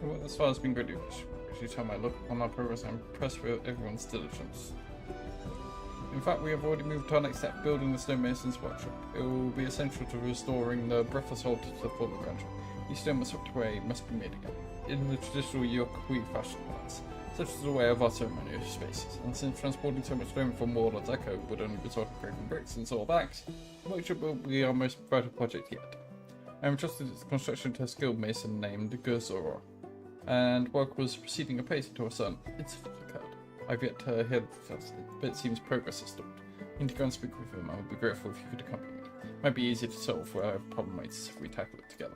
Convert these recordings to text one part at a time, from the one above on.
Well, as far as being good, every time I look upon our progress, I'm impressed with everyone's diligence. In fact, we have already moved to our next step, building the stonemason's workshop. It will be essential to restoring the breathless hold to the former grandeur. Each stone was swept away must be made again, in the traditional Yokui fashion plans, such as the way of our ceremonial spaces. And since transporting so much stone from Warlord's Echo would only result in breaking bricks and saw backs, the workshop will be our most vital project yet. I am entrusted its construction to a skilled mason named Gurzoro, and work was proceeding apace until a certain incident occurred. I've yet to hear the details, but it seems progress has stalled. I need to go and speak with him. I would be grateful if you could accompany me. It might be easier to solve whatever problem is if we tackle it together.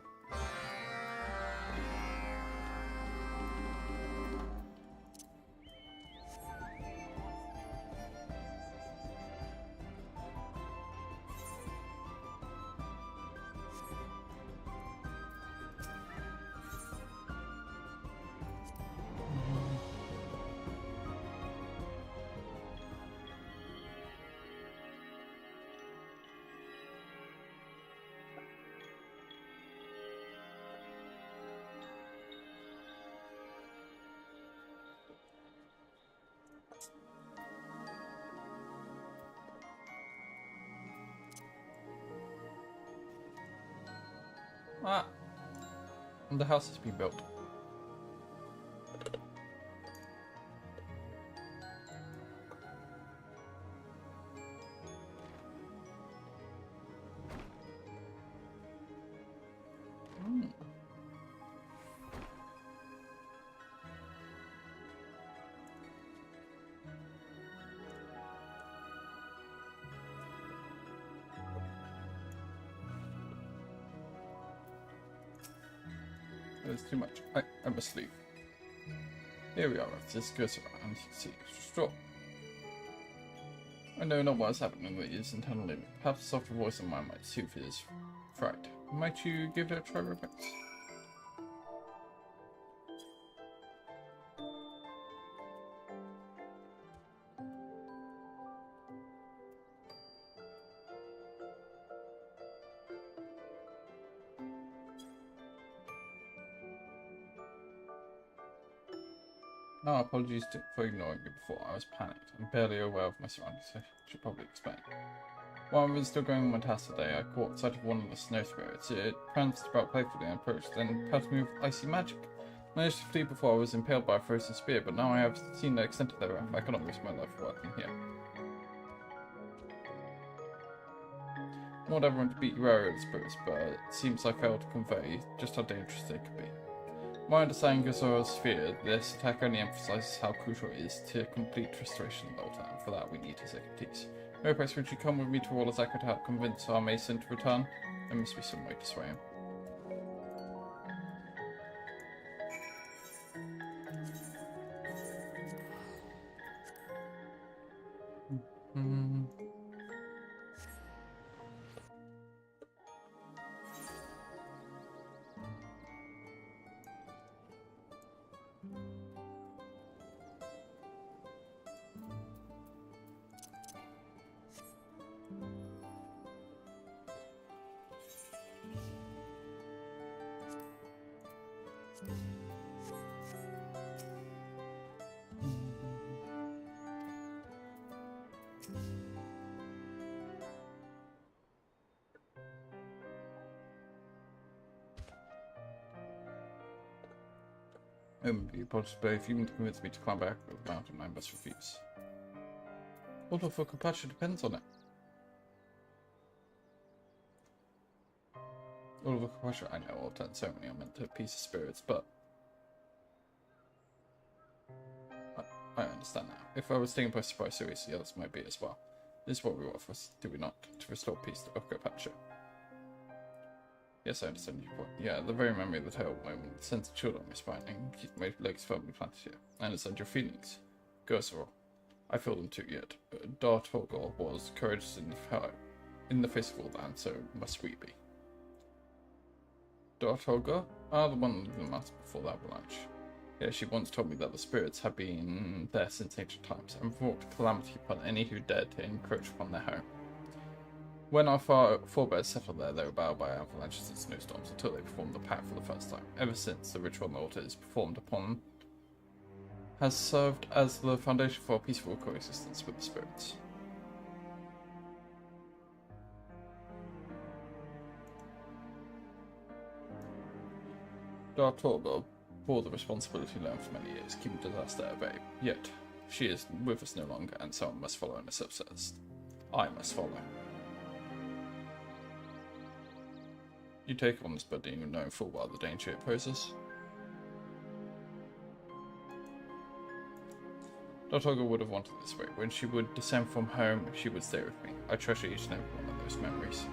Ah, and the house has been built. There's too much. I must leave. Here we are, this goes around, you see, straw. I know not what has happened in the years internally. Perhaps a softer voice in my mind soothe his fright. Might you give it a try, Rebecca? No, apologies for ignoring you before. I was panicked. I'm barely aware of my surroundings, so I should probably explain. While I was still going on my task today, I caught sight of one of the snow spirits. It pranced about playfully and approached, then pelted me with icy magic. I managed to flee before I was impaled by a frozen spear, but now I have seen the extent of their wrath. I cannot risk my life working here. I want everyone to be wary of the spirits, but it seems I failed to convey just how dangerous they could be. My understanding of Zoro's sphere, this attack only emphasizes how crucial it is to complete restoration of Malta, and for that we need his expertise. Perhaps would you come with me to Warlord's Echo to help convince our mason to return? There must be some way to sway him. Possibly, if you want to convince me to climb back up the mountain, I must refuse. All of Kapasha depends on it. All of Kapasha, I know, all turn so many are meant to appease the spirits, but I understand now. If I was taken by surprise seriously, others might be as well. This is what we want for us, do we not? To restore peace to Kapasha. Yes, I understand your point. Yeah, the very memory of the terrible moment sends a chill down my spine and keeps my legs firmly planted here. I understand your feelings. Gurzoro. I feel them too yet. Dart Hogor was courageous in the face of all that, and so must we be. Dart Hogor? Ah, the one in the mountain before the avalanche. Yeah, she once told me that the spirits had been there since ancient times, and brought calamity upon any who dared to encroach upon their home. When our forebears settled there, they were bound by avalanches and snowstorms until they performed the pact for the first time. Ever since, the ritual on the altar is performed upon has served as the foundation for a peaceful coexistence with the spirits. Dartorga bore the responsibility learned for many years, keeping disaster at bay. Yet, she is with us no longer, and someone must follow in her footsteps. I must follow. You take on this burden knowing full well the danger it poses. Dartorga would have wanted this way. When she would descend from home, she would stay with me. I treasure each and every one of those memories.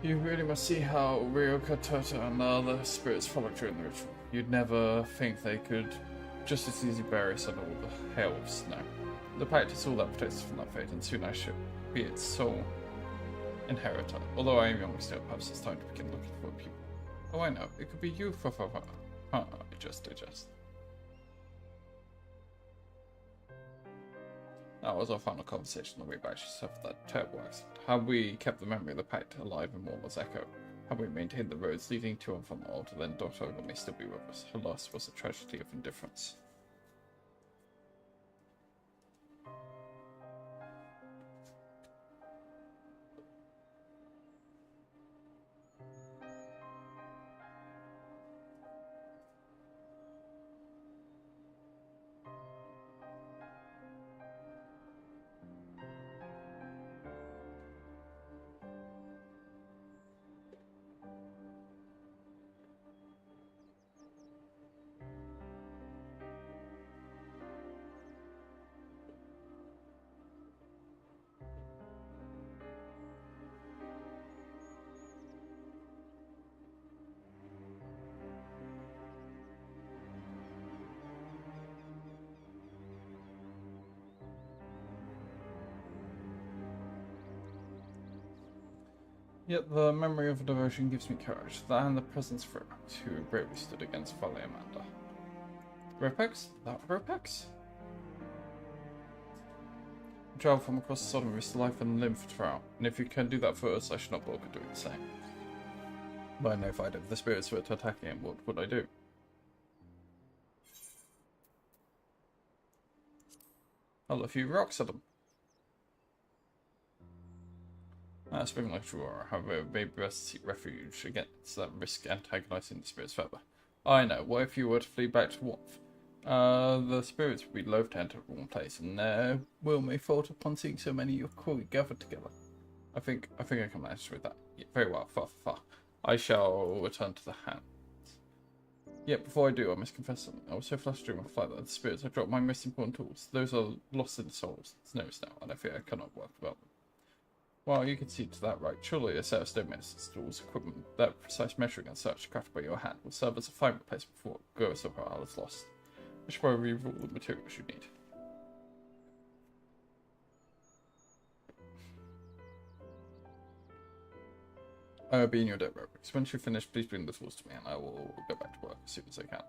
You really must see how Ryoka, Tota, and the other spirits followed during the ritual. You'd never think they could just as easily bury us under all the hail of snow. The pact is all that protects us from that fate, and soon I should be its sole inheritor. Although I am young still, perhaps it's time to begin looking for a pupil. Oh, I know. It could be you, I just. That was our final conversation on the way back. She suffered that terrible accident. Had we kept the memory of the pact alive in Morla's echo? Had we maintained the roads leading to and from the altar, then Dartorga may still be with us. Her loss was a tragedy of indifference. Yet the memory of devotion gives me courage, that and the presence of Ropex, who bravely stood against Vale Amanda. Ropex? That Ropex? Travel from across the Sodom risked life and limb for trial, and if you can do that for us, I should not balk at doing the same. But I know if if the spirits were to attack him, what would I do? I'll have a few rocks at them. Speaking like Aurora, however, it may be best to seek refuge against that risk antagonizing the spirits further. I know, what if you were to flee back to Warmth? The spirits would be loath to enter the wrong place, and their will may fault upon seeing so many of your crew gathered together. I think I can manage with that. Yeah, very well, far. I shall return to the hands. Yet before I do, I must confess something. I was so flushed during my flight that the spirits have dropped my most important tools. Those are lost in the souls. Snows now, and I fear I cannot work without them. Well, you can see to that right. Surely a set of stone medicines tools, equipment, that precise measuring and such, crafted by your hand, will serve as a fine replacement for what goes somehow is lost. I should probably rule the materials you need. I'll be in your debt, Roberts. Once you've finished, please bring the tools to me, and I will go back to work as soon as I can.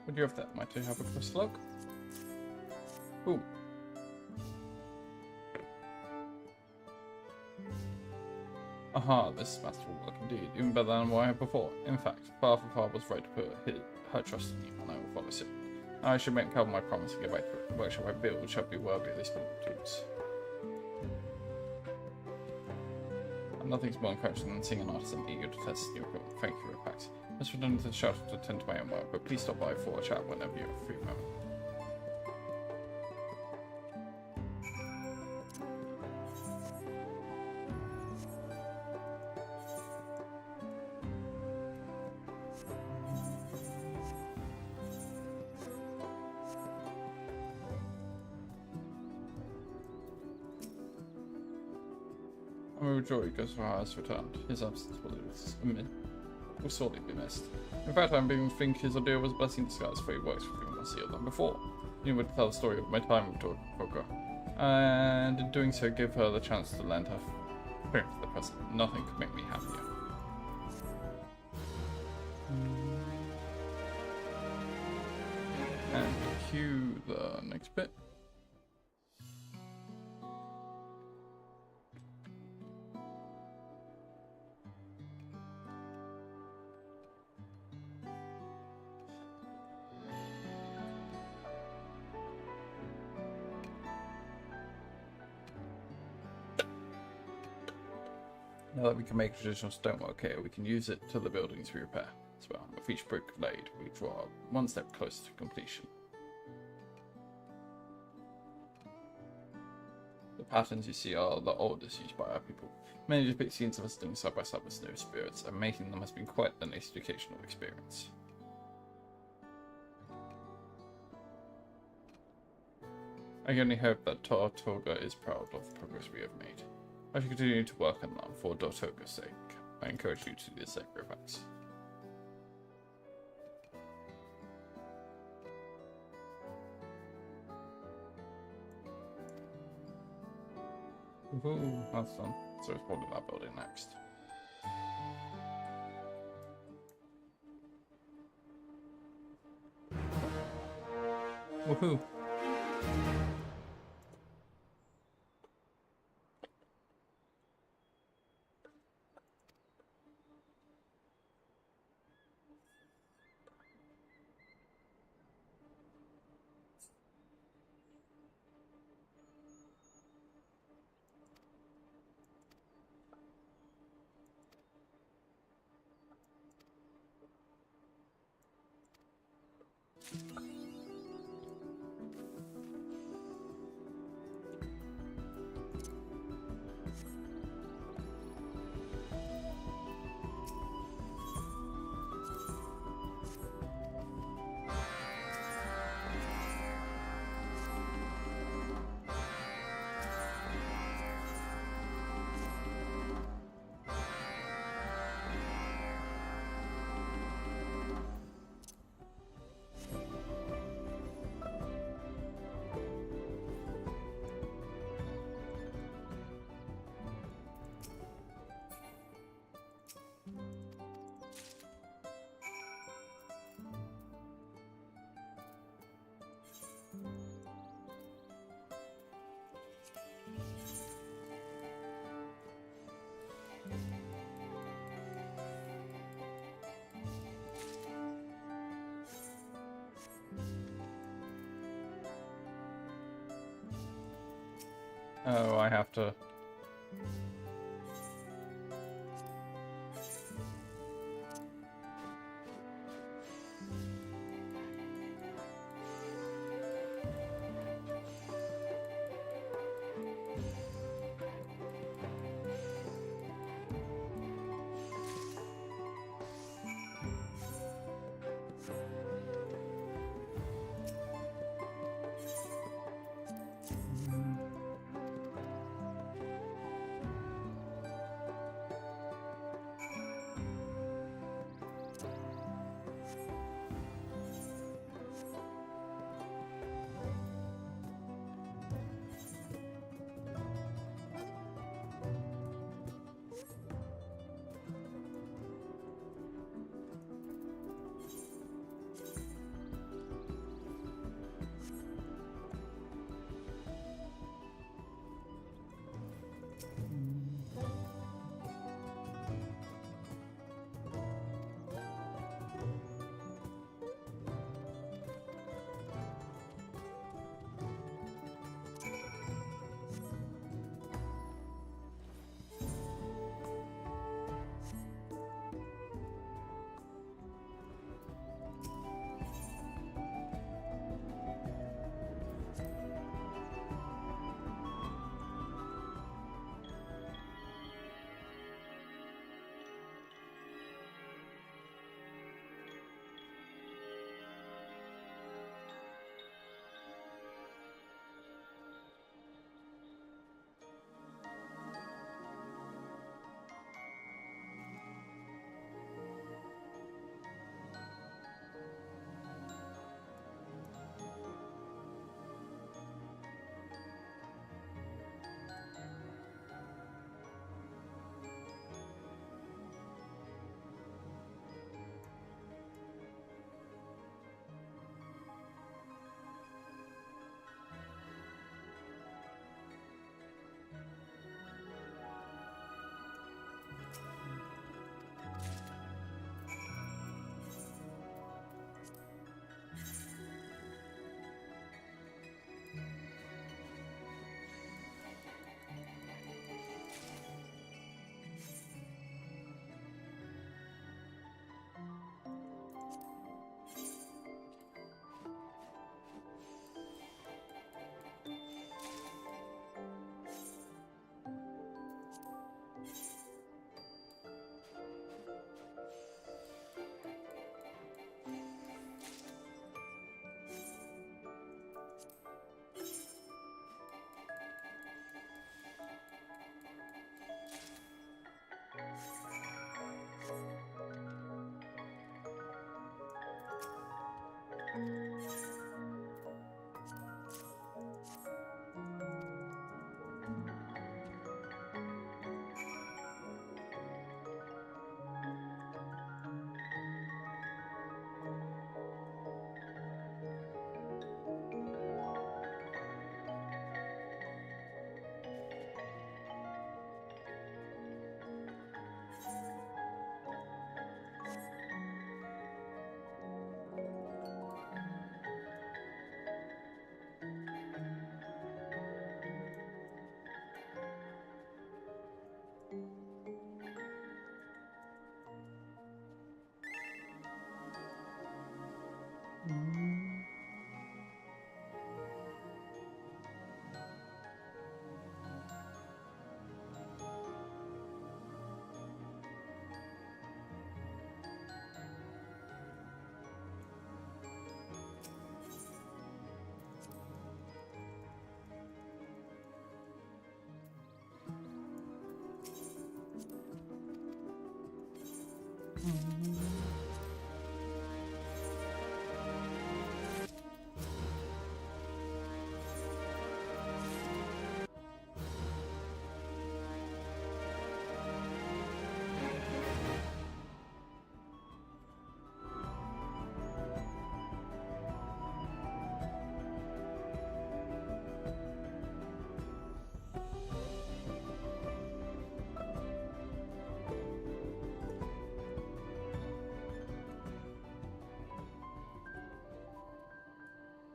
Would you have that? Might I have a close look? Ooh. Aha, this masterful work indeed, even better than what I had before. In fact, Far was right to put her trust in you, and I will follow suit. I should make Calvin my promise and get back to it. The workshop I build shall be worthy of these tools. And nothing's more encouraging than seeing an artisan eager to test new equipment. Thank you, Repax. I must return to the shelter to attend to my own work, but please stop by for a chat whenever you have a free moment. I'm overjoyed because Farah has returned. His absence will sorely be missed. In fact, I'm beginning to think his ordeal was a blessing in disguise, for he works for me more sealed than before. He would tell the story of my time with Toga, and in doing so, give her the chance to lend her experience to the present. Nothing could make me happier. And cue the next bit. Now that we can make traditional stonework here, we can use it to the buildings we repair as well. With each brick laid, we draw one step closer to completion. The patterns you see are the oldest used by our people. Many depict scenes of us doing side by side with snow spirits, and making them has been quite a nice educational experience. I can only hope that Toga is proud of the progress we have made. I should continue to work on them for Toga's sake. I encourage you to do the sacrifice. Ooh, that's done. So it's probably that building next. Woohoo! Oh, I have to...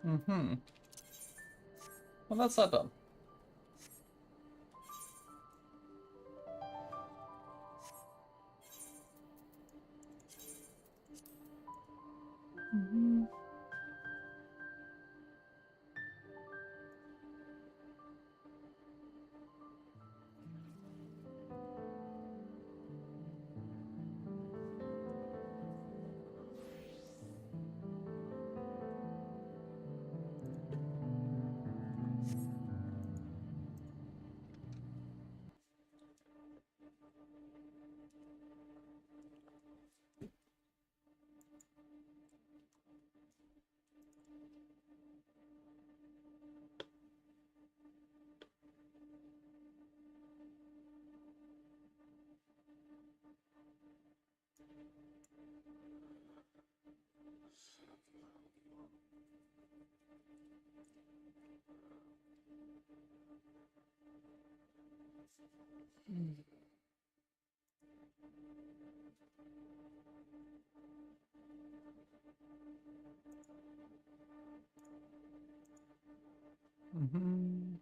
Mm-hmm. Well, that's that done. Mm-hmm. Mm-hmm.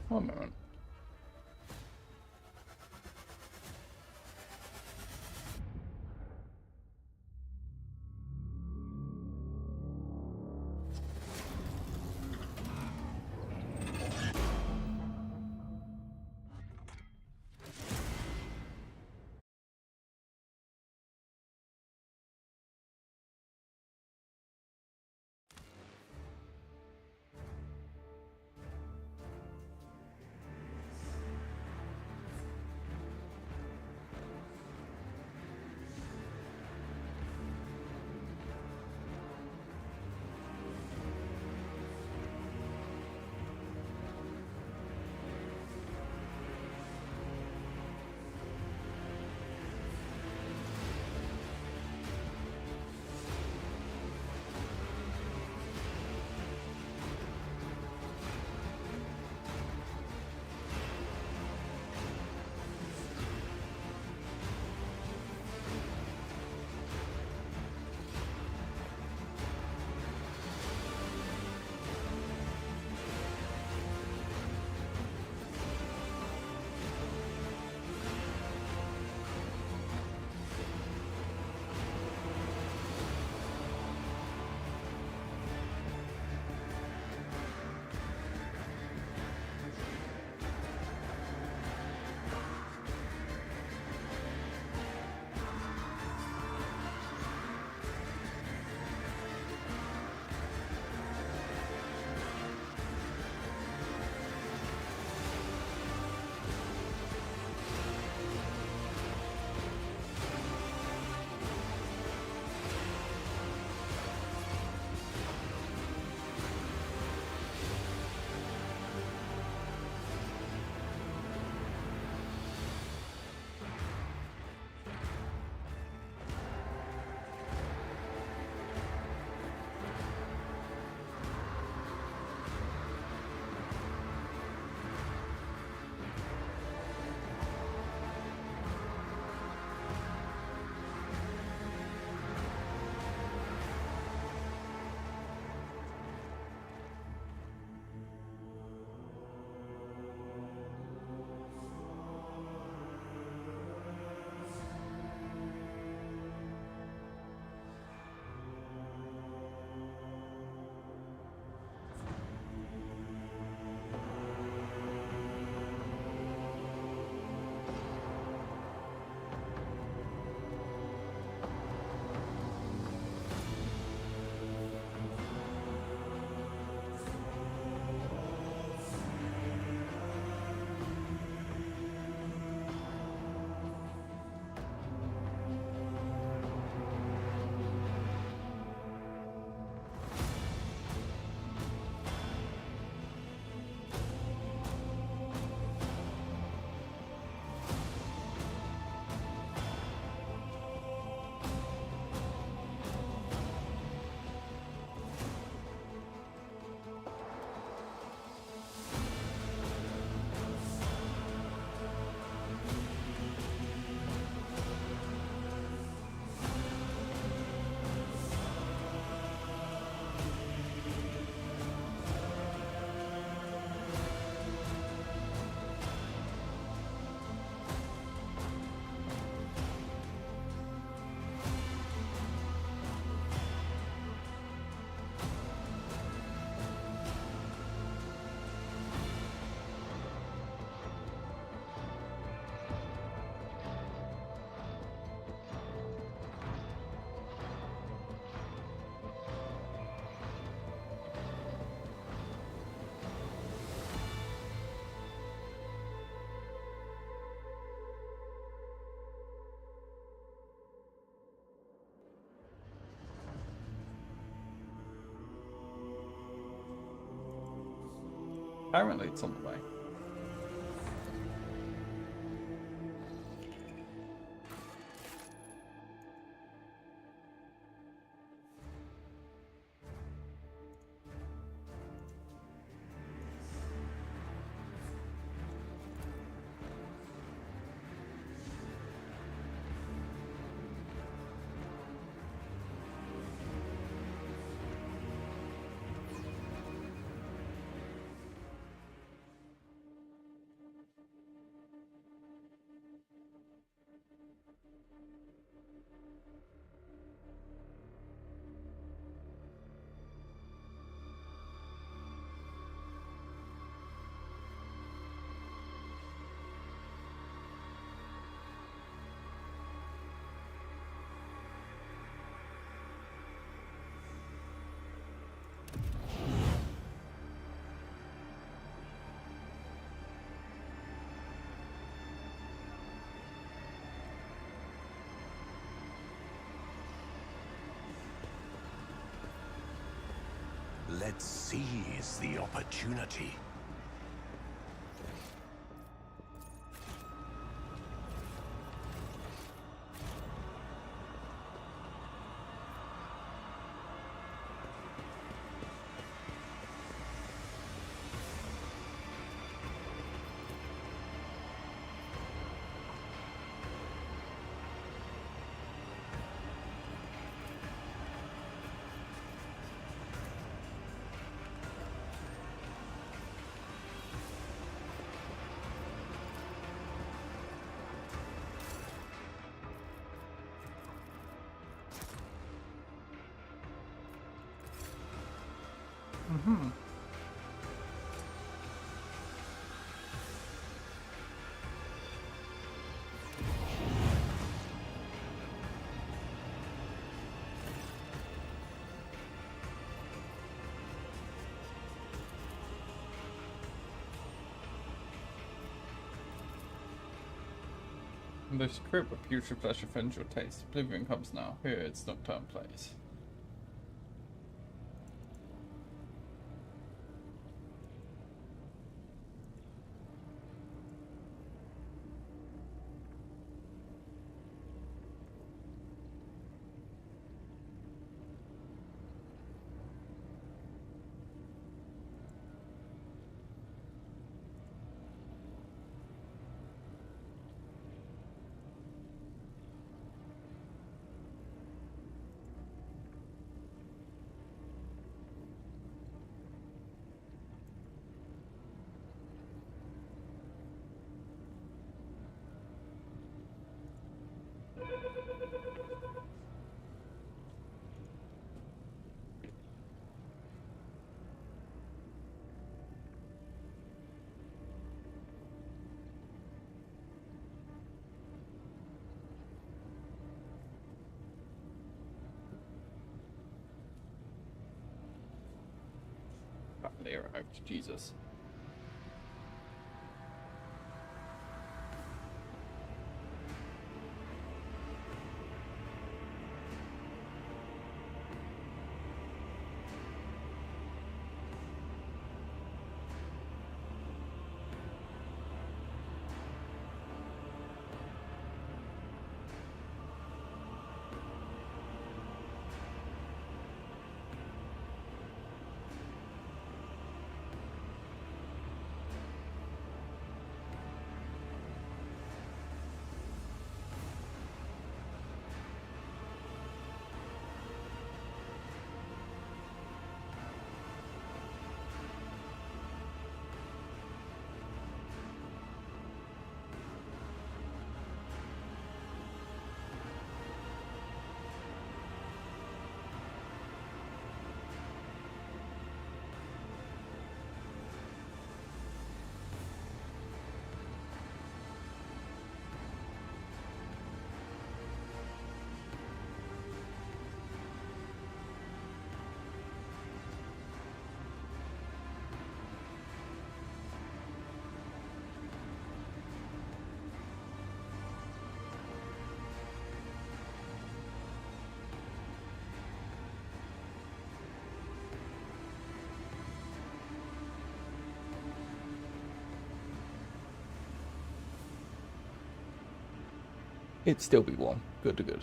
One moment. Apparently it's on the way. Let's seize the opportunity. Mm-hmm. The secret but putrid flesh offends your taste. Oblivion comes now. Here it's nocturne place. Finally arrived. Jesus. It'd still be warm. Good to good.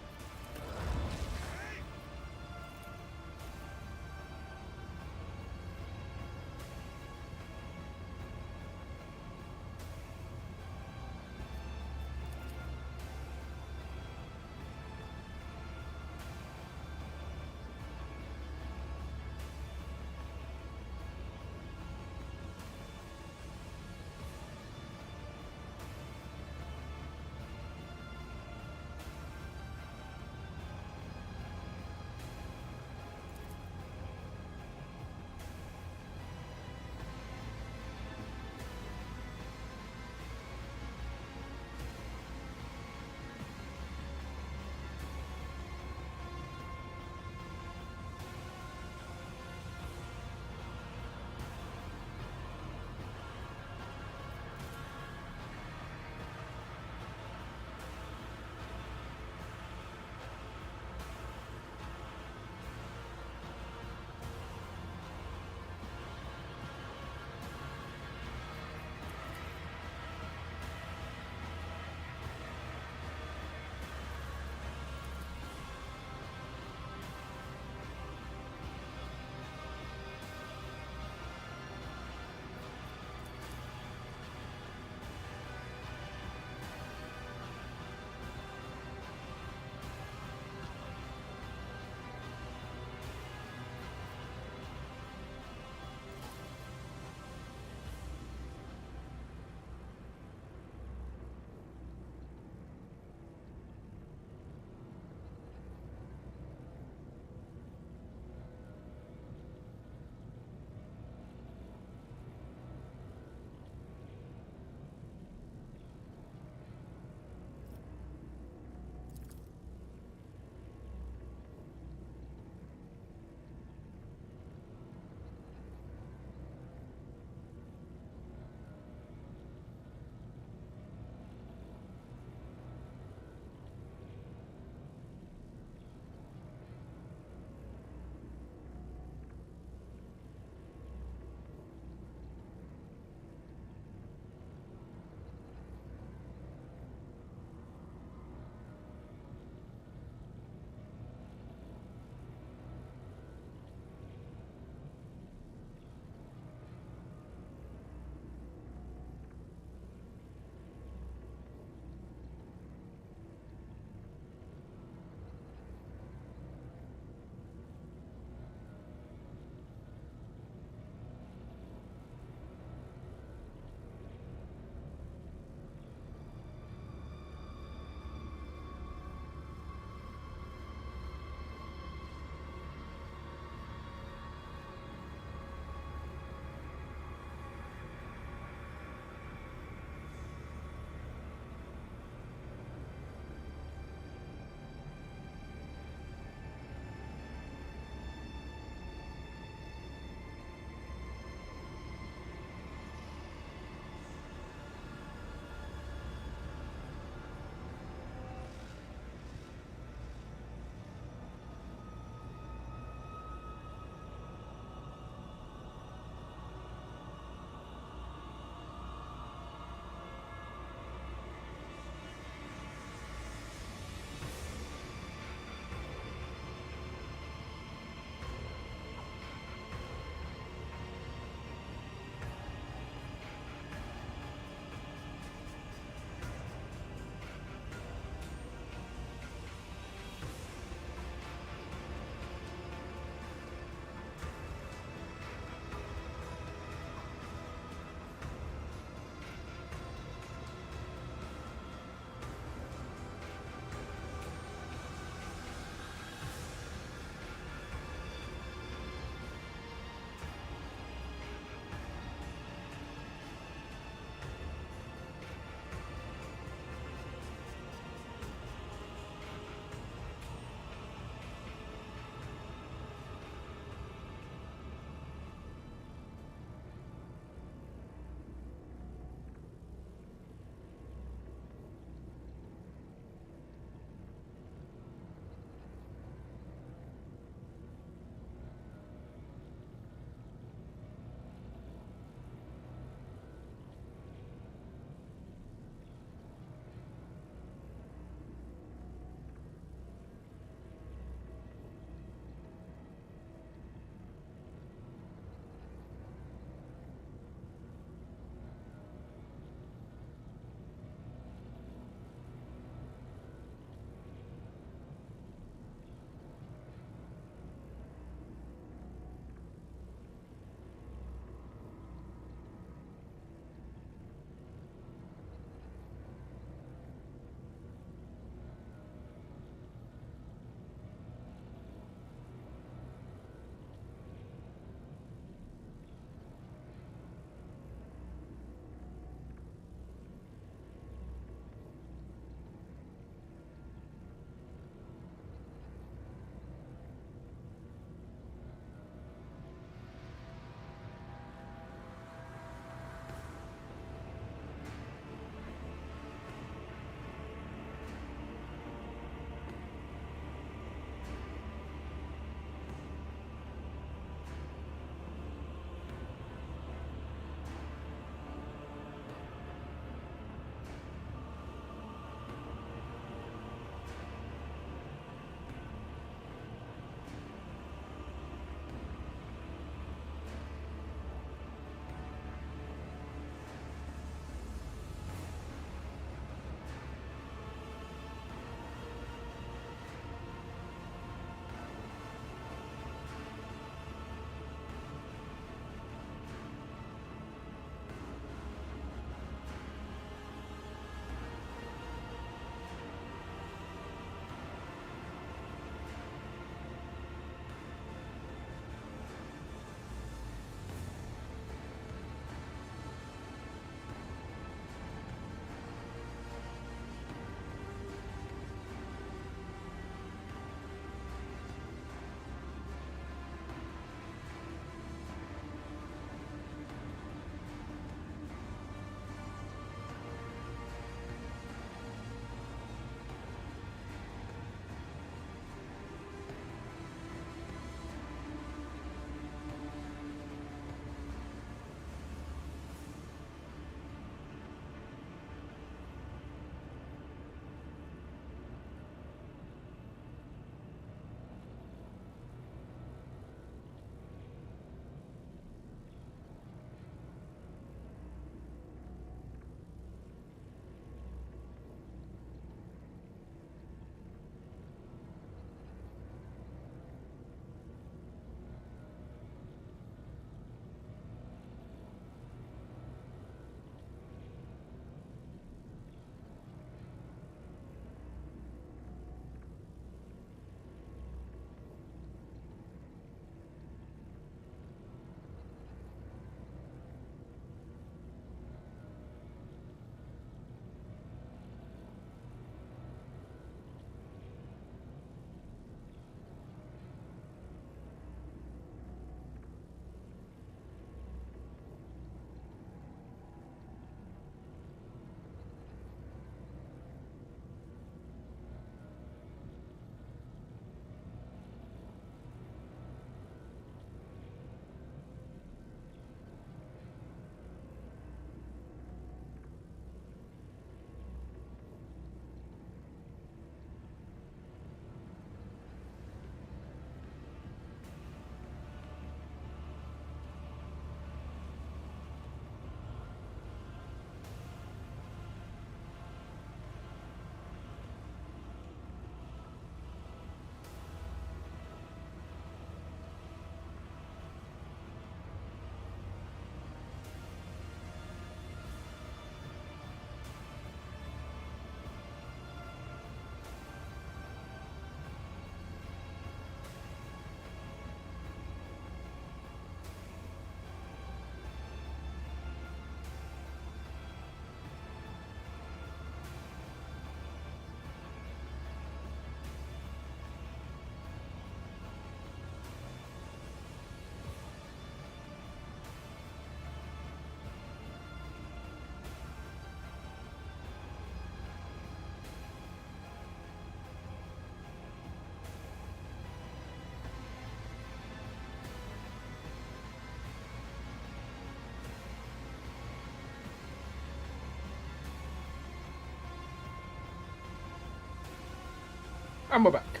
And we're back.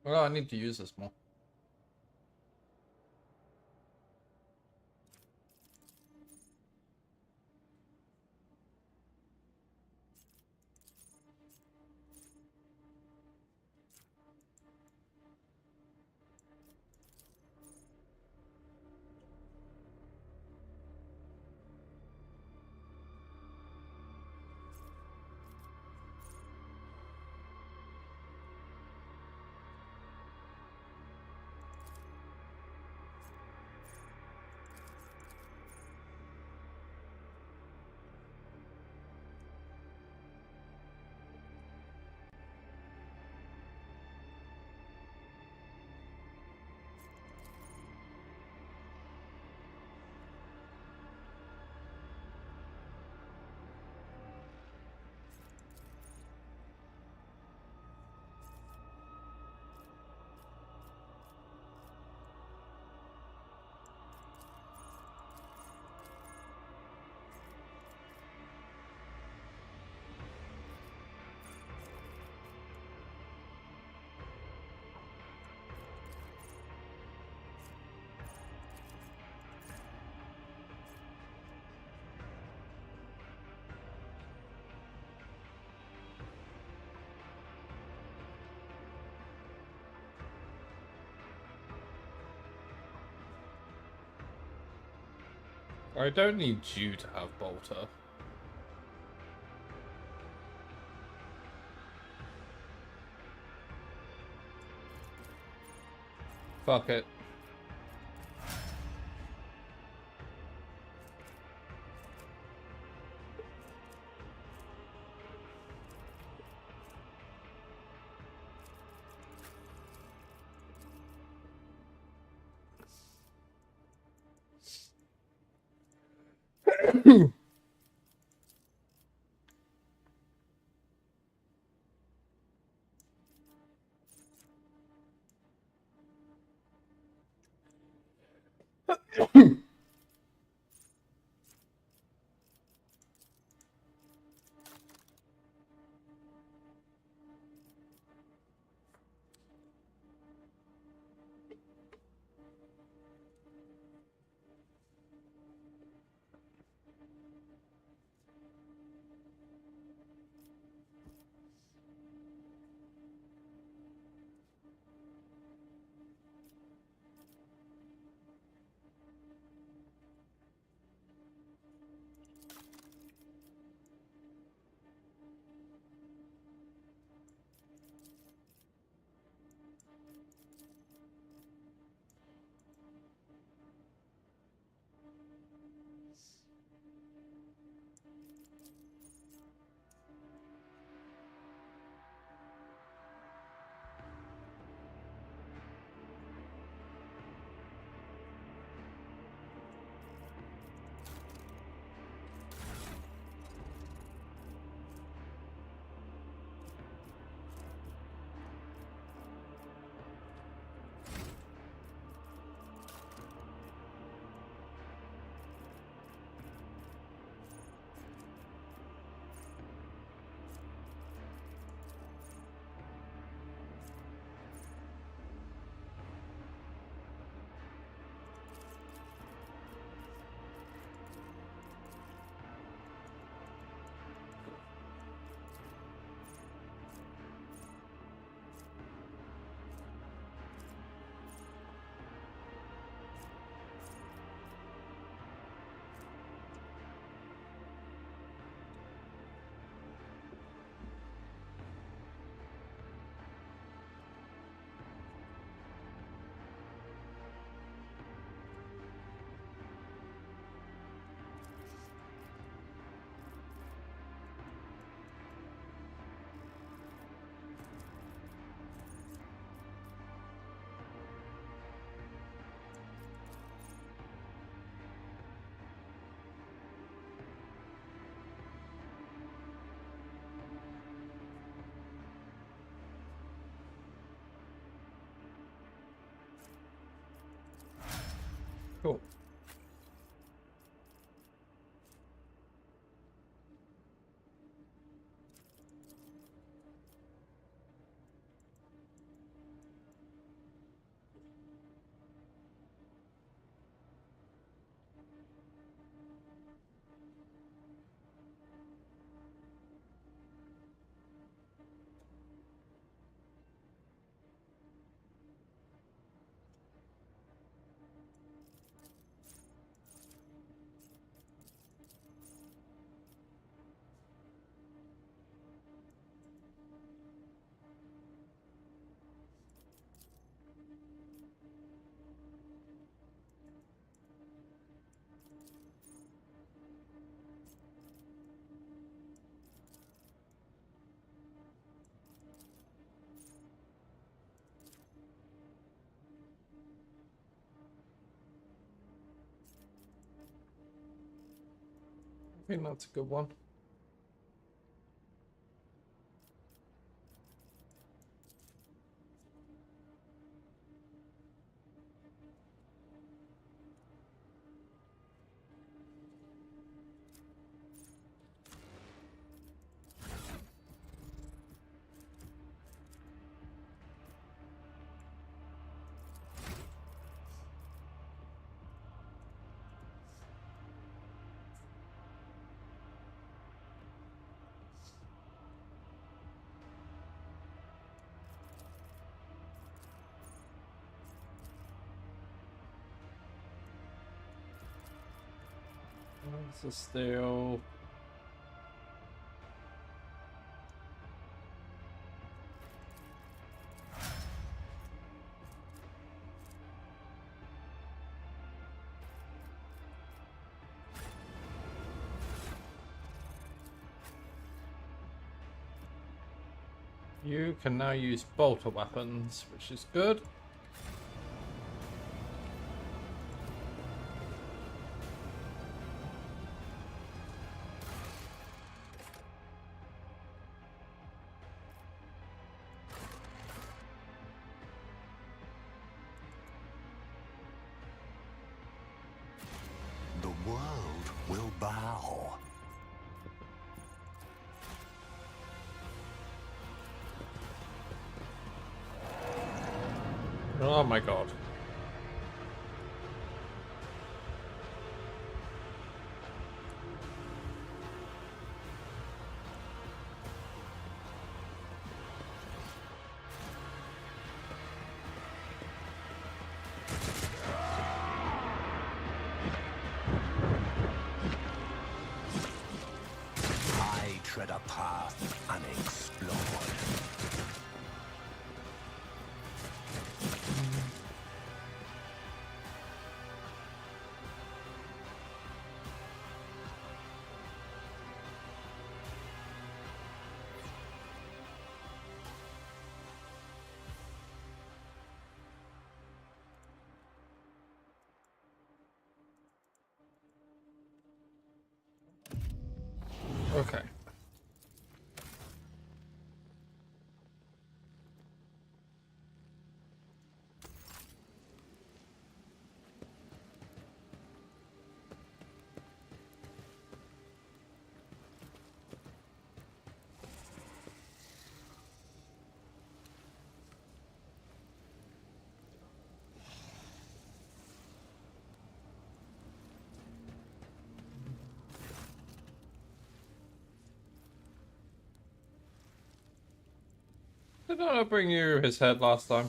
Well, I need to use this more. I don't need you to have Bolter. Fuck it. I think that's a good one. This is still... You can now use bolter weapons, which is good. The world will bow. Oh my god. I tread a path unexplored. Okay. Did I bring you his head last time?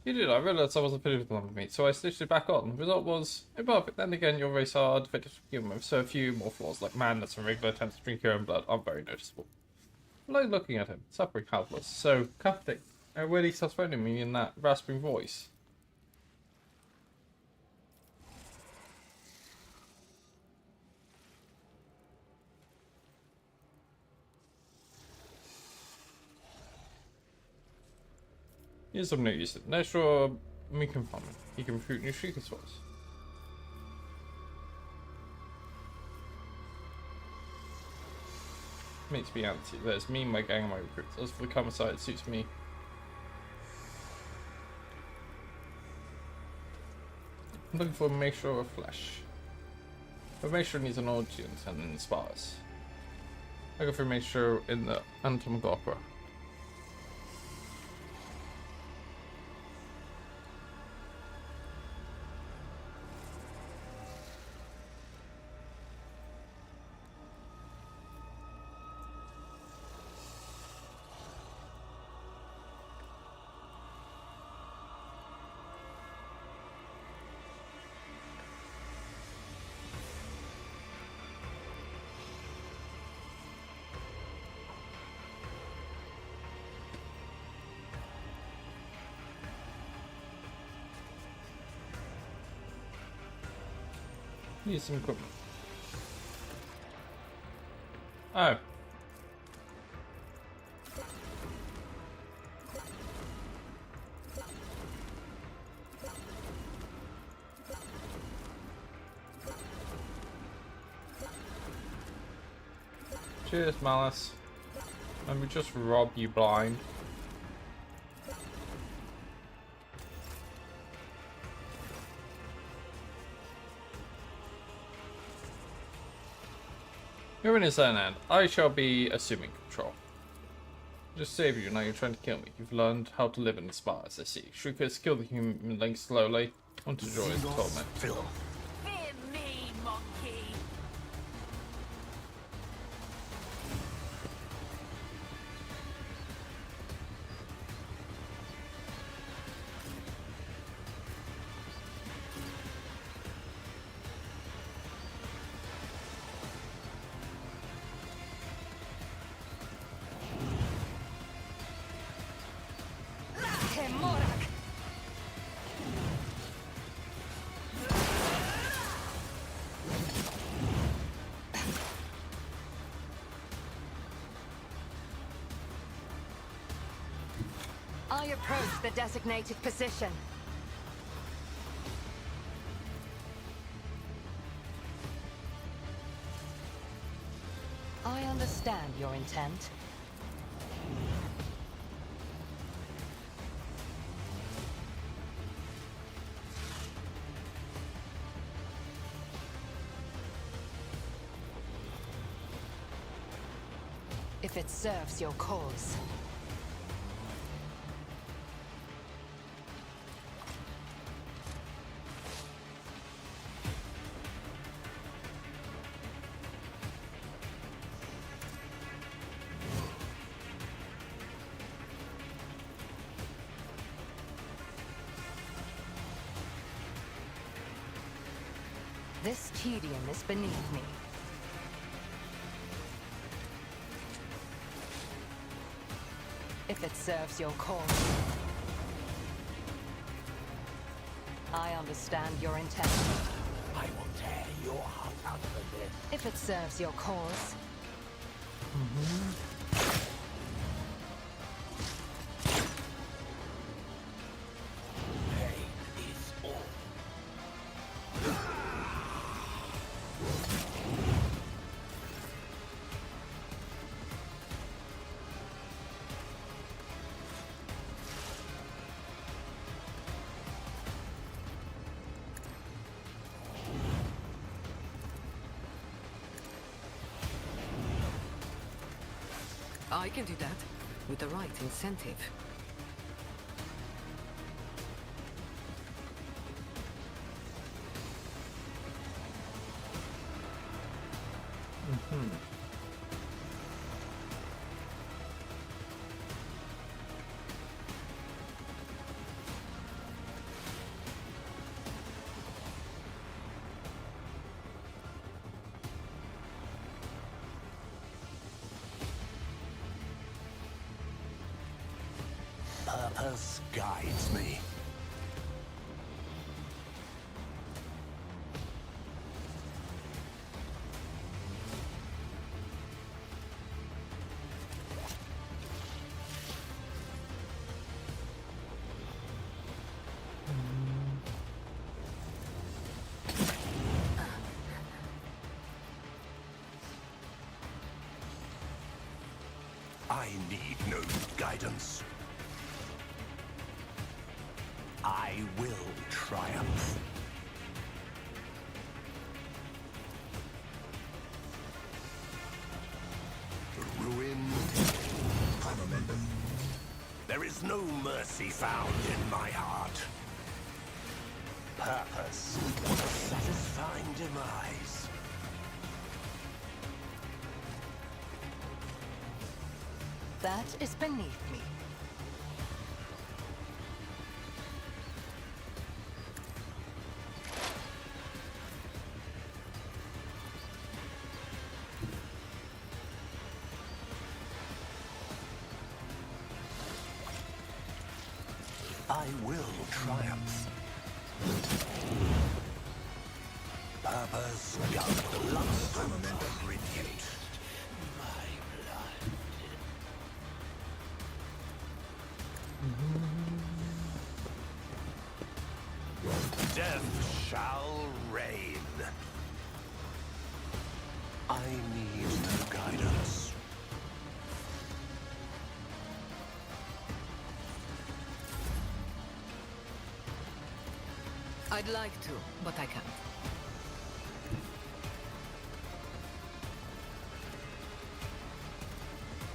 You did. I realised I wasn't finished with lump of meat, so I stitched it back on. The result was imperfect. Then again, you're very hard fit to human with so few more flaws like madness and regular attempts to drink your own blood aren't very noticeable. I like looking at him, suffering helpless, so comforting. And really starts phoning me in that rasping voice. Here's some news. Natural Meekin farming. He can recruit new shriekers for us. Makes me antsy. There's me and my gang and my recruits. As for the common side, it suits me. I'm looking for a mixture of flesh. A mixture needs an audience and inspires. I go for a mixture in the anatomical opera. Need some equipment. Oh. Cheers, Malice. Let me just rob you blind. You're in his own end. I shall be assuming control. Just save you, now you're trying to kill me. You've learned how to live in the spires, I see. Shriekers kill the human link slowly. Want to joy his torment. Filth. Fear me, monkey. Temorak. I approach the designated position. I understand your intent. If it serves your cause. This tedium is beneath me. If it serves your cause. I understand your intent. I will tear your heart out of this. If it serves your cause. Pain is all. I can do that, with the right incentive. Purpose guides me. I need no guidance. I will triumph. Ruin. There is no mercy found in my heart. Purpose. Satisfying demise. That is beneath me. I will triumph. Purpose guides the lust of radiate. My blood. Death shall reign. I need no guidance. I'd like to, but I can't.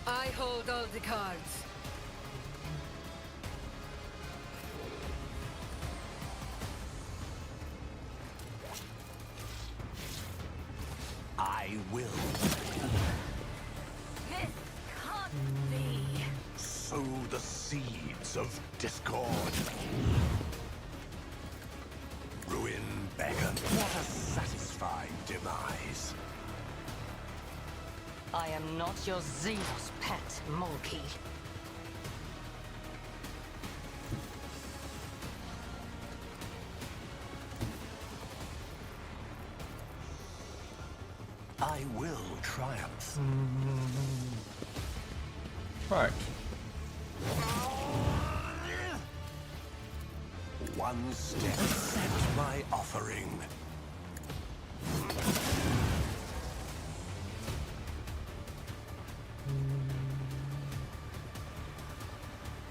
I hold all the cards. I will. This can't be. Sow the seeds of discord. Ruin beckon. What a satisfying demise. I am not your Xenos pet, monkey. I will triumph. Right. One step. Accept my offering.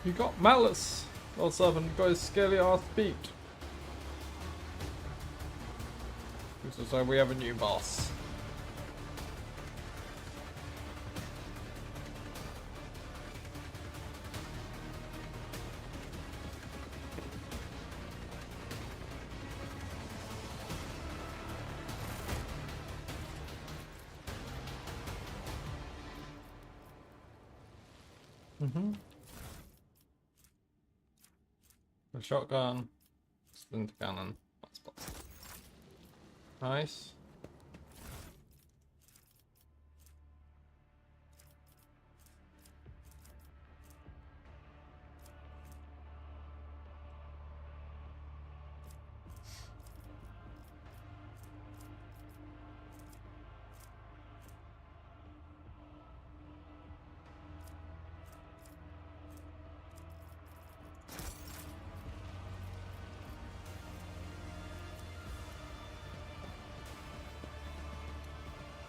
You got malice. Well, seven goes scaly ass beat. So we have a new boss. The shotgun, splinter cannon, that's boss. Nice.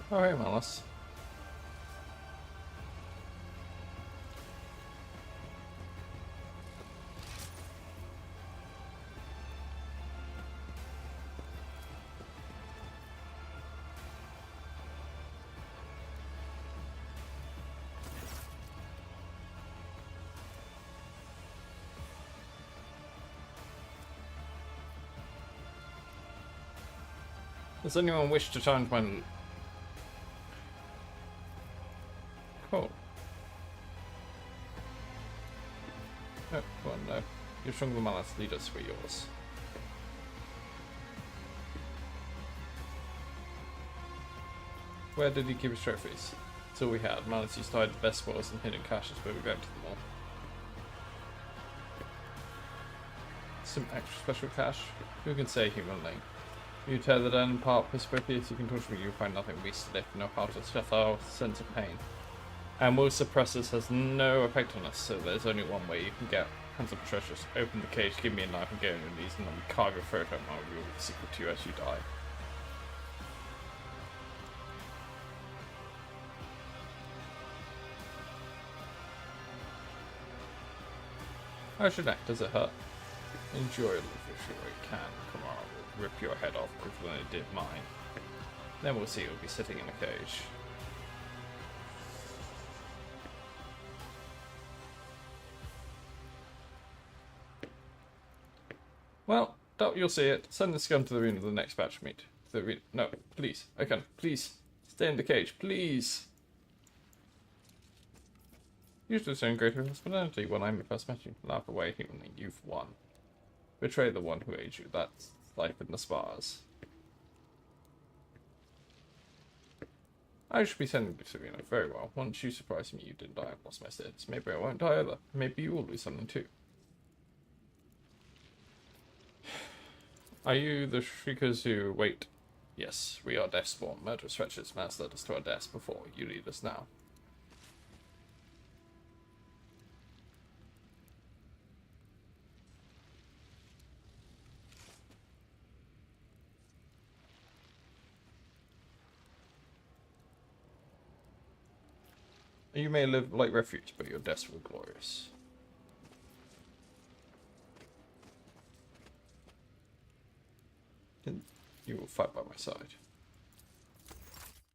Oh, hey, Malice. Does anyone wish to challenge my... Cool. Oh, well, no. You're stronger than Malice. Lead us for yours. Where did he keep his trophies? That's all we had. Malice used to hide the best spoils and hidden caches, but we grabbed them all. Some extra special cache? Who can say humanly? You tear the den apart perspicuous, you can torture me, you'll find nothing we stiff, know how to shut our sense of pain. And will suppressors has no effect on us, so there's only one way you can get hands on treasures. Open the cage, give me a knife and get on your knees, and then carve your throat out, and I'll reveal the secret to you as you die. How should act? Does it hurt? Enjoy it if you can. Come on, we'll rip your head off quicker than it did mine. Then we'll see you'll be sitting in a cage. Well, you'll see it. Send the scum to the arena of the next batch meet. To the arena. No, please. I can. Please. Stay in the cage. Please. Usually showing greater hospitality when I'm first met you. Laugh away, humanly. You've won. Betray the one who aids you. That's life in the spars. I should be sending you to the arena. Very well. Once you surprise me, you didn't die. I've lost my status. Maybe I won't die either. Maybe you will lose something too. Are you the shriekers who wait? Yes, we are Deathspawn. Murderous wretches mass led us to our deaths before. You lead us now. You may live like refuge, but your deaths were glorious. You will fight by my side.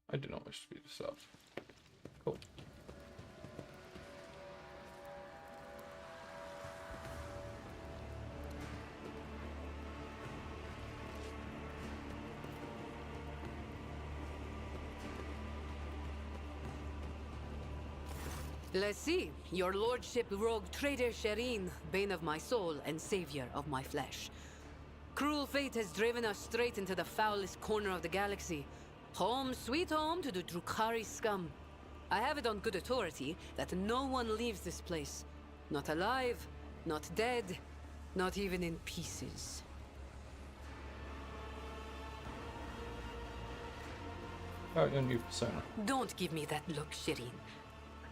I do not wish to be disturbed. Cool. Let's see. Your lordship rogue traitor Shireen, bane of my soul and savior of my flesh. Cruel fate has driven us straight into the foulest corner of the galaxy. Home, sweet home to the Drukhari scum. I have it on good authority that no one leaves this place. Not alive, not dead, not even in pieces. Oh, your new persona. Don't give me that look, Shireen.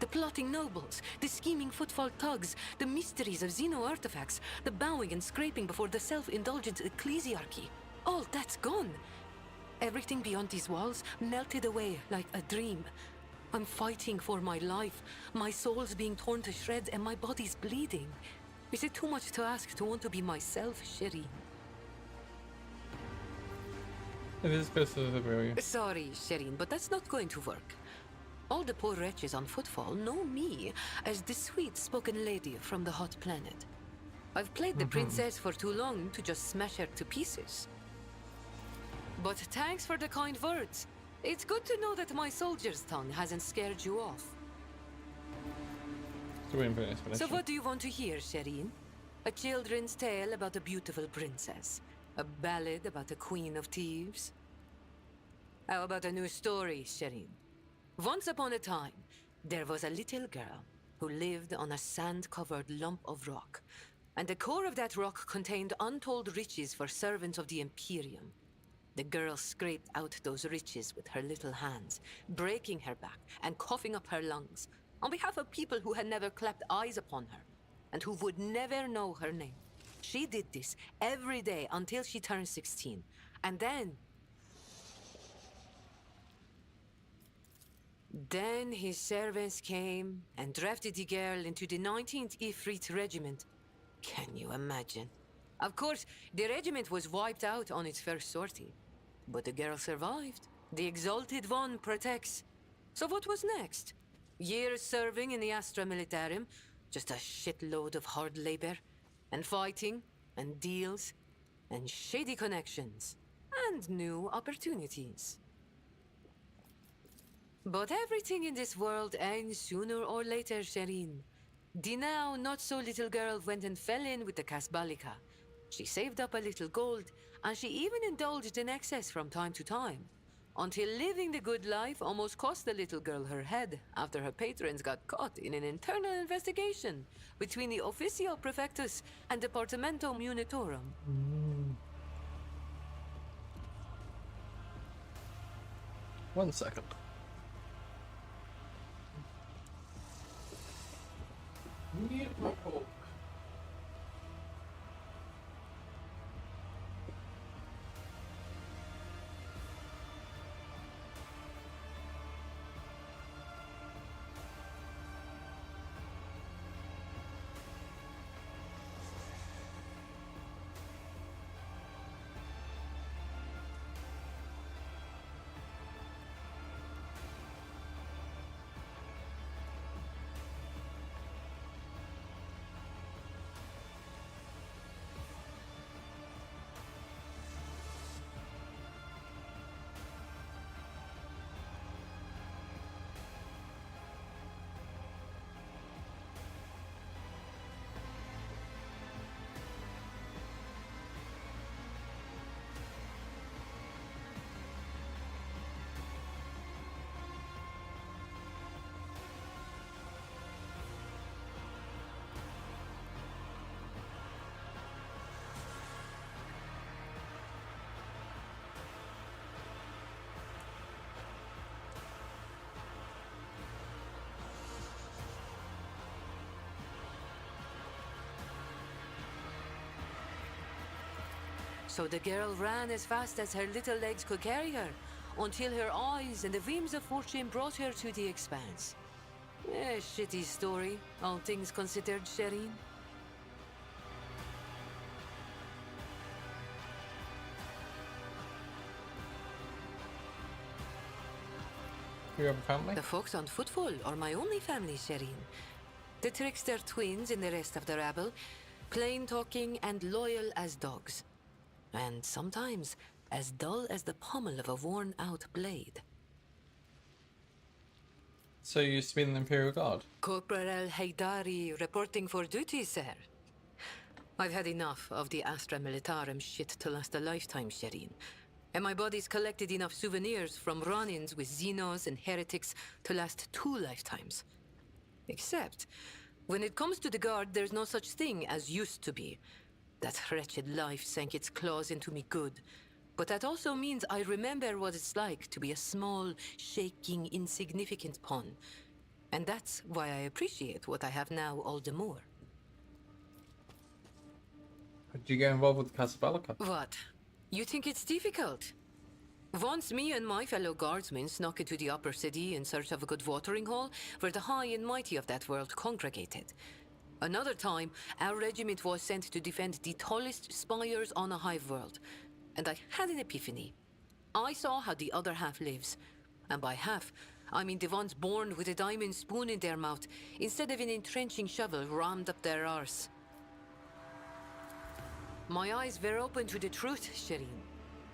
The plotting nobles, the scheming footfall thugs, the mysteries of Xeno artifacts, the bowing and scraping before the self-indulgent ecclesiarchy. All that's gone. Everything beyond these walls melted away like a dream. I'm fighting for my life. My soul's being torn to shreds and my body's bleeding. Is it too much to ask to want to be myself, Shireen? It is best to the you. Sorry, Shireen, but that's not going to work. All the poor wretches on footfall know me as the sweet-spoken lady from the hot planet. I've played the princess for too long to just smash her to pieces. But thanks for the kind words. It's good to know that my soldier's tongue hasn't scared you off. So what do you want to hear, Shireen? A children's tale about a beautiful princess? A ballad about a queen of thieves? How about a new story, Shireen? Once upon a time, there was a little girl who lived on a sand-covered lump of rock, and the core of that rock contained untold riches for servants of the Imperium. The girl scraped out those riches with her little hands, breaking her back and coughing up her lungs, on behalf of people who had never clapped eyes upon her, and who would never know her name. She did this every day until she turned 16, and then his servants came and drafted the girl into the 19th Ifrit Regiment. Can you imagine? Of course, the regiment was wiped out on its first sortie. But the girl survived. The Exalted One protects. So what was next? Years serving in the Astra Militarum, just a shitload of hard labor, and fighting, and deals, and shady connections, and new opportunities. But everything in this world ends sooner or later, Shireen. The now not-so-little girl went and fell in with the Kasbalika. She saved up a little gold, and she even indulged in excess from time to time. Until living the good life almost cost the little girl her head after her patrons got caught in an internal investigation between the Officio Prefectus and Departamento Munitorum. 1 second. Need my Coke. So the girl ran as fast as her little legs could carry her, until her eyes and the beams of fortune brought her to the expanse. A shitty story, all things considered, Shireen. Do you have a family? The folks on Footfall are my only family, Shireen. The trickster twins and the rest of the rabble, plain talking and loyal as dogs. And sometimes as dull as the pommel of a worn-out blade. So you used to be in the Imperial Guard? Corporal Haydari reporting for duty, sir. I've had enough of the Astra Militarum shit to last a lifetime, Shireen. And my body's collected enough souvenirs from run-ins with Xenos and heretics to last 2 lifetimes. Except, when it comes to the Guard, there's no such thing as used to be. That wretched life sank its claws into me good. But that also means I remember what it's like to be a small, shaking, insignificant pawn. And that's why I appreciate what I have now all the more. Did you get involved with the Casablanca? What? You think it's difficult? Once me and my fellow guardsmen snuck into the upper city in search of a good watering hole, where the high and mighty of that world congregated. Another time, our regiment was sent to defend the tallest spires on a hive world. And I had an epiphany. I saw how the other half lives. And by half, I mean the ones born with a diamond spoon in their mouth, instead of an entrenching shovel rammed up their arse. My eyes were open to the truth, Shireen.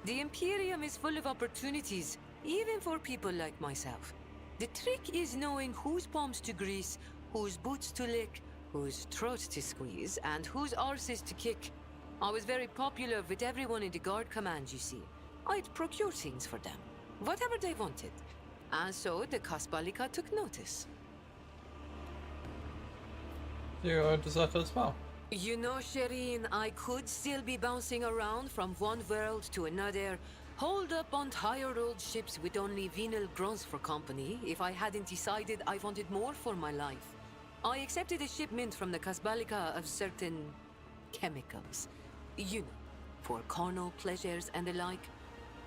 The Imperium is full of opportunities, even for people like myself. The trick is knowing whose palms to grease, whose boots to lick, whose throat to squeeze, and whose arses to kick. I was very popular with everyone in the Guard Command, you see. I'd procure things for them, whatever they wanted. And so the Kasbalika took notice. You're a deserter as well. You know, Shireen, I could still be bouncing around from one world to another, holed up on tired old ships with only venal grunts for company, if I hadn't decided I wanted more for my life. I accepted a shipment from the Kasbalika of certain chemicals. You know, for carnal pleasures and the like.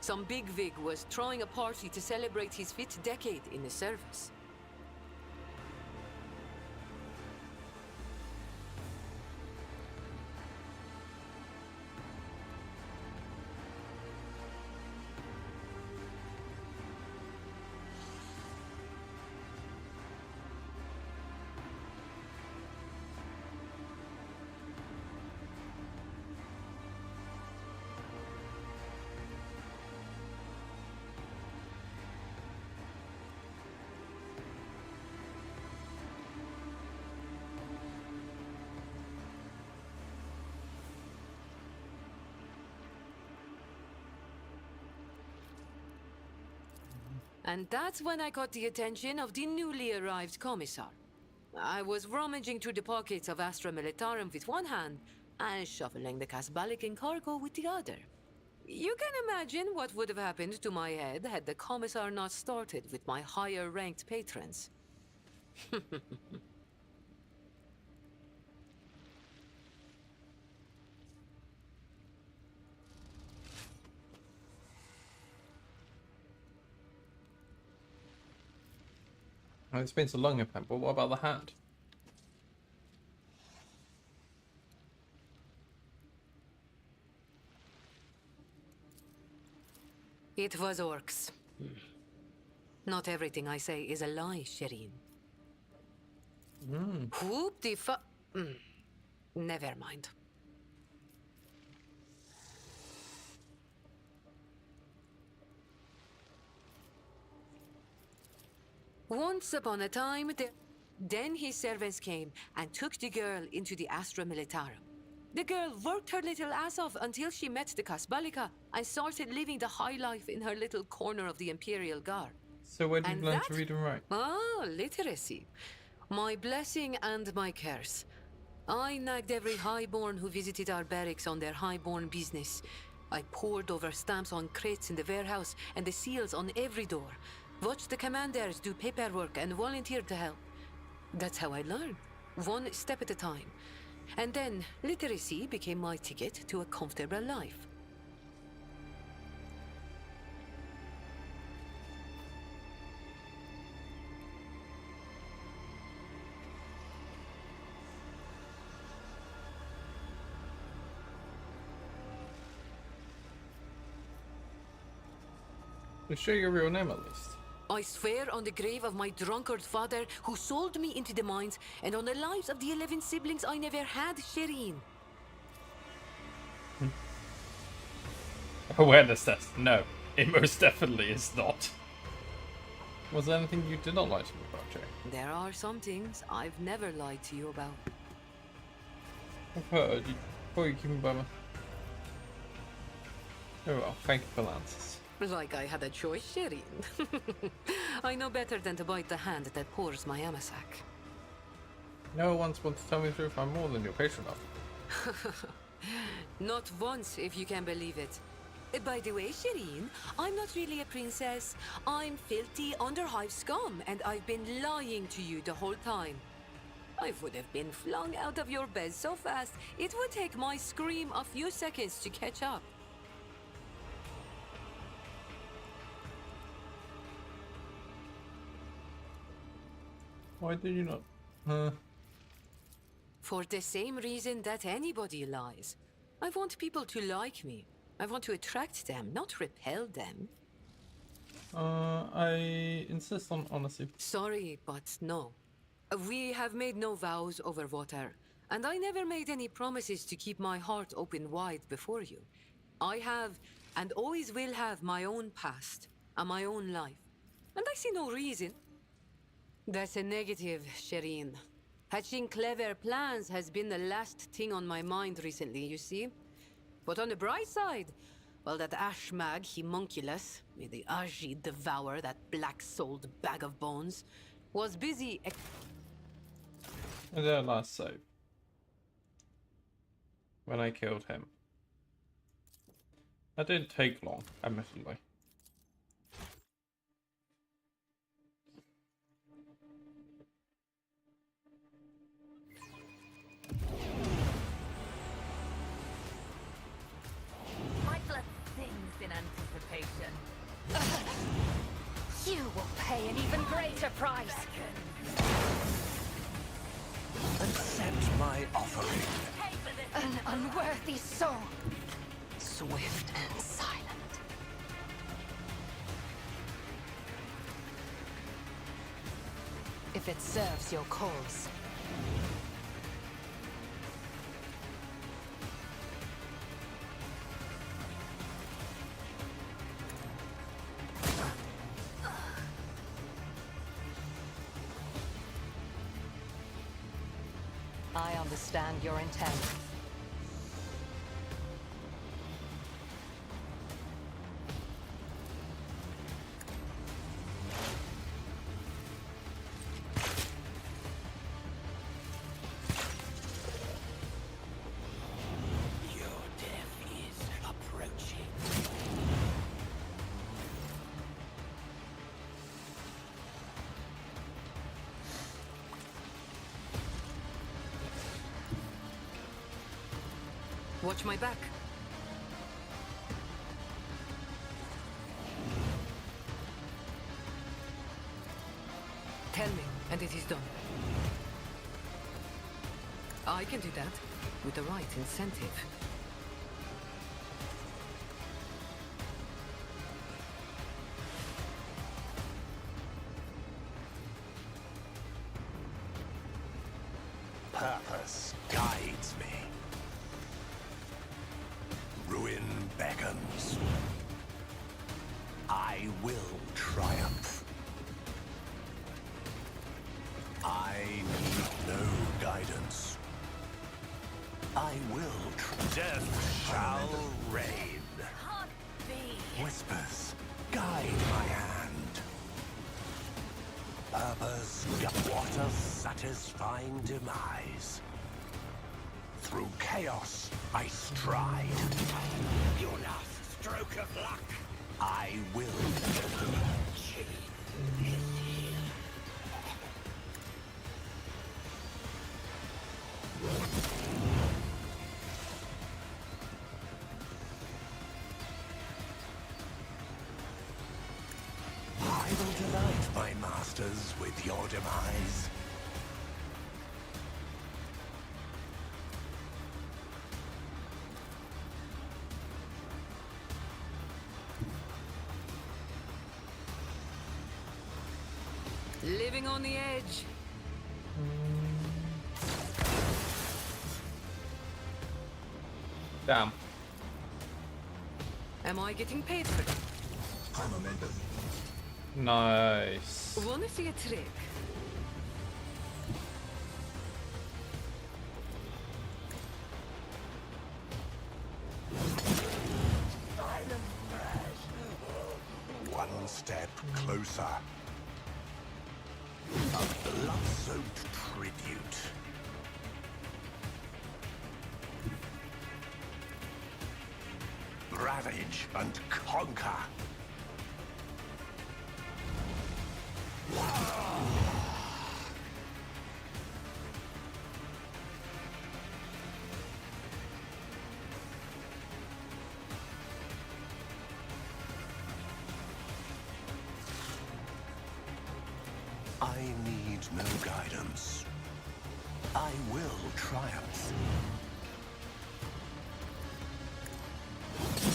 Some bigwig was throwing a party to celebrate his 5th decade in the service. And that's when I caught the attention of the newly arrived commissar. I was rummaging through the pockets of Astra Militarum with one hand and shoveling the Kasbalican cargo with the other. You can imagine what would have happened to my head had the commissar not started with my higher-ranked patrons. Oh, it's been so long, but what about the hat? It was orcs. Not everything I say is a lie, Shireen. Whoop the fu- Never mind. Once upon a time, then his servants came and took the girl into the Astra Militarum. The girl worked her little ass off until she met the Kasbalika and started living the high life in her little corner of the Imperial Guard. So where did And you learn that- to read and write? Ah, literacy. My blessing and my curse. I nagged every highborn who visited our barracks on their highborn business. I pored over stamps on crates in the warehouse and the seals on every door. Watched the commanders do paperwork and volunteered to help. That's how I learned, one step at a time. And then literacy became my ticket to a comfortable life. Show your real name at least. I swear on the grave of my drunkard father who sold me into the mines, and on the lives of the 11 siblings I never had, Shireen. Awareness test. No, it most definitely is not. Was there anything you did not like to me about Jay? There are some things I've never lied to you about. I've heard you. Before you keep me by my... Oh well, thank you for the answers. Like I had a choice, Shireen. I know better than to bite the hand that pours my amasak. No one wants to tell me the truth. I'm more than your patron of. Not once, if you can believe it. By the way, Shireen, I'm not really a princess. I'm filthy underhive scum, and I've been lying to you the whole time. I would have been flung out of your bed so fast, it would take my scream a few seconds to catch up. Why did you not? For the same reason that anybody lies. I want people to like me. I want to attract them, not repel them. I insist on honesty. Sorry, but no. We have made no vows over water, and I never made any promises to keep my heart open wide before you. I have, and always will have, my own past, and my own life. And I see no reason. That's a negative, Shireen. Hatching clever plans has been the last thing on my mind recently, you see? But on the bright side, well, that Ashmag, homunculus, may the Ajid devour that black-souled bag of bones, was busy. And their last save. When I killed him. That didn't take long, admittedly. My blood sings in anticipation. You will pay an even greater price. Accept my offering. Pay for this. An unworthy soul. Swift and silent. If it serves your cause. I understand your intent. Your death is approaching. Watch my back. Tell me, and it is done. I can do that, with the right incentive. Purpose guides me. Ruin beckons. I will triumph. I need no guidance. I will. Death shall reign. Can't be. Whispers guide my hand. Purpose, what a satisfying demise. Through chaos, I stride. Your last stroke of luck. I will. I will delight my masters with your demise. Living on the edge. Damn. Am I getting paid for that? I'm a member. Nice. Wanna see a trick? One step closer. A blood-soaked tribute. Ravage and conquer. I need no guidance. I will triumph.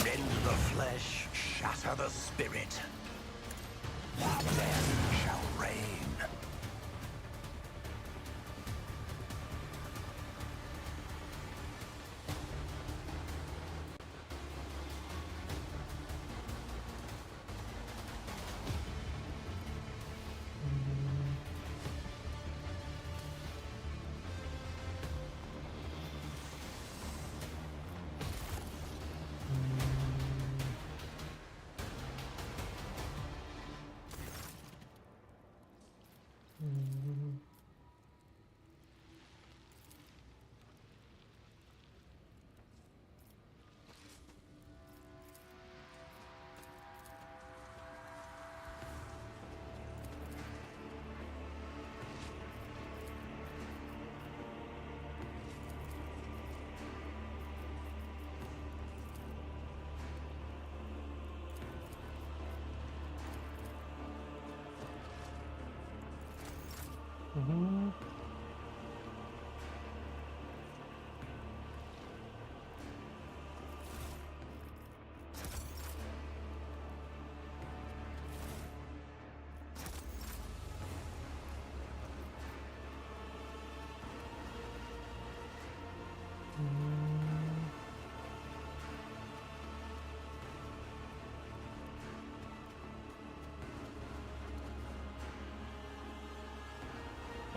Rend the flesh, shatter the spirit. Death shall reign.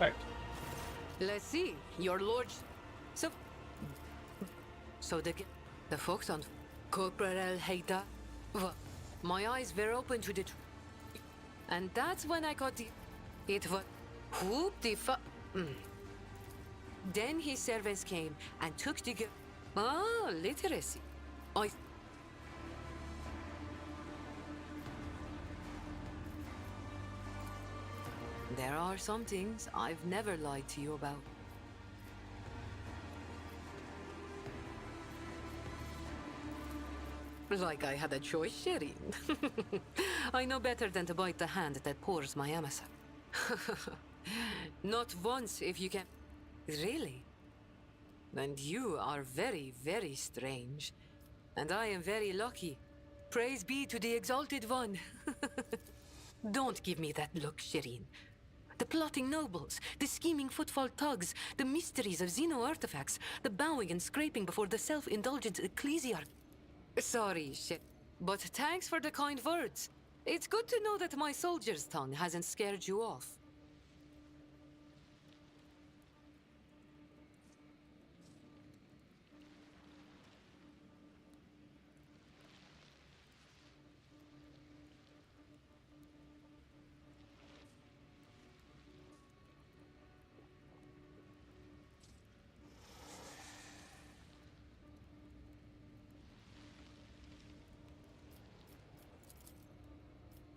Right. Let's see, your lord. So the folks on Corporal Haida. Well, my eyes were open to the and that's when I got it was whoop the fuck. Then his servants came and took the literacy. I There are some things I've never lied to you about. Like I had a choice, Sherry. I know better than to bite the hand that pours my emissary. Not once, if you can. Really? And you are very, very strange. And I am very lucky. Praise be to the Exalted One. Don't give me that look, Shireen. The plotting nobles, the scheming footfall thugs, the mysteries of Xeno artifacts, the bowing and scraping before the self-indulgent ecclesiarch. Sorry, shit. But thanks for the kind words. It's good to know that my soldier's tongue hasn't scared you off.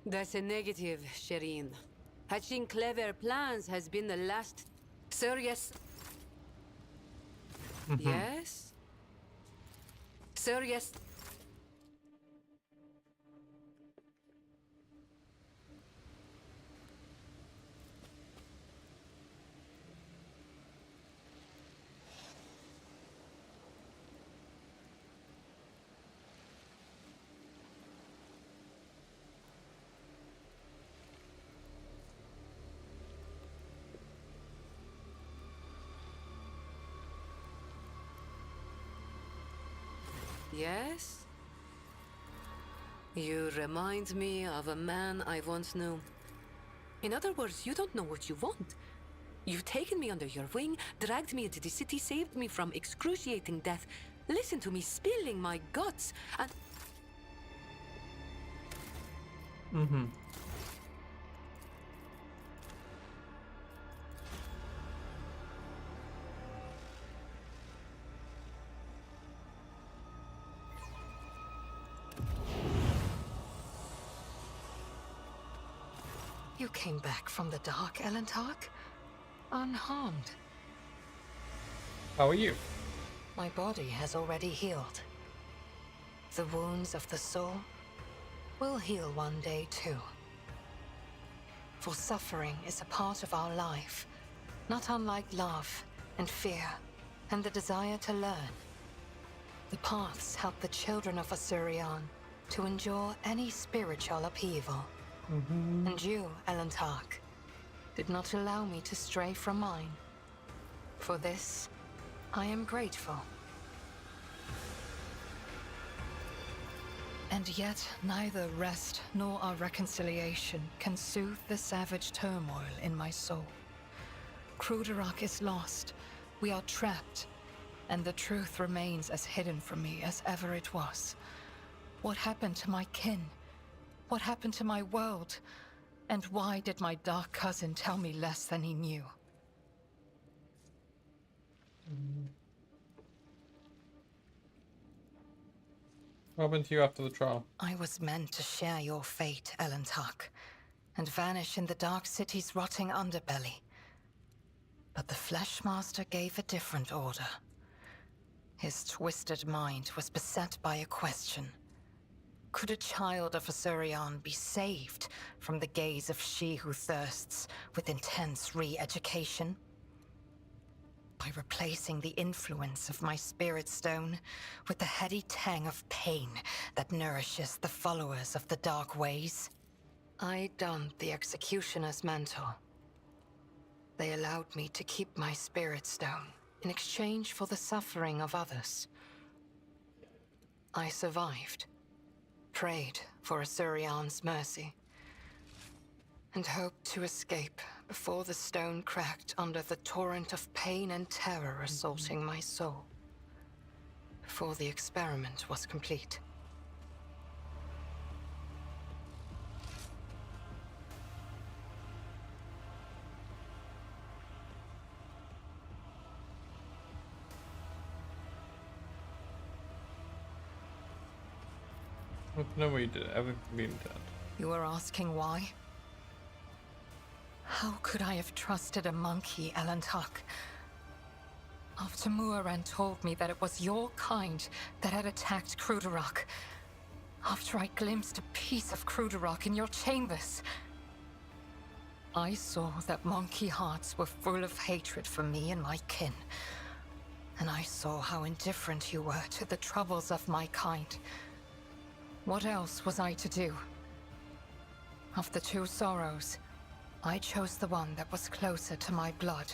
That's a negative, Shireen. Hatching clever plans has been the last... Sir, yes? Yes? Sir, yes? yes? You remind me of a man I once knew. In other words, you don't know what you want. You've taken me under your wing, dragged me into the city, saved me from excruciating death, listened to me spilling my guts, and... Mm-hmm. You came back from the dark, Elentark? Unharmed. How are you? My body has already healed. The wounds of the soul will heal one day too. For suffering is a part of our life, not unlike love and fear and the desire to learn. The paths help the children of Asurion to endure any spiritual upheaval. And you, Elentark, did not allow me to stray from mine. For this, I am grateful. And yet, neither rest nor our reconciliation can soothe the savage turmoil in my soul. Kruderak is lost. We are trapped. And the truth remains as hidden from me as ever it was. What happened to my kin? What happened to my world? And why did my dark cousin tell me less than he knew? What happened to you after the trial? I was meant to share your fate, Elentark, and vanish in the Dark City's rotting underbelly. But the Fleshmaster gave a different order. His twisted mind was beset by a question. Could a child of Asurion be saved from the gaze of she who thirsts with intense re-education? By replacing the influence of my spirit stone with the heady tang of pain that nourishes the followers of the dark ways? I donned the executioner's mantle. They allowed me to keep my spirit stone in exchange for the suffering of others. I survived. Prayed for Asurion's mercy, and hoped to escape before the stone cracked under the torrent of pain and terror assaulting my soul. Before the experiment was complete. No way you did it. Everything being dead. You were asking why? How could I have trusted a monkey, Elentark? After Muaran told me that it was your kind that had attacked Kruderak. After I glimpsed a piece of Kruderak in your chambers. I saw that monkey hearts were full of hatred for me and my kin. And I saw how indifferent you were to the troubles of my kind. What else was I to do? Of the two sorrows, I chose the one that was closer to my blood.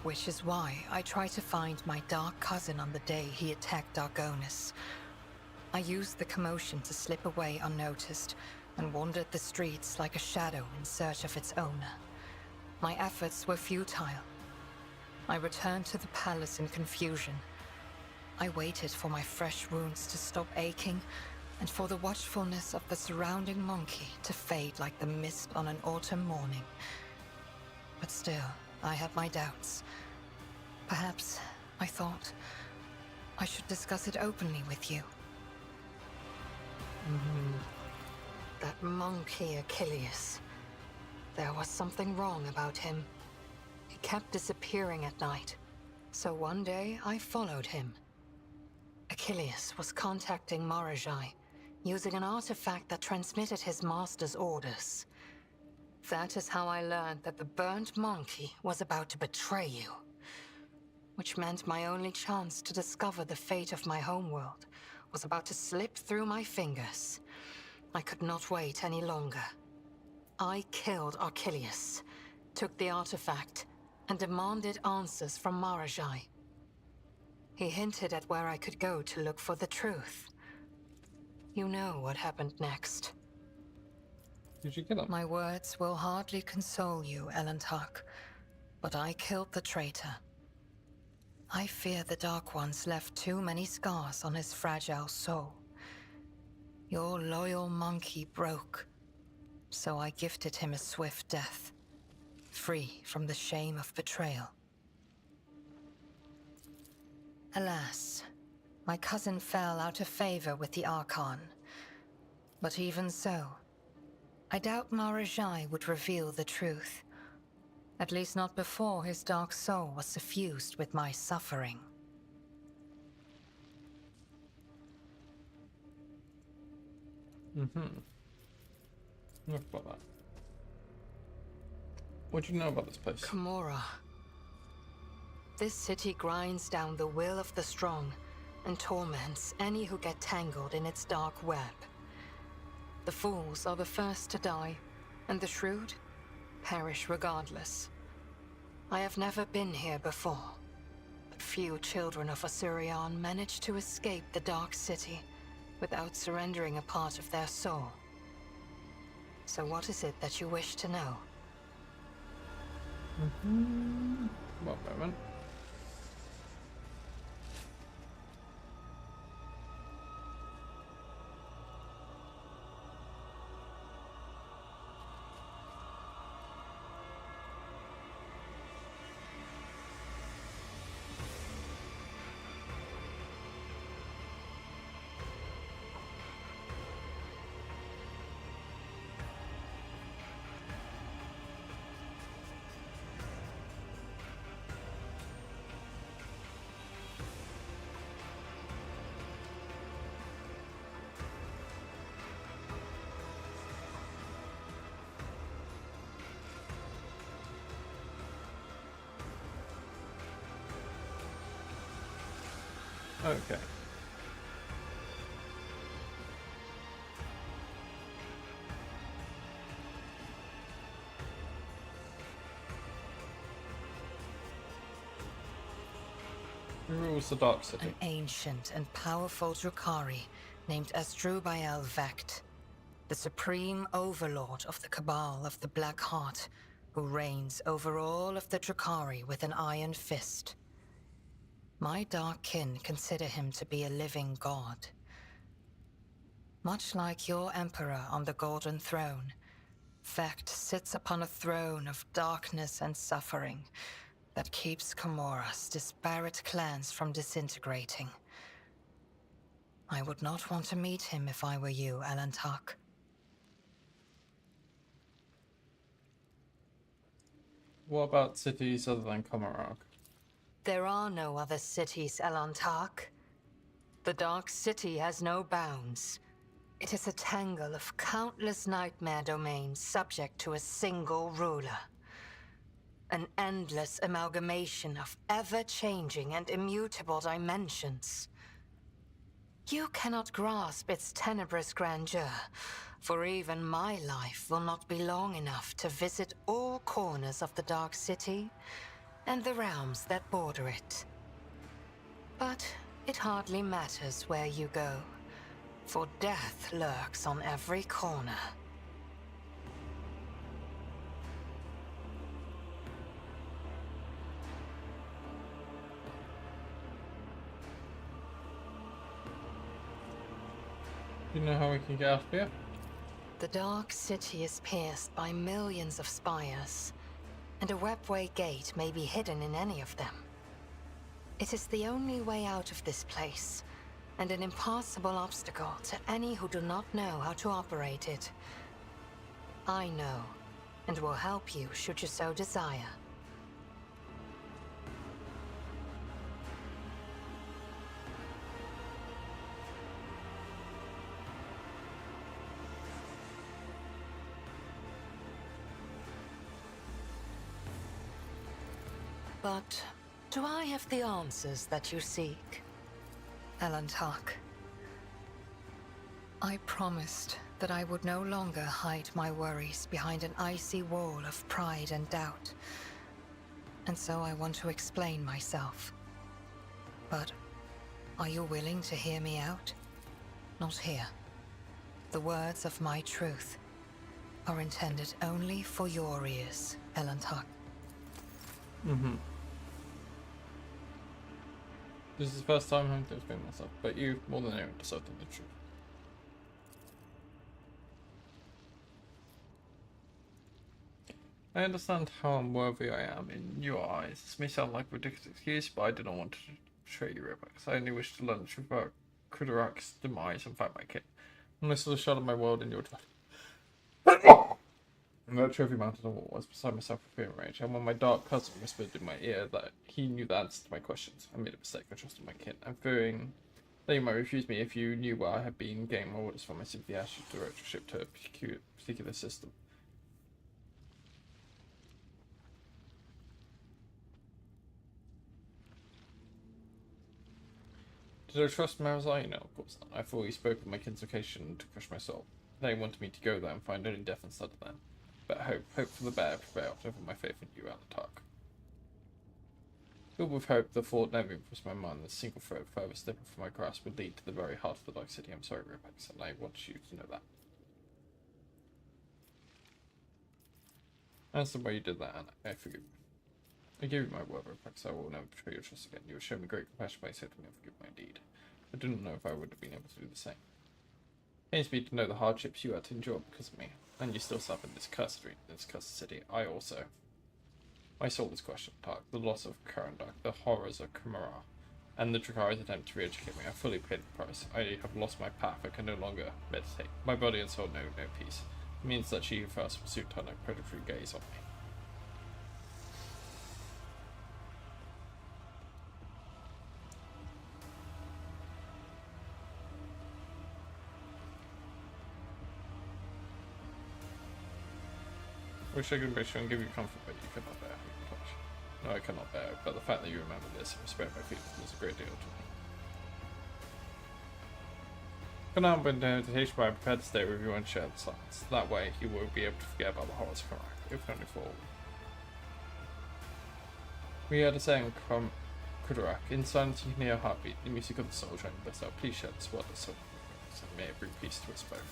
Which is why I tried to find my dark cousin on the day he attacked Dargonis. I used the commotion to slip away unnoticed and wandered the streets like a shadow in search of its owner. My efforts were futile. I returned to the palace in confusion. I waited for my fresh wounds to stop aching and for the watchfulness of the surrounding monkey to fade like the mist on an autumn morning. But still, I had my doubts. Perhaps, I thought, I should discuss it openly with you. That monkey Achilles. There was something wrong about him. He kept disappearing at night. So one day, I followed him. Achilles was contacting Marajai, using an artifact that transmitted his master's orders. That is how I learned that the burnt monkey was about to betray you. which meant my only chance to discover the fate of my homeworld was about to slip through my fingers. I could not wait any longer. I killed Archelius, took the artifact, and demanded answers from Marajai. He hinted at where I could go to look for the truth. You know what happened next. Did you kill him? My words will hardly console you, Elentark, but I killed the traitor. I fear the Dark Ones left too many scars on his fragile soul. Your loyal monkey broke, so I gifted him a swift death, free from the shame of betrayal. Alas, my cousin fell out of favor with the Archon. But even so, I doubt Marajai would reveal the truth. At least not before his dark soul was suffused with my suffering. Enough about that. What do you know about this place? Kamora. This city grinds down the will of the strong and torments any who get tangled in its dark web. The fools are the first to die, and the shrewd perish regardless. I have never been here before, but few children of Osirion manage to escape the Dark City without surrendering a part of their soul. So what is it that you wish to know? One moment. Okay. Who rules the Dark City? An ancient and powerful Drukhari named Asdrubal Vecht, the supreme overlord of the Cabal of the Black Heart, who reigns over all of the Drukhari with an iron fist. My dark kin consider him to be a living god. Much like your emperor on the Golden Throne, Vecht sits upon a throne of darkness and suffering that keeps Comora's disparate clans from disintegrating. I would not want to meet him if I were you, Elentark. What about cities other than Comarog? There are no other cities, Elentark. The Dark City has no bounds. It is a tangle of countless nightmare domains subject to a single ruler. An endless amalgamation of ever-changing and immutable dimensions. You cannot grasp its tenebrous grandeur, for even my life will not be long enough to visit all corners of the Dark City and the realms that border it. But it hardly matters where you go, for death lurks on every corner. Do you know how we can get out of here? The Dark City is pierced by millions of spires, and a webway gate may be hidden in any of them. It is the only way out of this place, and an impassable obstacle to any who do not know how to operate it. I know, and will help you should you so desire. But Do I have the answers that you seek? Elantark, I promised that I would no longer hide my worries behind an icy wall of pride and doubt. And so I want to explain myself. But are you willing to hear me out? Not here. The words of my truth are intended only for your ears, Elantark. This is the first time I'm having to explain myself, but you, more than anyone, deserve to know the truth. I understand how unworthy I am in your eyes. This may sound like a ridiculous excuse, but I did not want to betray you, Rebecca. I only wish to learn the truth about Kudarak's demise and find my kin. When I saw the shot of my world in your and that trophy mounted on the wall, I was beside myself with fear and rage, and when my dark cousin whispered in my ear that he knew the answer to my questions, I made a mistake. I trusted my kin. I'm fearing that you might refuse me if you knew where I had been getting my orders from. I simply asked you to direct your ship to a particular system. Did I trust Marazai? No, of course not. I thought he spoke of my kin's location to crush my soul. They wanted me to go there and find only death instead of them. But hope for the better prevailed over my faith in you, Alatark. Filled with hope, the thought never crossed my mind that a single thread further slipping from my grasp would lead to the very heart of the Dark City. I'm sorry, Rebecca, and I want you to know that. I understand why you did that, and I forgive you. I give you my word, Rebecca, I will never betray your trust again. You have shown me great compassion by saving me and forgive my deed. I do not know if I would have been able to do the same. It pains me to know the hardships you had to endure because of me, and you still suffer in this cursed street, this cursed city. I also. My soul is crushed, Tark. The loss of Karandak, the horrors of Kamara, and the Drakari's attempt to re-educate me. I fully paid the price. I have lost my path. I can no longer meditate. My body and soul know no peace. It means that she who first pursued turned a predatory gaze on me. I wish I could embrace you and give you comfort, but you cannot bear it. Gosh. No, I cannot bear it, but the fact that you remember this and respect my feelings is a great deal to me. For now, I'm in meditation, but I'm prepared to stay with you and share the silence. That way, you will be able to forget about the horrors of Karak, if only for all. We heard a saying from Kudarak. In silence, you can hear a heartbeat, the music of the soul shining best out. Please share this word of soul, and may it bring peace to us both.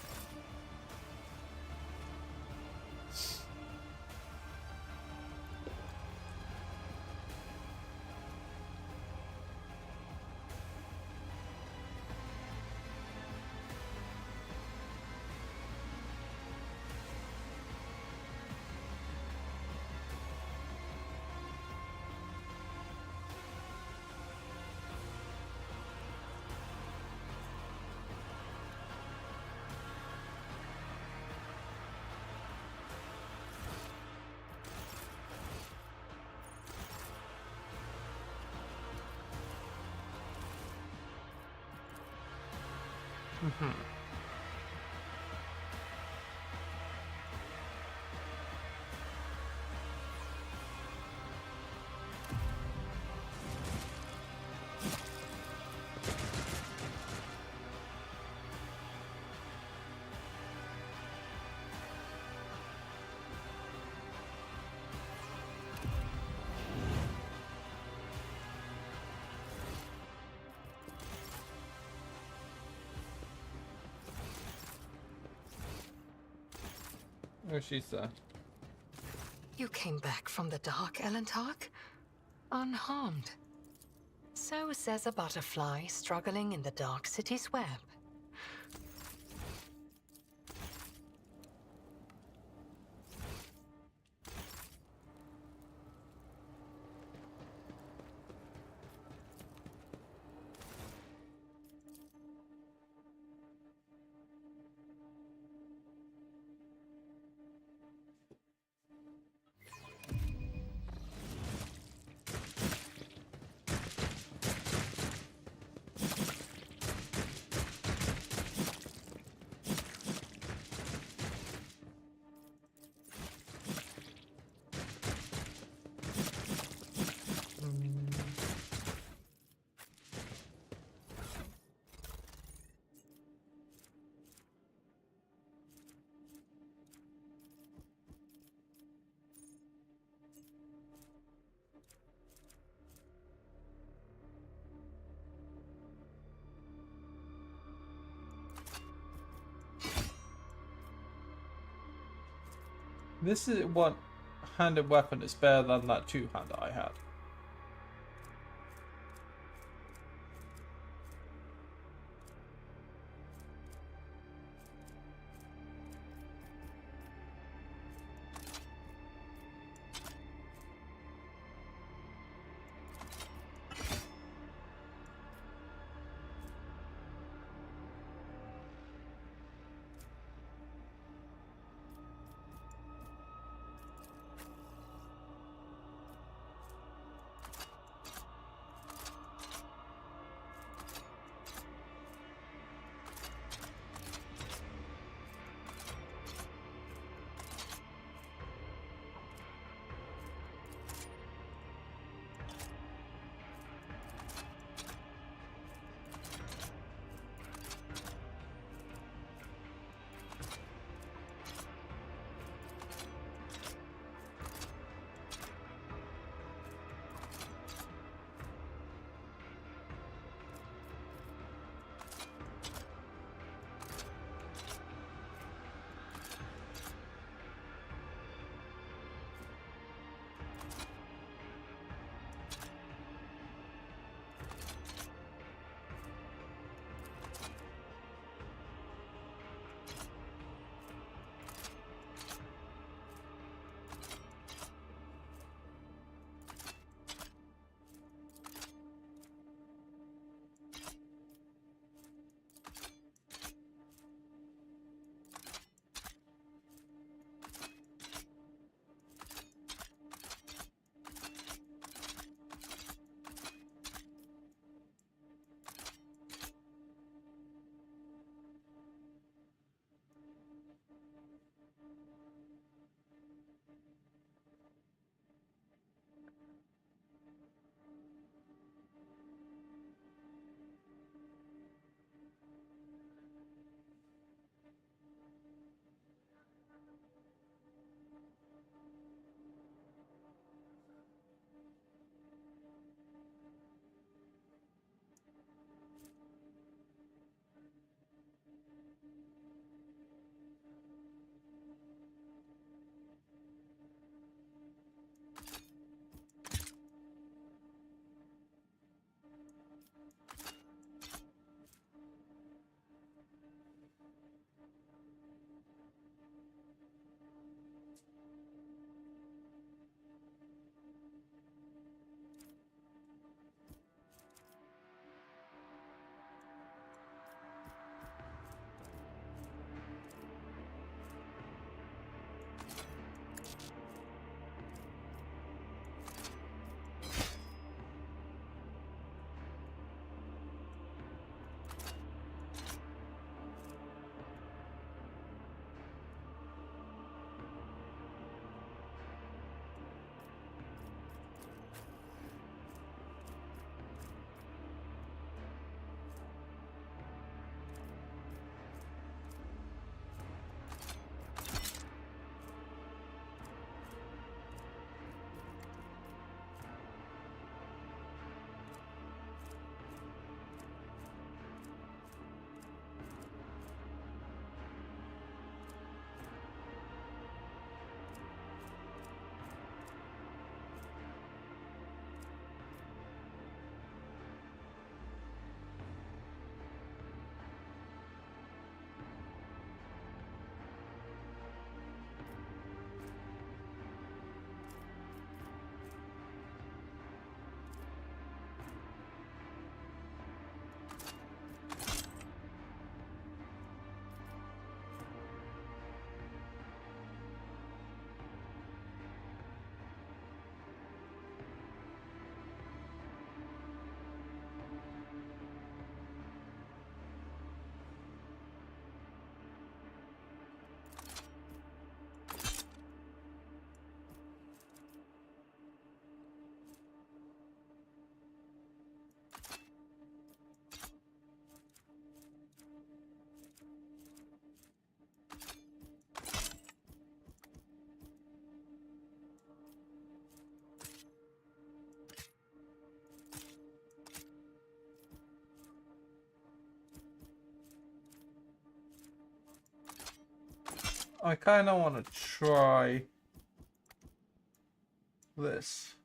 Oh, she's there. You came back from the dark, Elantark? Unharmed. So says a butterfly struggling in the Dark City's web. This is one-handed weapon is better than that two-handed I had. I kind of want to try this.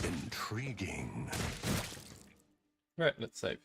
Intriguing. Right, let's save.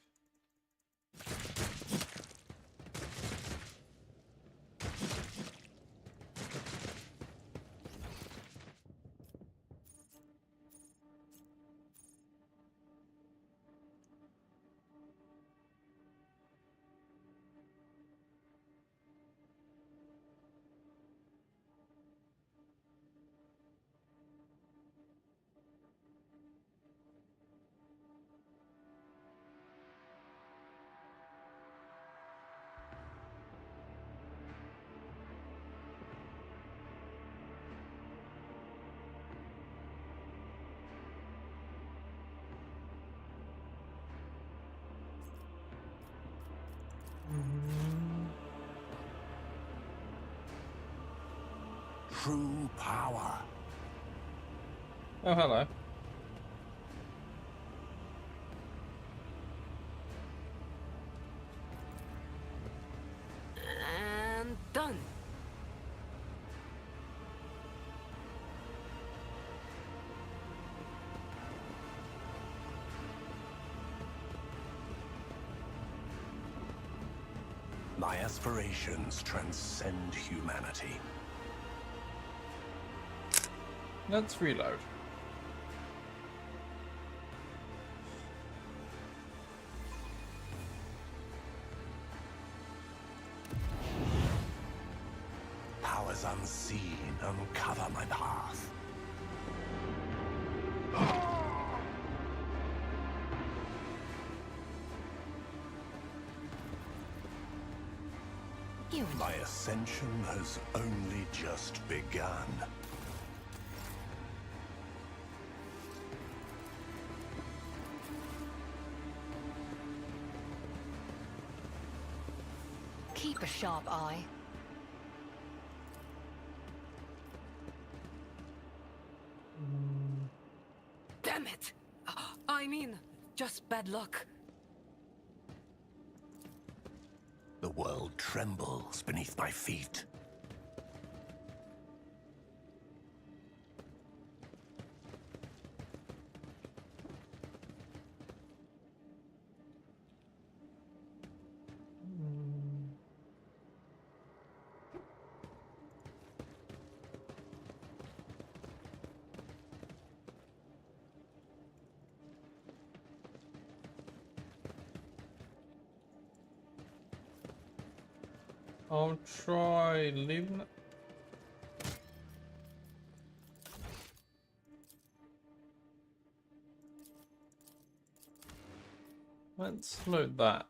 True power. Oh, hello. And done. My aspirations transcend humanity. Let's reload. Powers unseen uncover my path. You and My ascension has only just begun. keep a sharp eye. Damn it! I mean, just bad luck. The world trembles beneath my feet. I'll try leaving it. Let's load that.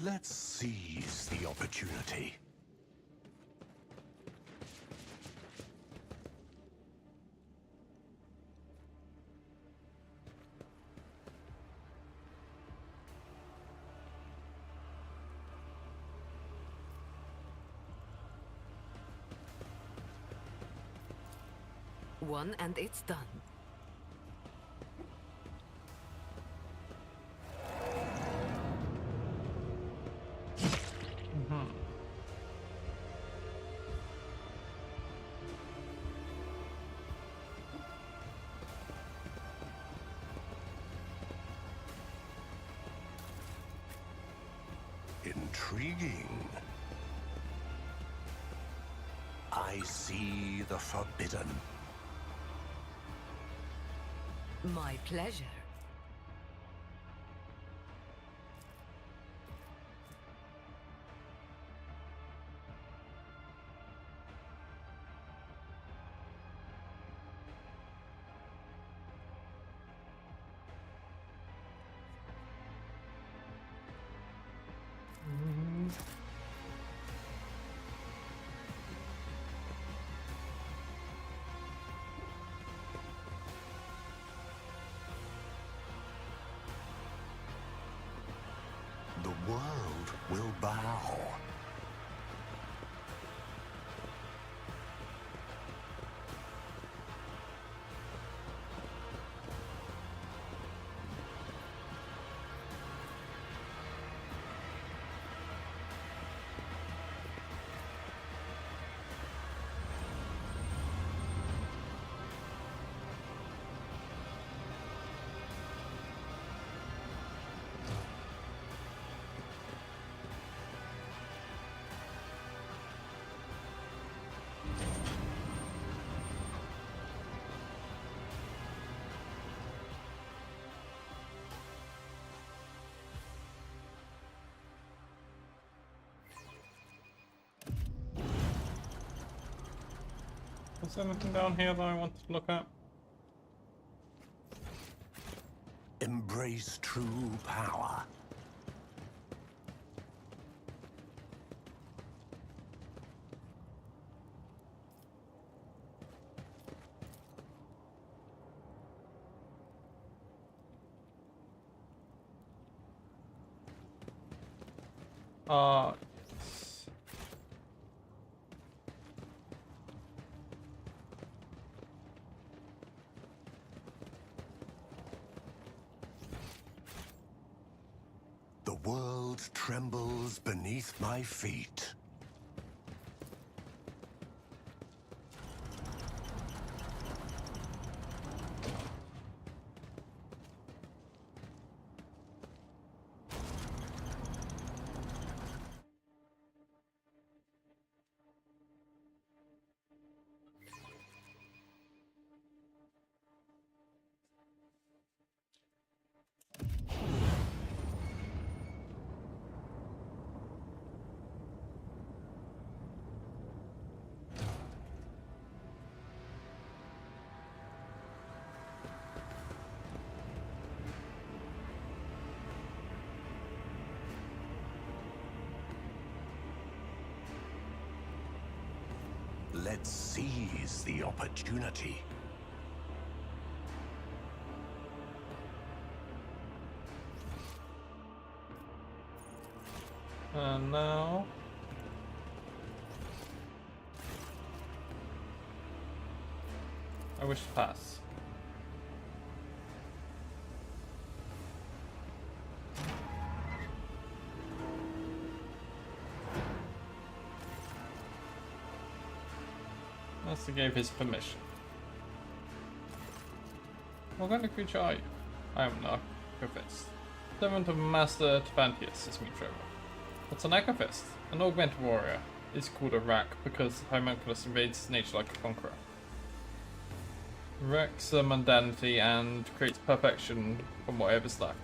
Let's seize the opportunity. One and it's done. Intriguing. I see the forbidden. My pleasure. The world will bow. Is there anything down here that I want to look at? Embrace true power. Yes. The world trembles beneath my feet. Let's seize the opportunity. And now... I wish to pass. Master gave his permission. What kind of creature are you? I am an Archivist. Servant of Master Tefantius is me, Trevor. What's an Archivist? An augmented warrior. It's called a rack because Homunculus invades nature like a conqueror. Wrecks the mundanity and creates perfection from whatever's left.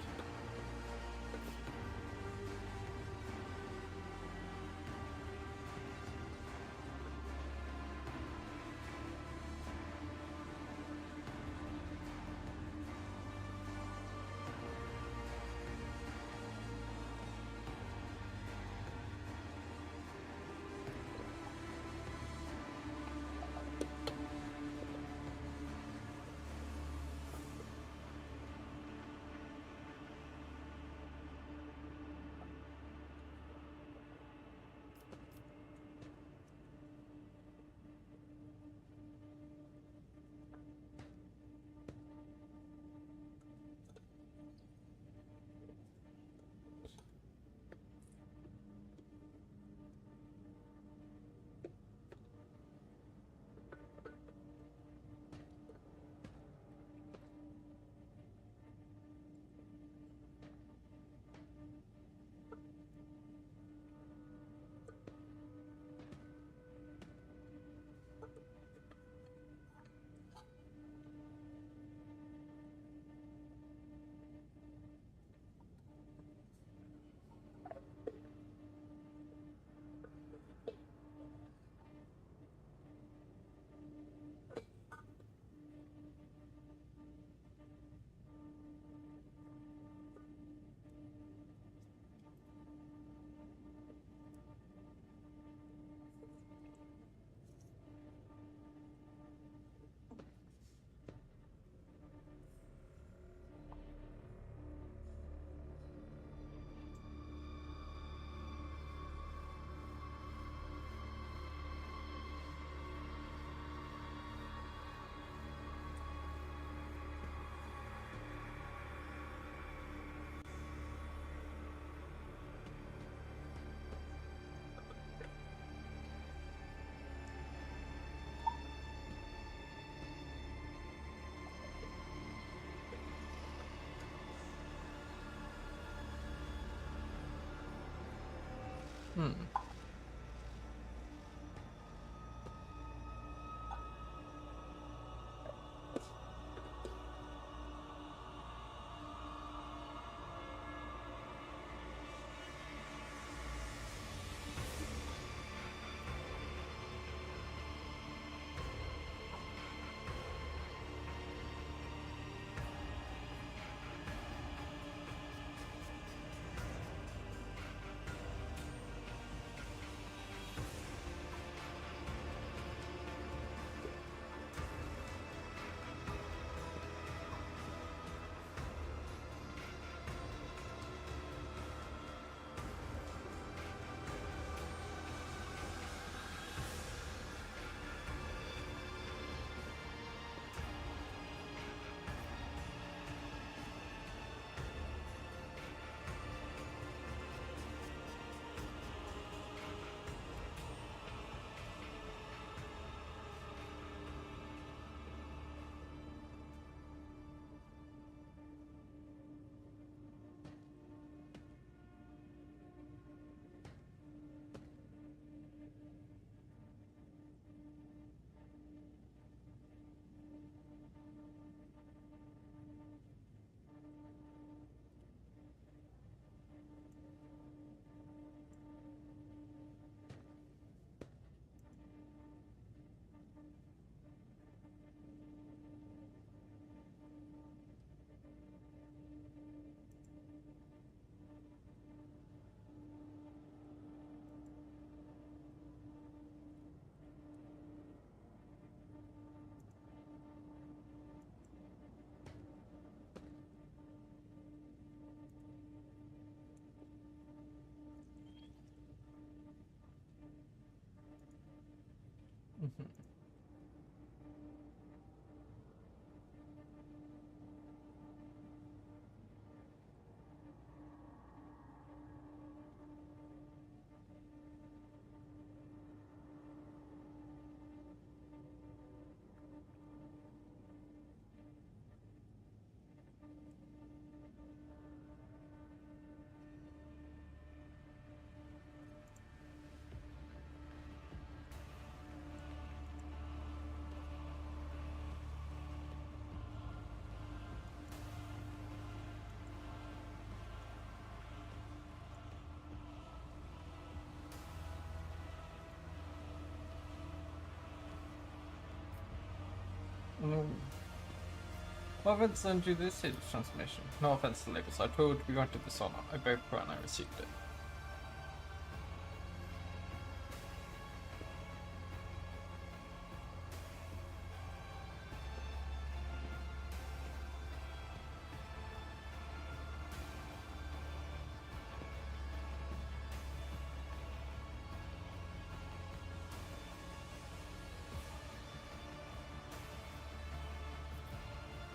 What offense earned you this hidden transmission? No offense to labels, I told you we wanted this honor. I both put and I received it.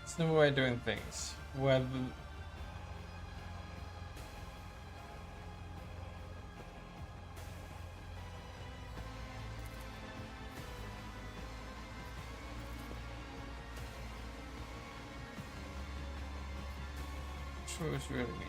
It's no way of doing things. Whether sure is really mean.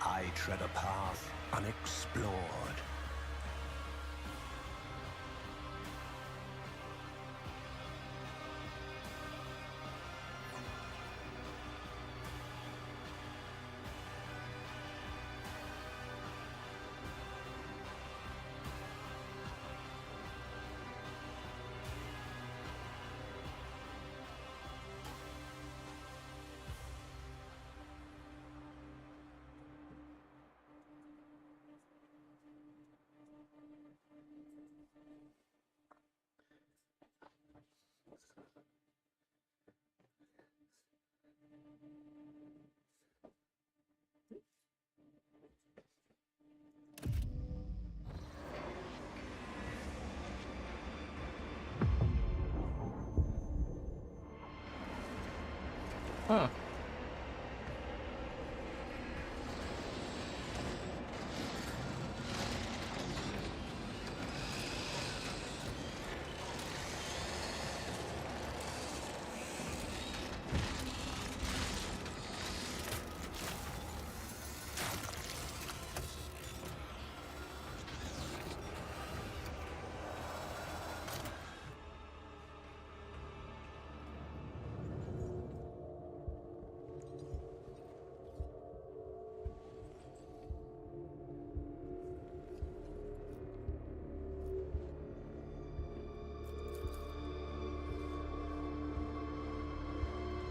I tread a path unexplored. Huh.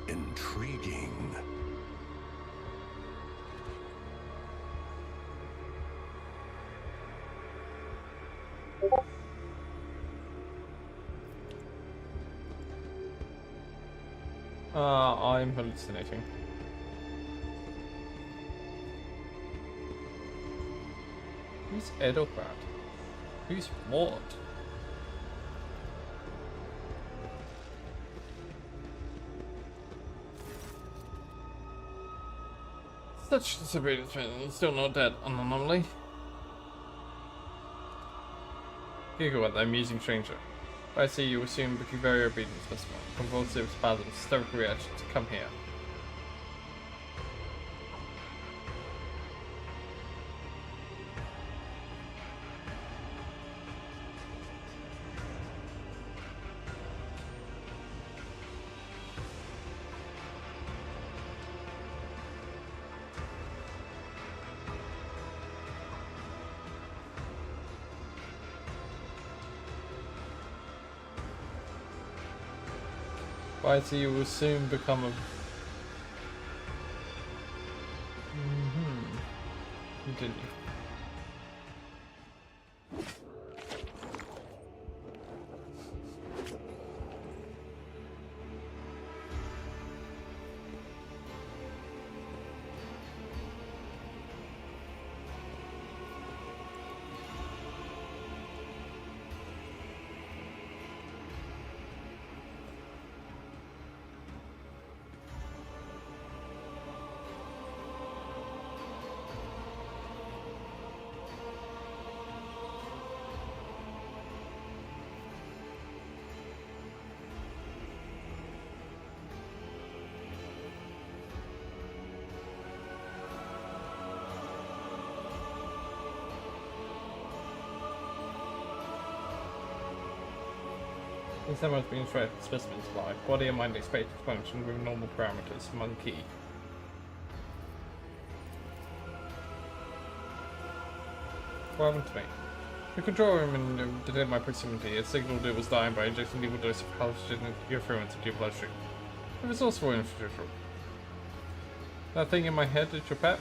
Intriguing. I'm hallucinating. Who's Edocrat? Who's what? Such disappointed fan, still not dead, an anomaly. Gigawatt, the amusing stranger. I see you will soon become very obedient specimen. Convulsive spasms, hysterical reactions. Come here. I see you will soon become a... continue. Someone's been fed specimens live. Body and mind expected to function with normal parameters. Monkey. What happened to me? The control room in my proximity. It signaled it was dying by injecting evil dose of halogen interference into your bloodstream. A resourceful individual. That thing in my head is your pet?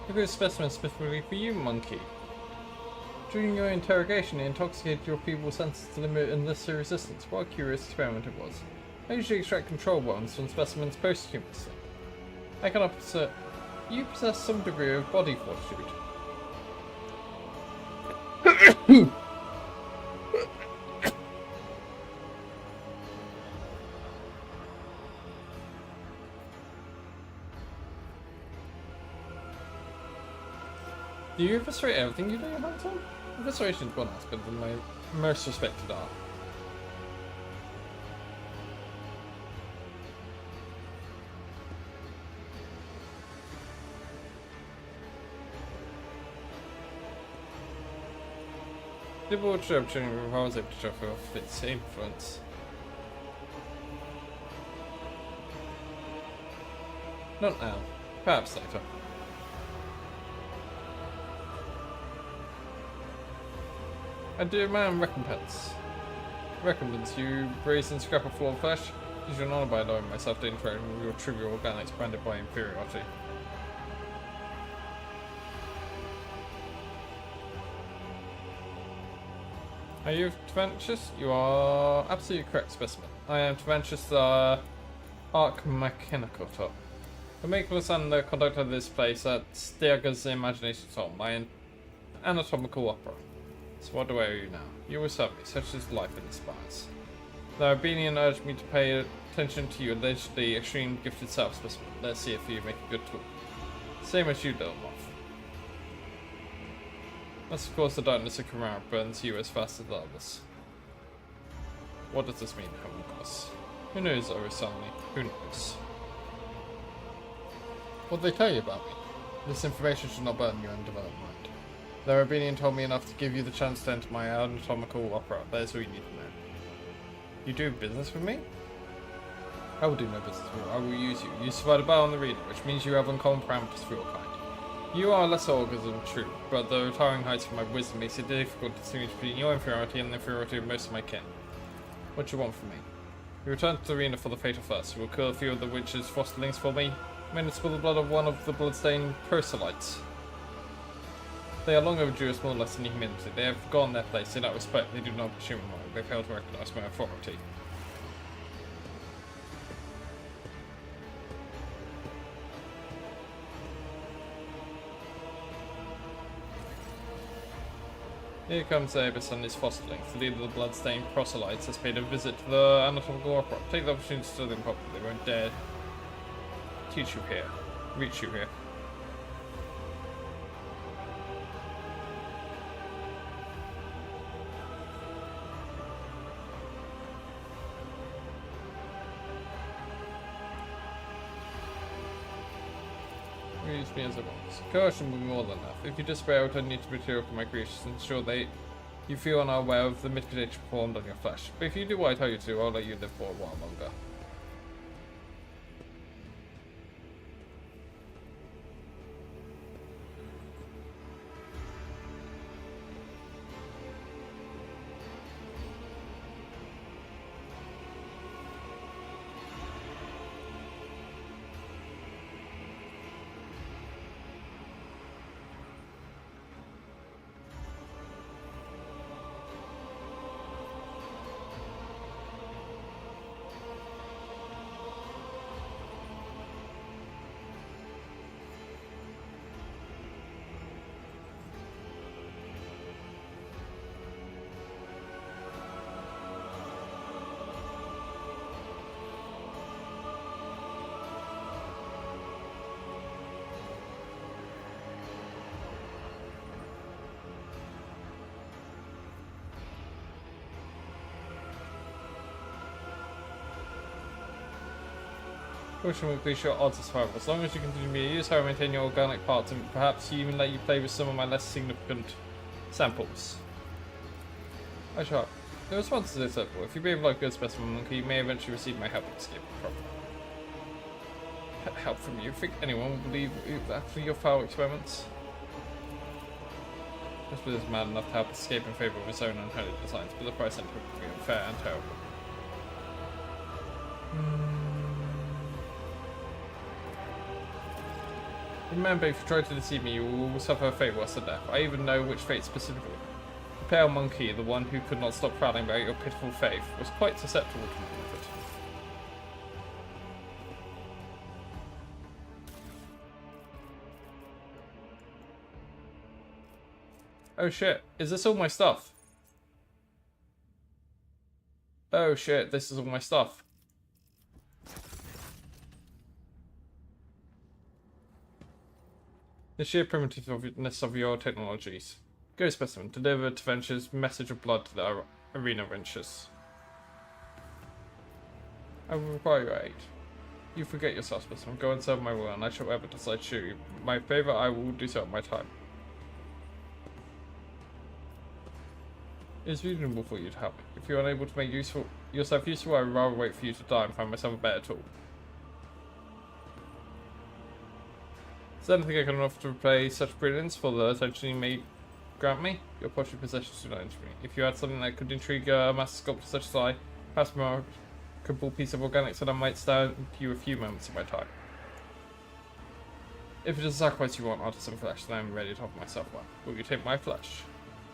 A good specimen specifically for you, monkey. During your interrogation, it intoxicated your feeble senses to limit enlisted resistance. What a curious experiment it was. I usually extract control bones from specimens posthumously. I cannot assert you possess some degree of body fortitude. Do you eviscerate everything you do, Hunter? Evisceration is one aspect of my most respected art. The board show opportunity revolves able to show off its influence. Not now. Perhaps later. I demand recompense. Recompense, you brazen scrap of flawed flesh. It is an honor by allowing myself to interact with your trivial organics branded by inferiority. Are you Taventius? You are absolutely correct, specimen. I am Taventius the Archmechanicator. The makerless and the conductor of this place at Steaga's Imagination Song, my anatomical opera. So what do I owe you now? You will serve me, such as life inspires. The Albanian urged me to pay attention to you allegedly extreme gifted self specimen. Let's see if you make a good tool. Same as you, little moth. Unless of course the darkness of Kamara burns you as fast as the others. What does this mean, Homunculus? Who knows, Orisani? Who knows? What did they tell you about me? This information should not burden your undeveloped mind. The Rabinian told me enough to give you the chance to enter my anatomical opera. That is all you need to know. You do business with me? I will do no business with you. I will use you. You survive a battle on the arena, which means you have uncommon parameters for your kind. You are a lesser organism, true, but the retiring heights of my wisdom makes it difficult to distinguish between your inferiority and the inferiority of most of my kin. What do you want from me? You return to the arena for the fatal first. You will kill a few of the witch's fosterlings for me. May it spill the blood of one of the bloodstained proselytes. They are long overdue a small lesson in humility. They have forgotten their place. In that respect, they do not pursue my mind. They fail to recognize my authority. Here comes Abus and his fosterlings. The leader of the blood-stained proselytes has paid a visit to the anatomical opera. Take the opportunity to study them properly. They won't dare teach you here. Reach you here. Use me as a box. Coercion will be more than enough. If you despair, I would need to material for my creations and ensure you feel unaware of the mitigation performed on your flesh. But if you do what I tell you to, I'll let you live for a while longer. Coercion will increase your odds of survival. As long as you continue to be used, I will maintain your organic parts and perhaps even let you play with some of my less significant samples. I shall. The response is acceptable. If you behave like a good specimen monkey, you may eventually receive my help and escape from help from you. Think anyone will believe that for your foul experiments? This was mad enough to help escape in favour of his own unholy designs, but the price sent would be unfair and terrible. Remember, if you try to deceive me, you will suffer a fate worse than death. I even know which fate specifically. The pale monkey, the one who could not stop prattling about your pitiful faith, was quite susceptible to it. Oh shit, is this all my stuff? Oh shit, this is all my stuff. The sheer primitiveness of your technologies. Go specimen, deliver to Venture's message of blood to the arena wrenches. I will require your aid. You forget yourself, specimen. Go and serve my will, and I shall ever decide to shoot you. My favour, I will do so at my time. It is reasonable for you to help me. If you are unable to make yourself useful, I would rather wait for you to die and find myself a better tool. Is there anything I can offer to repay such brilliance for the attention you may grant me? Your pottery possessions do not interest me. If you had something that could intrigue a master sculptor such as I, perhaps a remarkable piece of organics, then I might stand you a few moments of my time. If it is a sacrifice you want after some flesh, then I am ready to offer myself one. Will you take my flesh?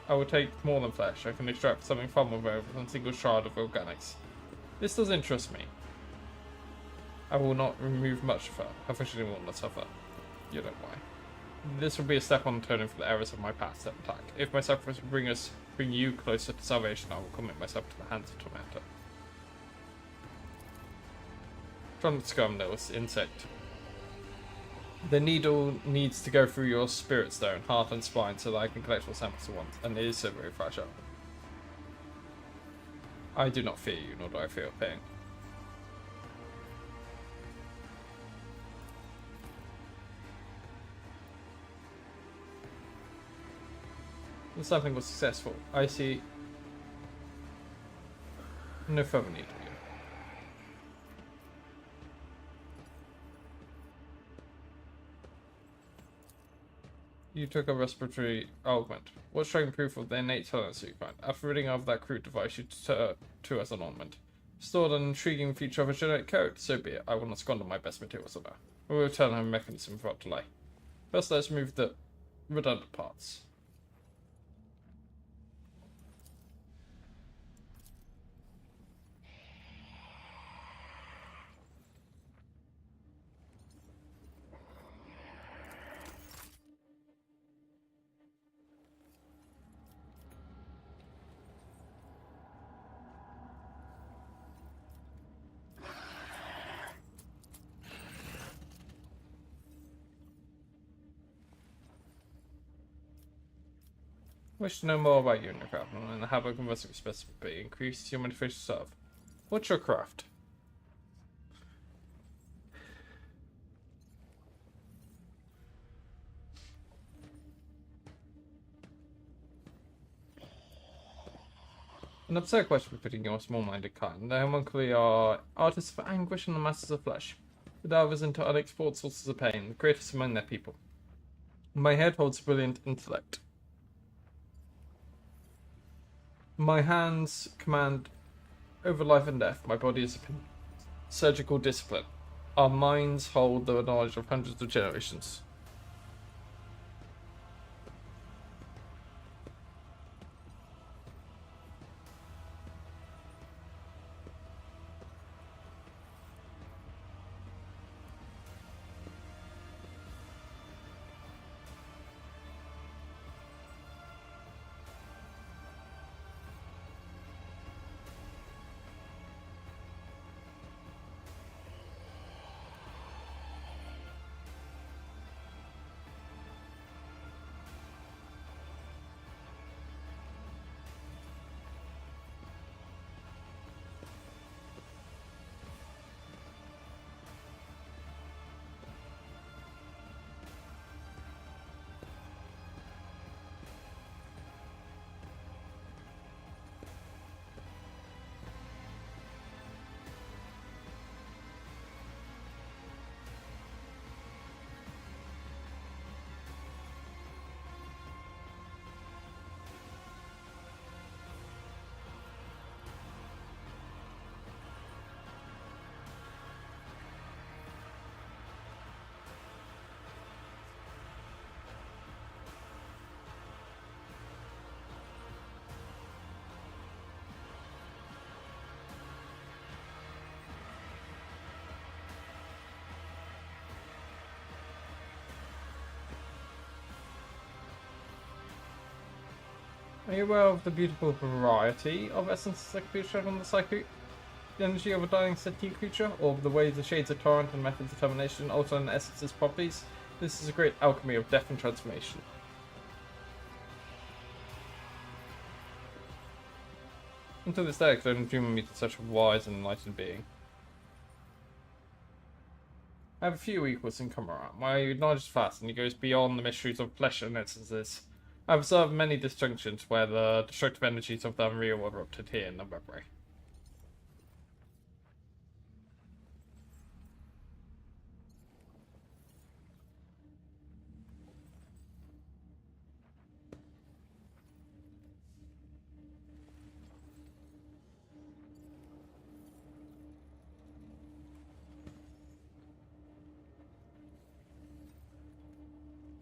I will take more than flesh. I can extract something far more valuable than a single shard of organics. This does interest me. I will not remove much of her. Her flesh will not suffer. You know why. This will be a step on turning from the errors of my past attack. If my sacrifice will bring you closer to salvation, I will commit myself to the hands of Tormentor. From the scum, little insect. The needle needs to go through your spirit stone, heart and spine, so that I can collect all samples at once, and it is so very fragile. I do not fear you, nor do I fear pain. The sampling was successful. I see no further need of you. You took a respiratory augment. What striking proof of the innate tolerance you find? After ridding of that crude device, you took as an ornament. Stored an intriguing feature of a genetic code. So be it. I will not squander my best materials on her. We will return her mechanism without delay. First, let's remove the redundant parts. Wish to know more about you and your craft, and have a conversing with specimen be increase your motivation to serve. What's your craft? An absurd question befitting your small-minded kind. The homunculi are artists of anguish and the masters of flesh. The delvers into unexplored sources of pain, the greatest among their people. My head holds a brilliant intellect. My hands command over life and death. My body is a surgical discipline. Our minds hold the knowledge of hundreds of generations. Are you aware of the beautiful variety of essences that can be shown on the psychic energy of a dying sentient creature, or the ways the shades of torrent and methods of termination alter an essence's properties? This is a great alchemy of death and transformation. Until this day, I could only dream of meeting such a wise and enlightened being. I have a few equals in Kamara. My knowledge is vast, and it goes beyond the mysteries of flesh and essences. I've observed many disjunctions where the destructive energies of the unreal erupted here in the webray.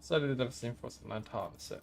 So they've never seen for us and learned to harness it.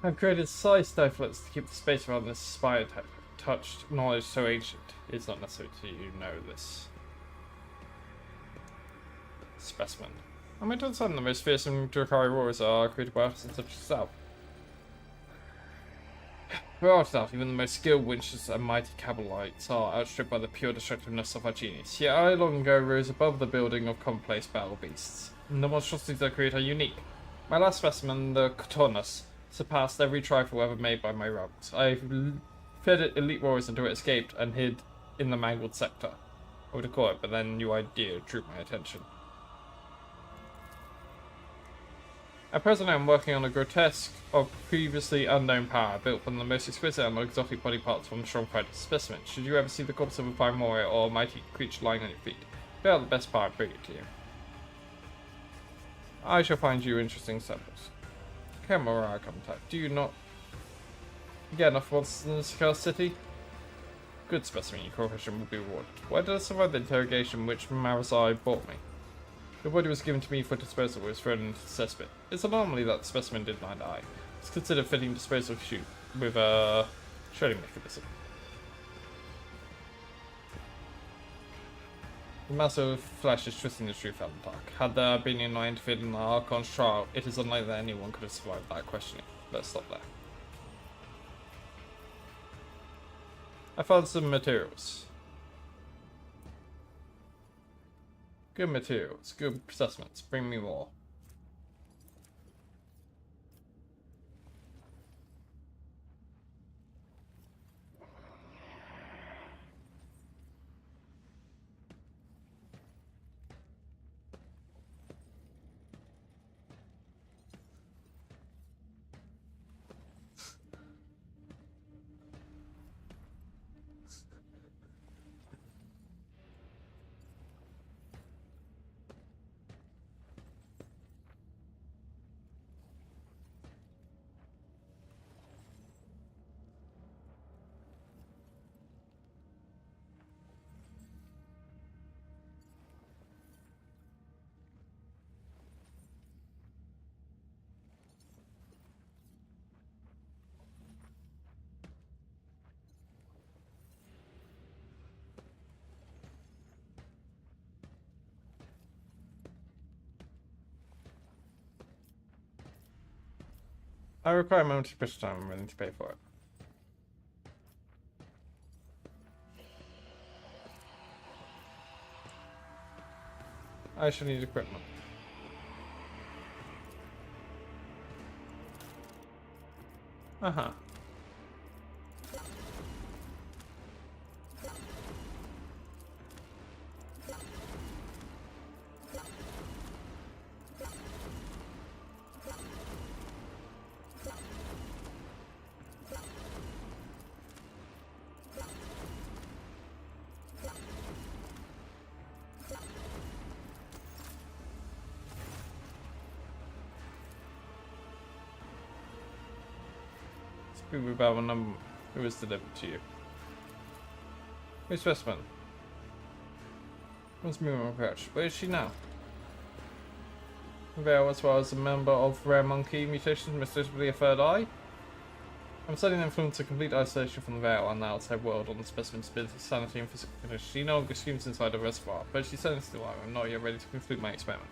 I've created size stiflets to keep the space around this spire touched knowledge so ancient. It's not necessary to you know this. Specimen. I might understand the most fearsome Drakari warriors are created by artisans such as yourself. Without doubt, even the most skilled winches and mighty Cabalites are outstripped by the pure destructiveness of our genius. Yet I long ago rose above the building of commonplace battle beasts, and the monstrosities I create are unique. My last specimen, the Cotonus, surpassed every trifle ever made by my realms. I've fed elite warriors until it escaped and hid in the mangled sector. I would have caught it, but then a new idea drew my attention. At present I am working on a grotesque of previously unknown power, built from the most exquisite and exotic body parts from strong fighter specimen. Should you ever see the corpse of a fine warrior or a mighty creature lying on your feet, pick out the best part and bring it to you. I shall find you interesting samples. Camera contact. Do you not get enough monsters in this cursed city? Good specimen, your cooperation will be rewarded. Why did I survive the interrogation which Marazai brought me? The body was given to me for disposal, was thrown into the cesspit. It's an anomaly that the specimen did not die. It's considered fitting disposal chute with a shredding mechanism. The master of flesh is twisting the truth, Alantark. Had there been not interfered in the Archon's trial, it is unlikely that anyone could have survived that questioning. Let's stop there. I found some materials. Good materials, good assessments. Bring me more. I require a moment to push time. I'm willing to pay for it. I shall need equipment. Uh-huh. Speak about one number who was delivered to you. Who's specimen? What's moving approach? Where is she now? Vale, as well as a member of rare monkey mutations, mystically a third eye. I'm studying the influence of complete isolation from the Vale and the outside world on the specimen's ability, sanity, and physical condition. She no longer schemes inside the reservoir, but she's certainly still alive. I'm not yet ready to conclude my experiment.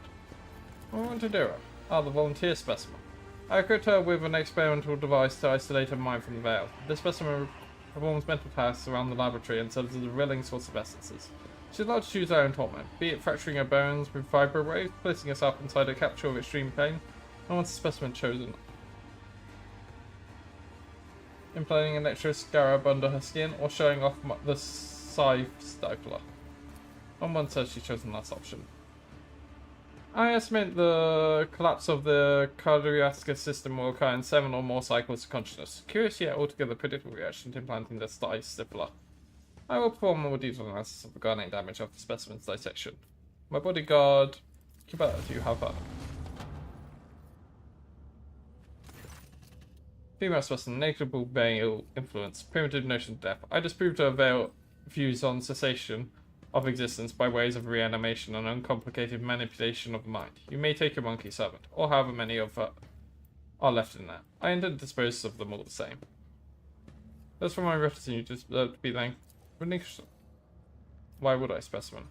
What want to do her? Ah, the volunteer specimen. I equipped her with an experimental device to isolate her mind from the Veil. This specimen performs mental tasks around the laboratory and serves as a willing source of essences. She's allowed to choose her own torment, be it fracturing her bones with vibro waves, placing herself inside a capsule of extreme pain, and once the specimen chosen, implanting an electro scarab under her skin, or showing off the scythe stapler. On one says she's chosen that option. I estimate the collapse of the cardiovascular system will occur in 7 or more cycles of consciousness. Curious yet altogether predictable reaction to implanting the scythe stapler. I will perform a more detailed analysis of the garnet damage of the specimen's dissection. My bodyguard, Kibata, do you have her? Female specimen, negligible veil influence, primitive notion of death. I disproved her veil views on cessation of existence by ways of reanimation and uncomplicated manipulation of the mind. You may take your monkey servant, or however many of are left in there. I intend to dispose of them all the same. As for my reference, you just be thanked. Why would I, specimen?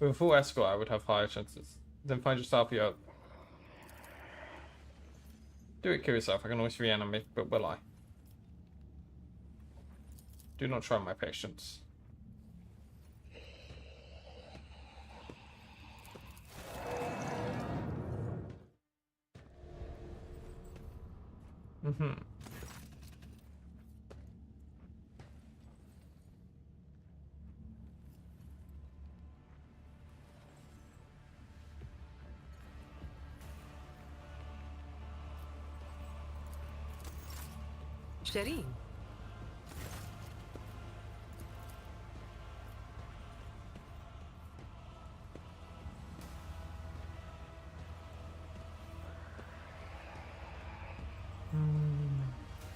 With a full escort, I would have higher chances. Then find yourself here. Do it, kill yourself. I can always reanimate, but will I? Do not try my patience. Shireen.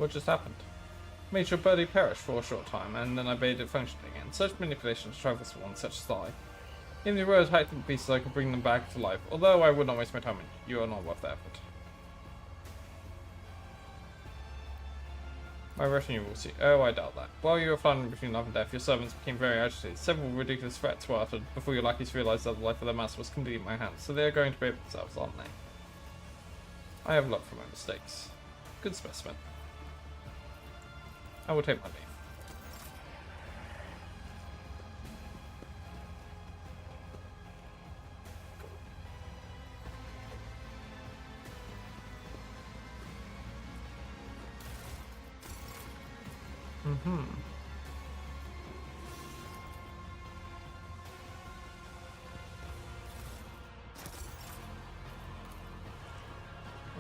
What just happened? Made your birdie perish for a short time, and then I made it function again. Such manipulation is traversable on such style. In the road heightened pieces, I could bring them back to life, although I would not waste my time on you. You are not worth the effort. My retinue will see. Oh, I doubt that. While you were floundering between life and death, your servants became very agitated. Several ridiculous threats were uttered before your lackeys realized that the life of their master was completely in my hands, so they are going to brave themselves, aren't they? I have learned from my mistakes. Good specimen. I will take my leave.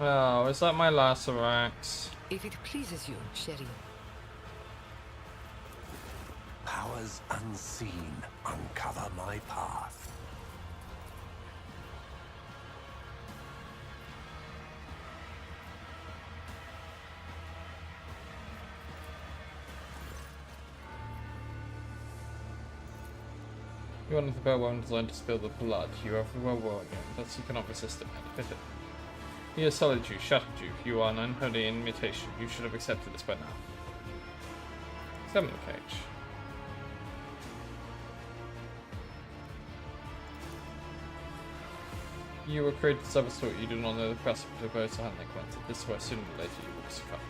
Oh, is that my Lacerax? If it pleases you, Sherry. Powers unseen uncover my path. You wanted the bell one designed to spill the blood. You have the well warrior, thus you cannot resist it, man. He has sullied you, shattered you. You are an unholy imitation. You should have accepted this by now. Examine the cage. You were created to serve a story. You do not know the precipice of both hand they cleanse it. This is why sooner or later you will succumb.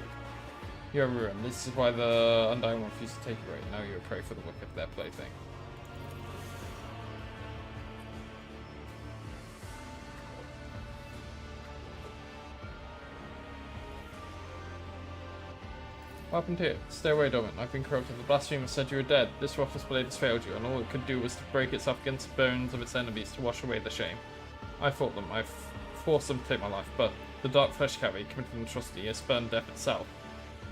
You are ruined. This is why the Undying One refused to take you away. Now you are prey for the wicked of their plaything. What happened here? Stay away, Domin. I've been corrupted. The blasphemer said you were dead. This ruthless blade has failed you, and all it could do was to break itself against the bones of its enemies to wash away the shame. I fought them. I've forced them to take my life, but the dark flesh carry committed an atrocity. He spurned death itself.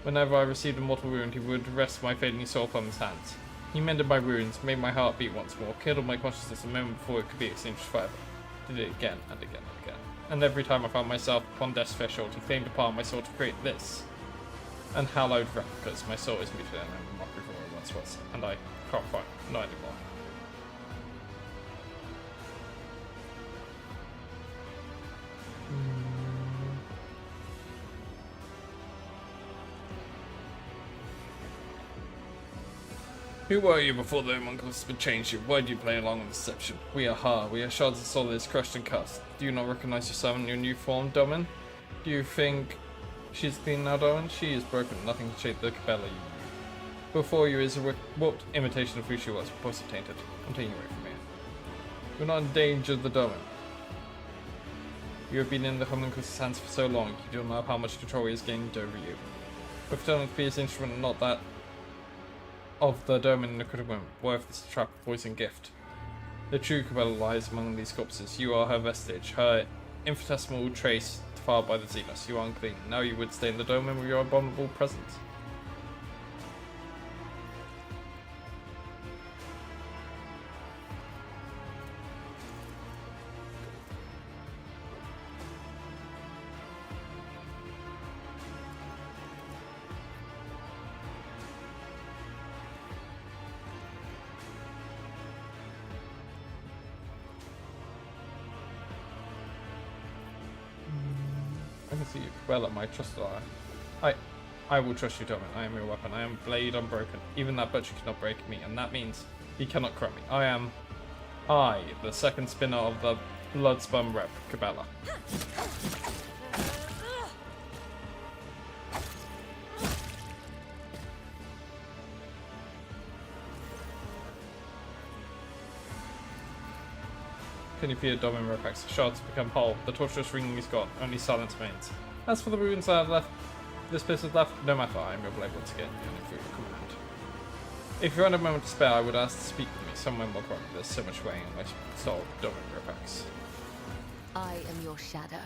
Whenever I received a mortal wound, he would rest my fading soul from his hands. He mended my wounds, made my heart beat once more, kindled my consciousness a moment before it could be extinguished forever. Did it again and again and again. And every time I found myself upon death's threshold, he claimed upon my soul to create this. And hallowed replicas. My soul is mutilated and I'm a mockery for what it once was. And I can't fight. Not anymore. Who were you before the homunculus would change you? Why do you play along with deception? We are hard. We are shards of soul that is crushed and cast. Do you not recognize yourself in your new form, Domin? Do you think she's clean now, Domin? She is broken. Nothing can shake the Cabela you knew. Before you is a warped imitation of who she was, before tainted. I'm taking you away from here. You're not in danger of the Domin. You have been in the homunculus' hands for so long, you don't know how much control he has gained over you. But pretending to be his instrument, not that of the Domin in the critical moment, worth this trap poison gift. The true Cabela lies among these corpses. You are her vestige, her infinitesimal trace defiled by the Xenos. You are unclean. Now you would stay in the Domin with your abominable presence. I can see you. Well, at my trust I will trust you, Domin. I am your weapon. I am blade unbroken. Even that butcher cannot break me, and that means he cannot corrupt me. I, the second spinner of the Bloodspun Rep, Cabela. Can you fear Domin Repax? Shards become whole. The torturous ringing is gone. Only silence remains. As for the ruins I have left, this place is left. No matter, I am your blade once again. Only for your command. If you had a moment to spare, I would ask to speak with me. Somewhere more correct. There's so much weighing on my soul. Domin Repax. I am your shadow.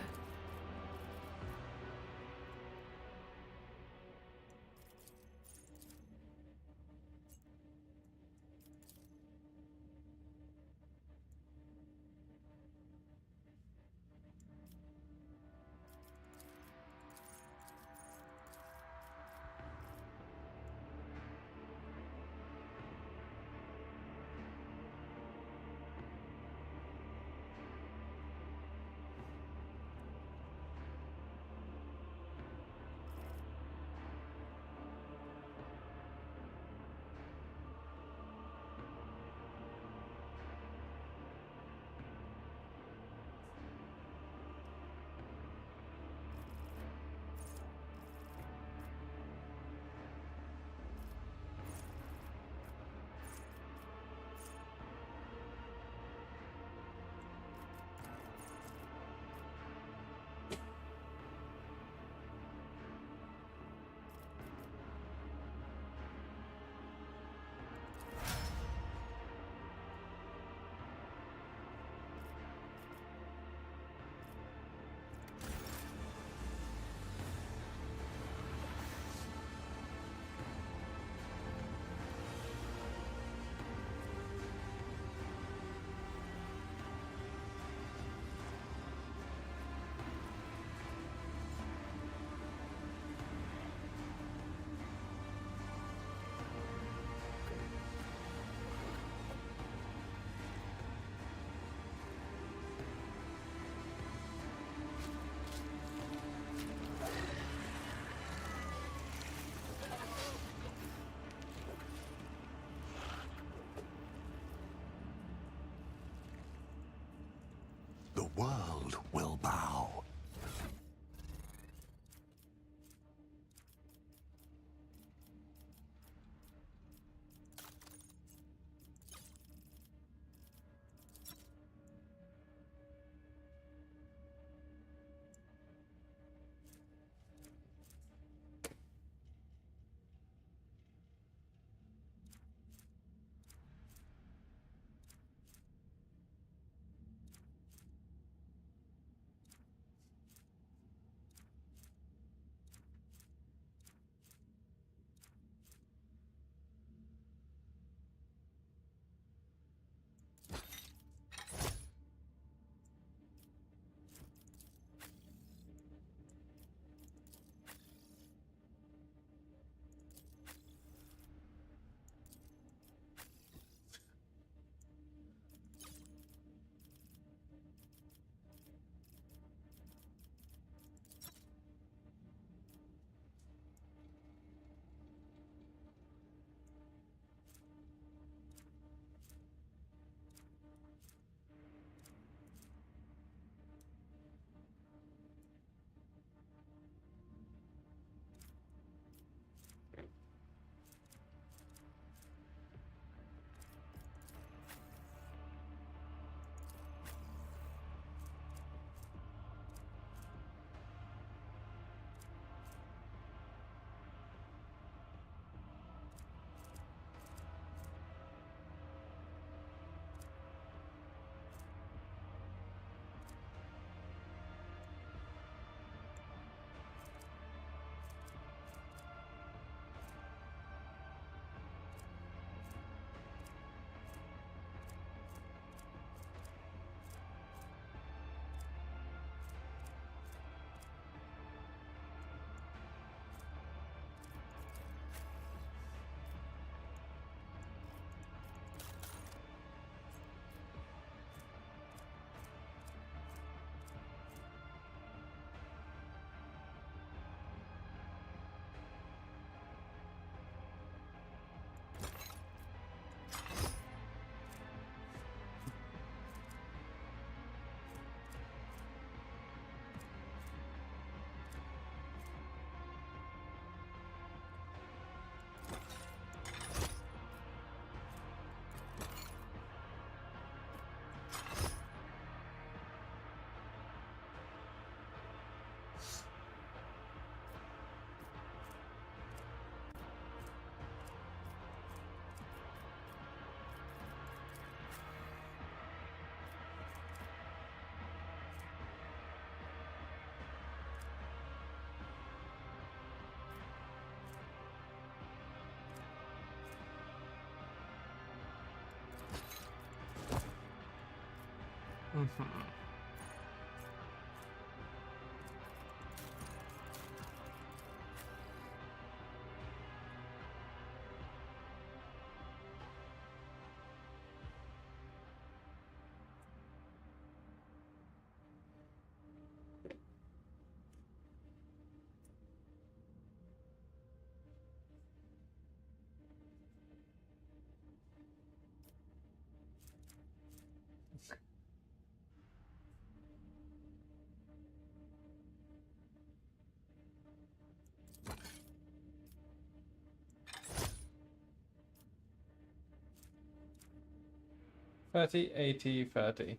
30, 80, 30.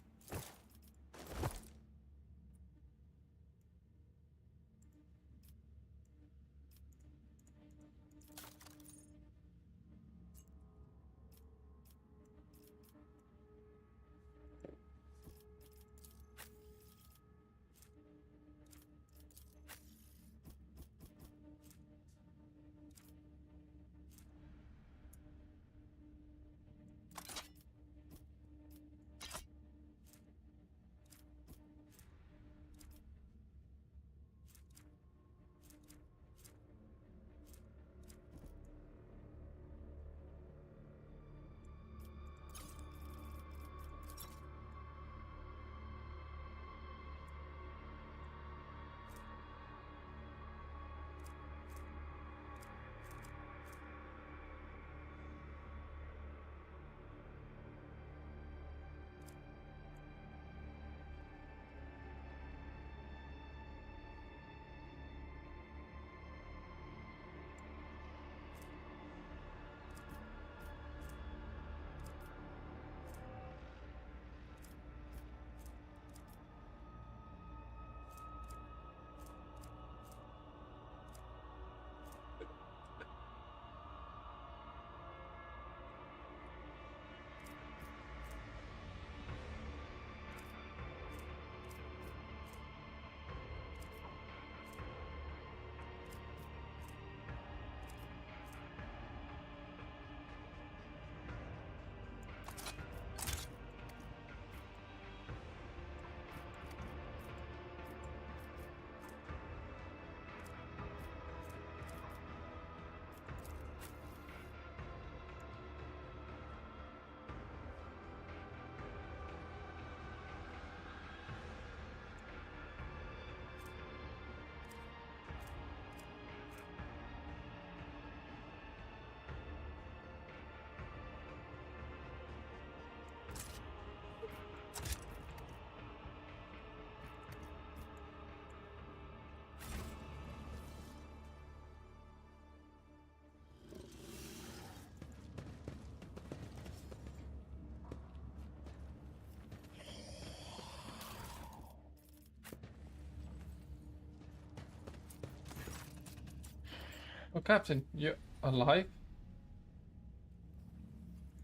Oh, Captain, you're alive?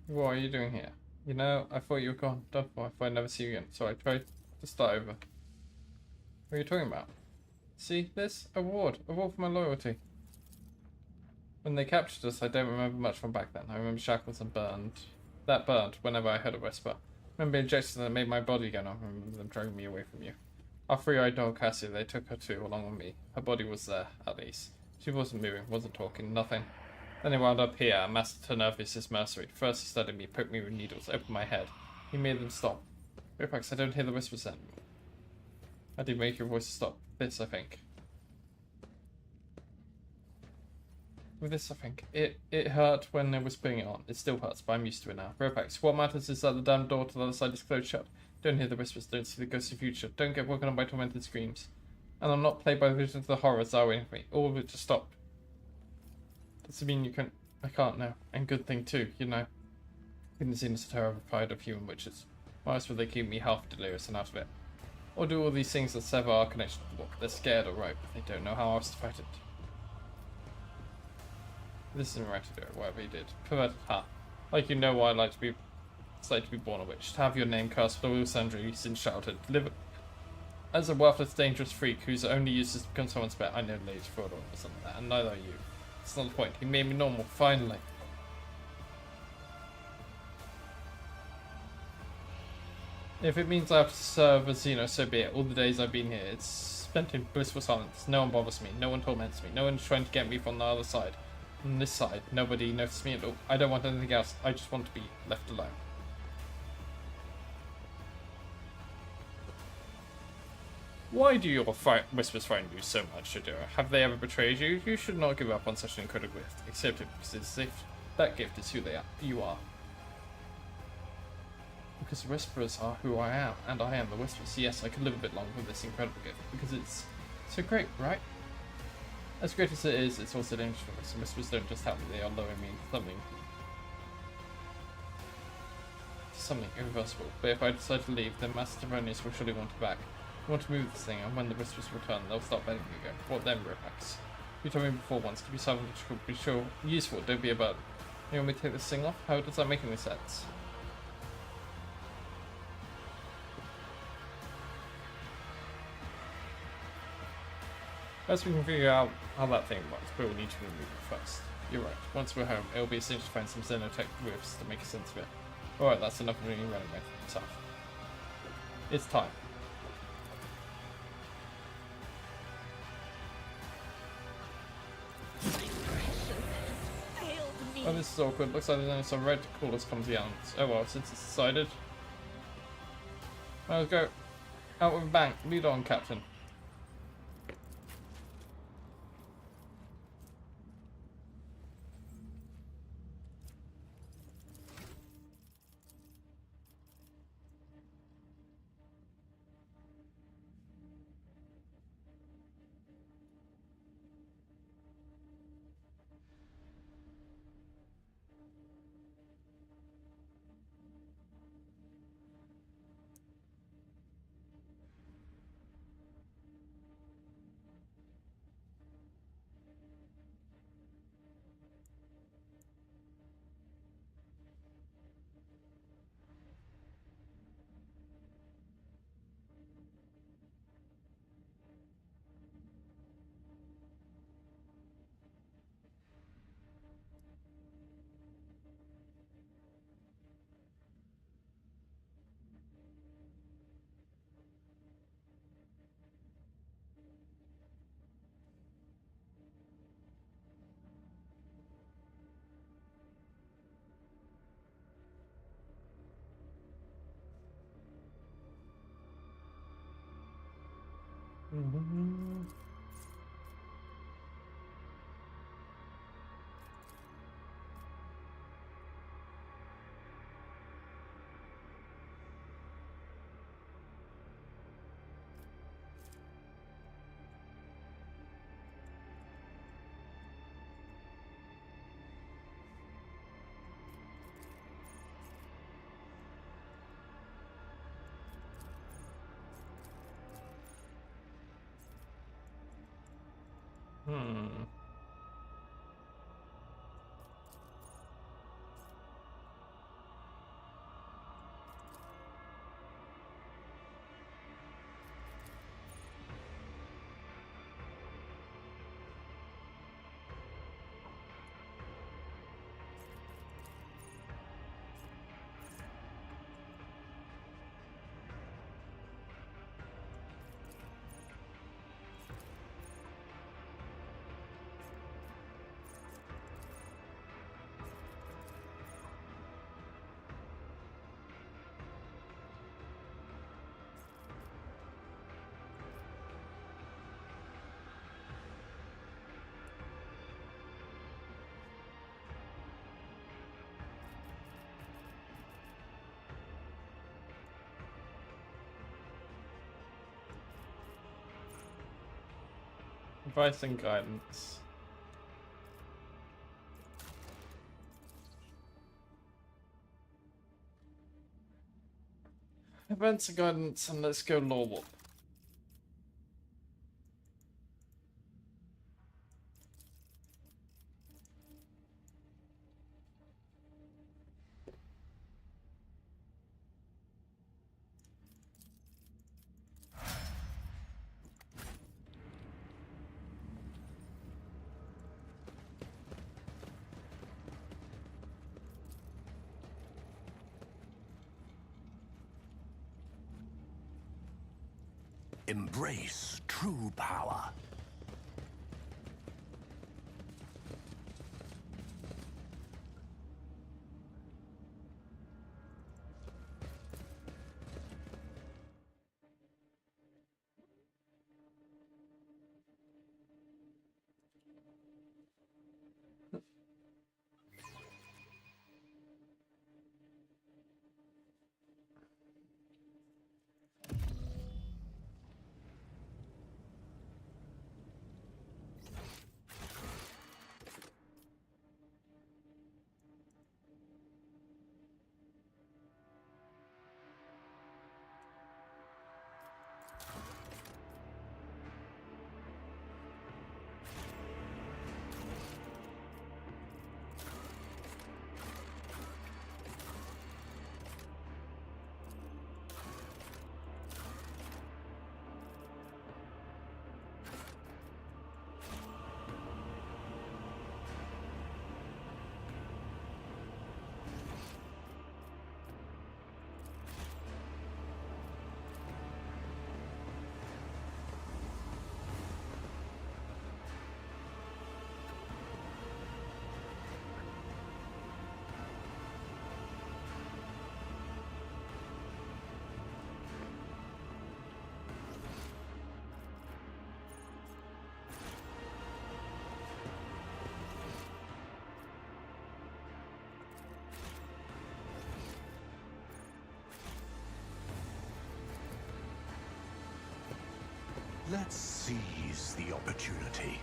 What are you doing here? You know, I thought you were gone. Done for. I thought I'd never see you again, so I tried to start over. What are you talking about? See, this? Award. Award for my loyalty. When they captured us, I don't remember much from back then. I remember shackles and burned. That burned whenever I heard a whisper. I remember injections that made my body go numb. I remember them dragging me away from you. Our three-eyed dog, Cassie, they took her too, along with me. Her body was there, at least. She wasn't moving, wasn't talking, nothing. Then he wound up here, and Master Nervous is mercenary. First he studied me, poked me with needles, opened my head. He made them stop. Ripax, I don't hear the whispers anymore. I did make your voice stop. This, I think. With this, I think. It hurt when they was putting it on. It still hurts, but I'm used to it now. Ripax, what matters is that the damn door to the other side is closed shut. Don't hear the whispers, don't see the ghostly future. Don't get woken up by tormented screams. And I'm not plagued by the visions of the horrors that are waiting for me. All of it just stopped. Does it mean you can... I can't now. And good thing too, you know. Didn't seem so terrified of human witches. Why else would they keep me half delirious and out of it? Or do all these things that sever our connection to the book? They're scared, alright, but they don't know how else to fight it. This isn't right to do it, whatever he did. Perverted, ha. Like you know why I'd like to be... It's like to be born a witch. To have your name cursed with all centuries and shouted. Live as a worthless, dangerous freak whose only use is to become someone's pet. I know Lady Fraud or something like that, and neither are you. It's not the point. He made me normal, finally. If it means I have to serve as, you know, so be it. All the days I've been here, it's spent in blissful silence. No one bothers me. No one torments me. No one's trying to get me from the other side. On this side, nobody notices me at all. I don't want anything else. I just want to be left alone. Why do your whispers frighten you so much, Shadira? Have they ever betrayed you? You should not give up on such an incredible gift. Accept it because if that gift is who you are. Because the Whisperers are who I am, and I am the Whisperers. Yes, I could live a bit longer with this incredible gift, because it's so great, right? As great as it is, it's also dangerous for us. Whispers don't just happen, they are lowering me into something irreversible. But if I decide to leave, then Master Teronius will surely want it back. I want to move this thing, and when the Whispers return, they'll start betting me again. What then, Ropax? You told me before once, to be silent could be sure useful, don't be a burden. You want me to take this thing off? How does that make any sense? As we can figure out how that thing works, but we'll need to remove it first. You're right. Once we're home, it'll be essential to find some xenotech roofs to make a sense of it. Alright, that's enough of me running with stuff. It's time. Oh, this is awkward. Looks like there's only some red to call us come to the elements. Oh well, since it's decided. Let's go. Out with a bang. Lead on, Captain. Advice and guidance. Advice and guidance, and let's go law warp. Embrace true power. Let's seize the opportunity.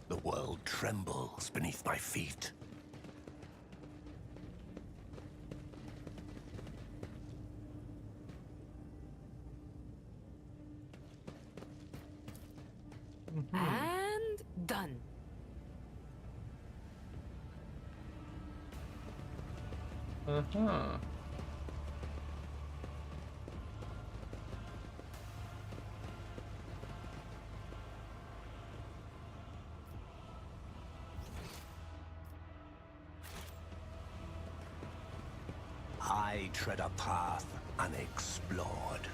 The world trembles beneath my feet. And done. Uh-huh. I tread a path unexplored.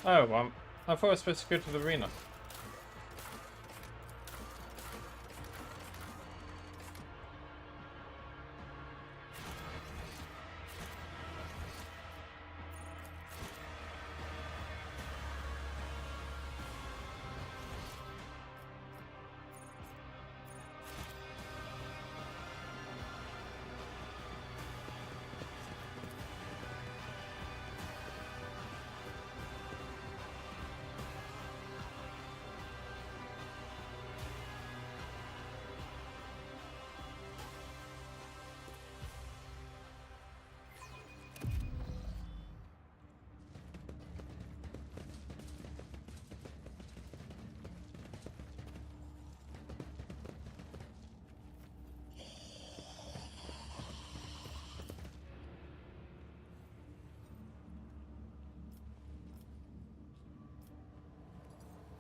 Oh, I thought I was supposed to go to the arena.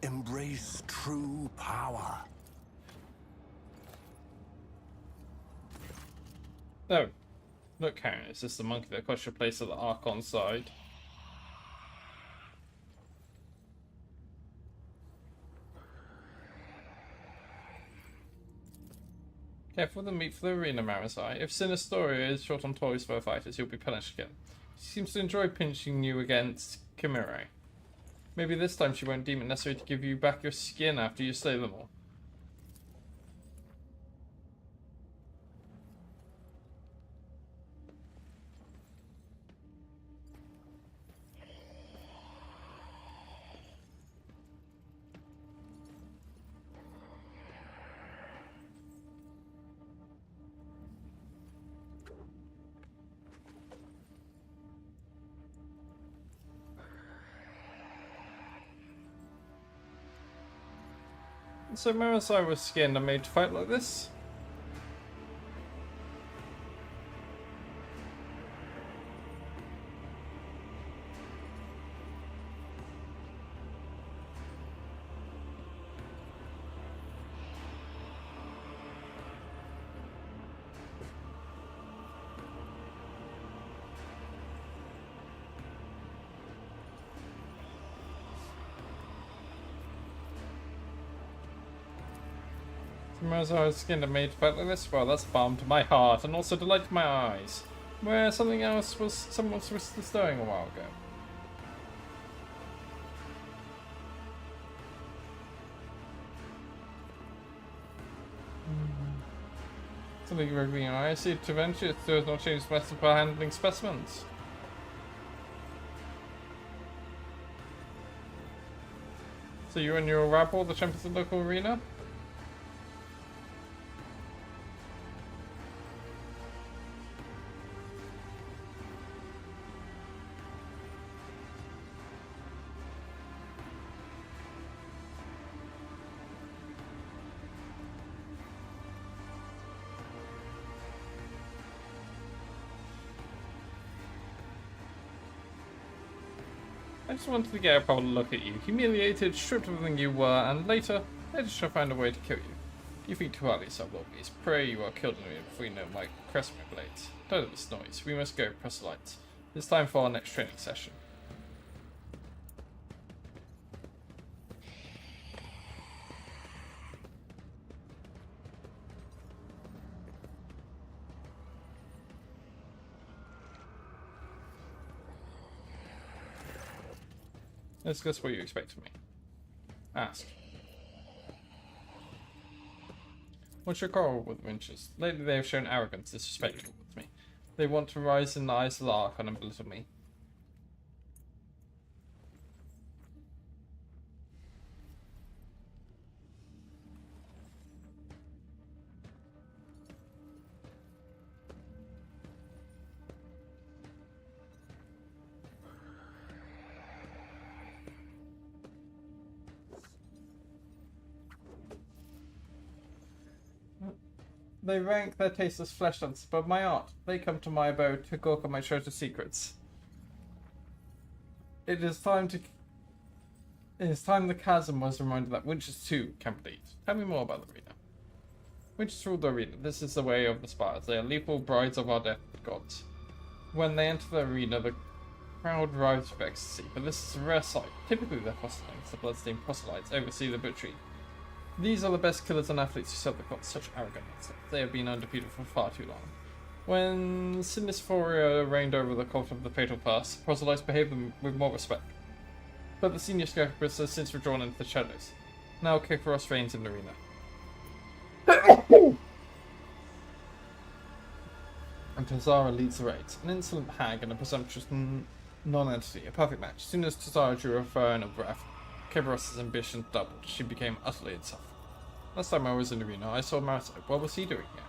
embrace true power. Oh, look, Karen, it's just the monkey that got your place at the Archon side. Careful with the meat for the arena, Marisai. If Sinistoria is short on toys for her fighters, you'll be punished again. She seems to enjoy pinching you against Chimera. Maybe this time she won't deem it necessary to give you back your skin after you slay them all. So Marisai was skinned and made to fight like this? Marisai's skinned and made to fight like this? Well, that's balm to my heart and also delight to my eyes. Where something else was someone was stirring a while ago. Something rubbing your eyes. See, to venture, it does not change the method for handling specimens. So you and your rabble, the champions of the local arena? I just wanted to get a proper look at you, humiliated, stripped of everything you were, and later, I just shall find a way to kill you. You think too highly, Sublobbies. Pray you are killed in me before you know my crest my blades. Tired of this noise, we must go, proselytes. It's time for our next training session. Let's guess what you expect of me. Ask. What's your quarrel with Winchers? Lately they have shown arrogance, disrespectful with me. They want to rise in the eyes of the Archon and belittle me. They rank their tasteless flesh hunts above my art. They come to my abode to gawk at my treasure secrets. It is time the chasm was reminded that Winchers too can bleed. Tell me more about the arena. Winchers rule the arena. This is the way of the spires. They are lethal brides of our dead gods. When they enter the arena, the crowd rides with ecstasy, but this is a rare sight. Typically the proselytes, the bloodstained proselytes, oversee the butchery. These are the best killers and athletes who serve the cult. Such arrogant assets. They have been undefeated for far too long. When Sinistoria reigned over the cult of the Fatal Pass, proselytes behaved with more respect. But the senior scarecrows have since withdrawn into the shadows. Now Kikaros reigns in the arena. And Tazara leads the raids. An insolent hag and a presumptuous non-entity. A perfect match. As soon as Tazara drew her fire in a breath, Kikaros' ambition doubled. She became utterly insufferable. Last time I was in the arena, I saw Marisai. What was he doing here?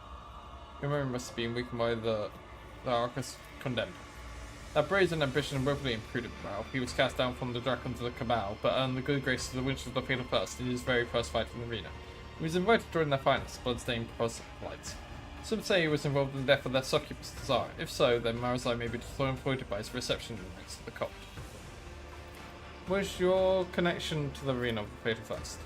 Your memory must have been weakened by the Arcus condemned. That brazen ambition and willfully imprudent morale, he was cast down from the Dragons of the Cabal, but earned the good graces of the Winchers of the Fatal First in his very first fight in the arena. He was invited to join their finest, bloodstained proselytes. Some say he was involved in the death of their succubus Tazara. If so, then Marisai may be so influenced by his reception in the ranks of the cult. Was your connection to the arena of the Fatal First?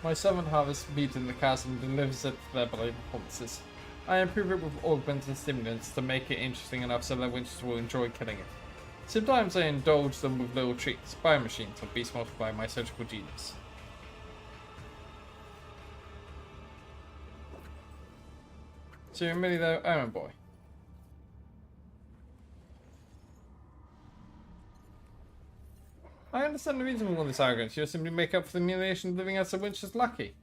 My Southern Harvest meet in the chasm delivers it to their beloved performances. I improve it with augmented stimulants to make it interesting enough so that Winchers will enjoy killing it. Sometimes I indulge them with little treats, biomachines, or beast multiply my surgical genius. So you're merely the Iron Boy. I understand the reason for all this arrogance. You'll simply make up for the humiliation of living as a Winch's lackey.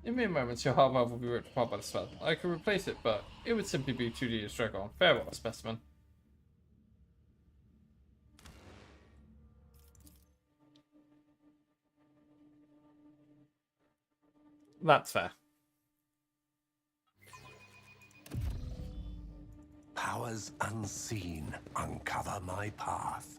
In mere moments, your hard valve will be ripped apart by the spell. I could replace it, but it would simply be too tedious to drag on. Farewell, specimen. That's fair. Powers unseen uncover my path.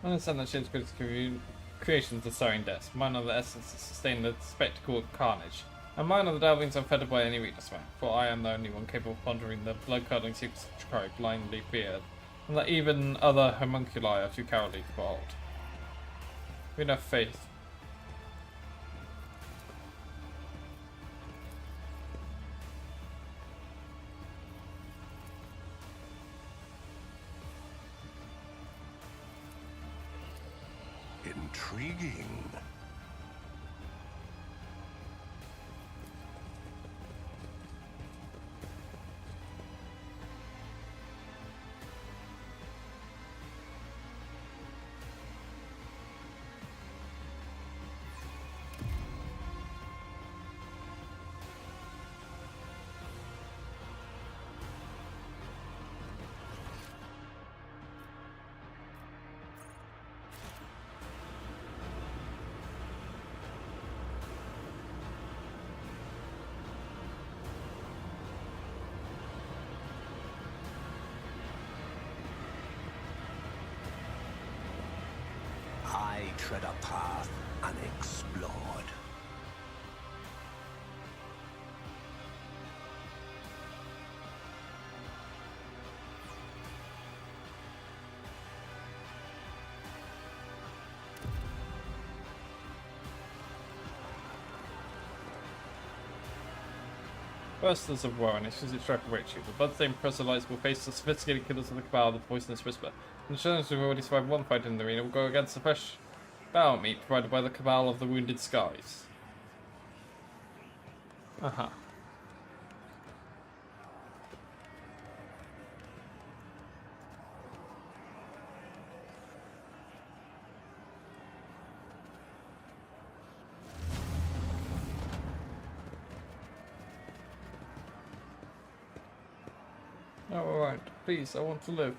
I understand that Shin's greatest creations are soaring deaths. Mine are the essence to sustain the spectacle of carnage. And mine are the delvings unfettered by any weakness man, for I am the only one capable of pondering the blood-curdling secrets of Chikari blindly feared, and that even other homunculi are too cowardly to behold. We have faith. Intriguing. I tread a path unexplored. Bursters of woe and its physics track await you. The bloodstained proselytes will face the sophisticated killers of the Cabal of the Poisonous Whisper. And the challenge who have already survived one fight in the arena will go against the fresh battle meat provided by the Cabal of the Wounded Skies. Aha. Oh, alright. Please, I want to live.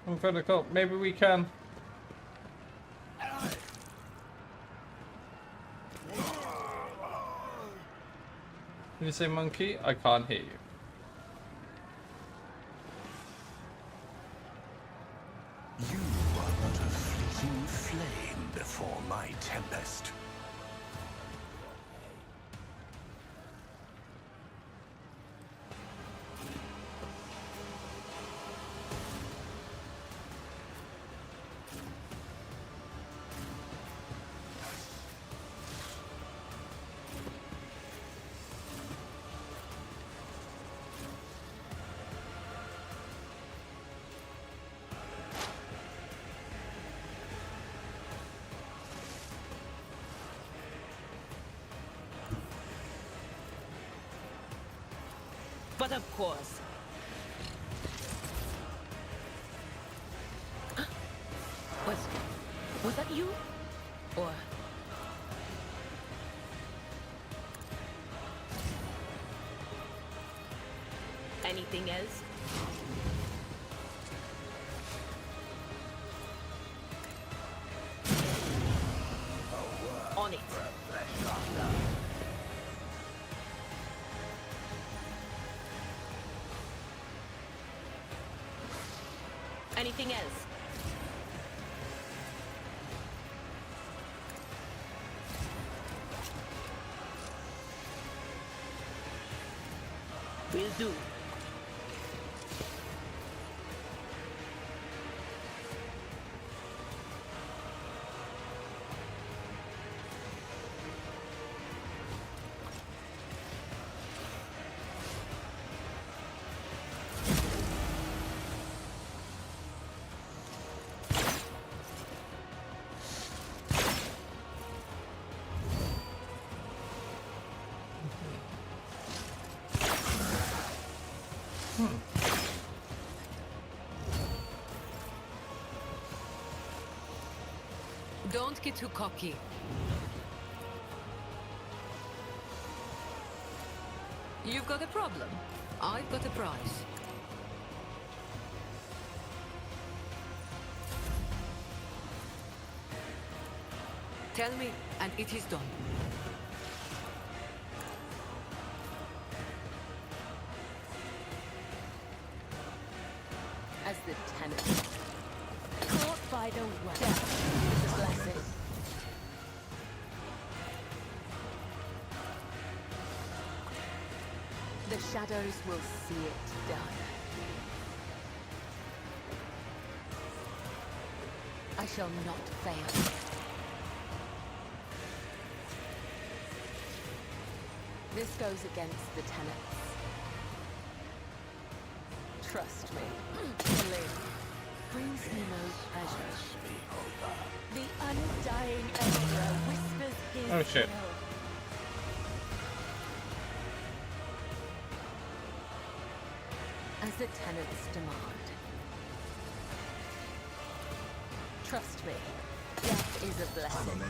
I'm gonna call. Maybe we can. Did you say monkey? I can't hear you. You are but a fleeting flame. before my tempest. But of course. Was that you? Or... anything else? On it. Anything else? Will do. Don't get too cocky. You've got a problem. I've got a prize. Tell me, and it is done. As the tenant. Caught by the web. Death is a blessing. The shadows will see it done. I shall not fail. This goes against the tenets. Trust me. Live brings me no pleasure. The undying emperor whispers his Oh, shit. will. As the tenets demand. Trust me, death is a blessing.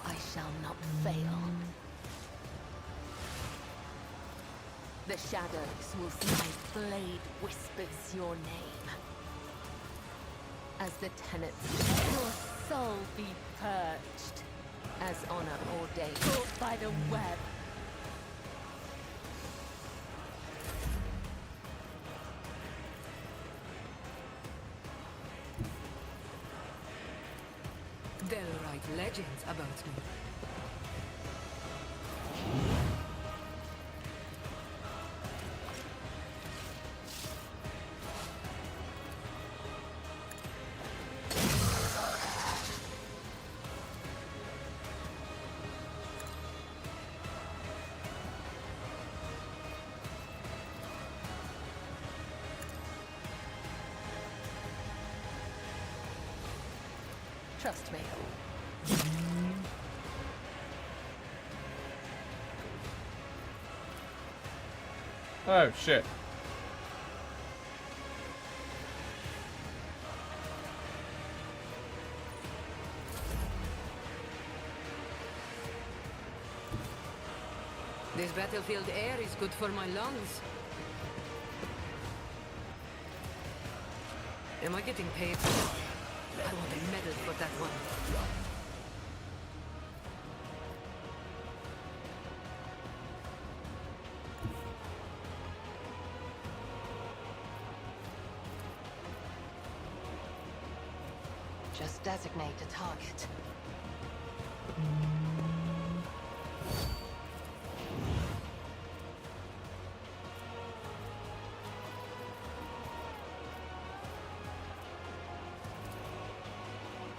I shall not fail. The shadows will see my blade whispers your name. As the tenets, your soul be purged, as honor ordained. Caught by the web. They'll write legends about me. Trust me. Oh shit. This battlefield air is good for my lungs. Am I getting paid? I want a medal for that one. just designate a target.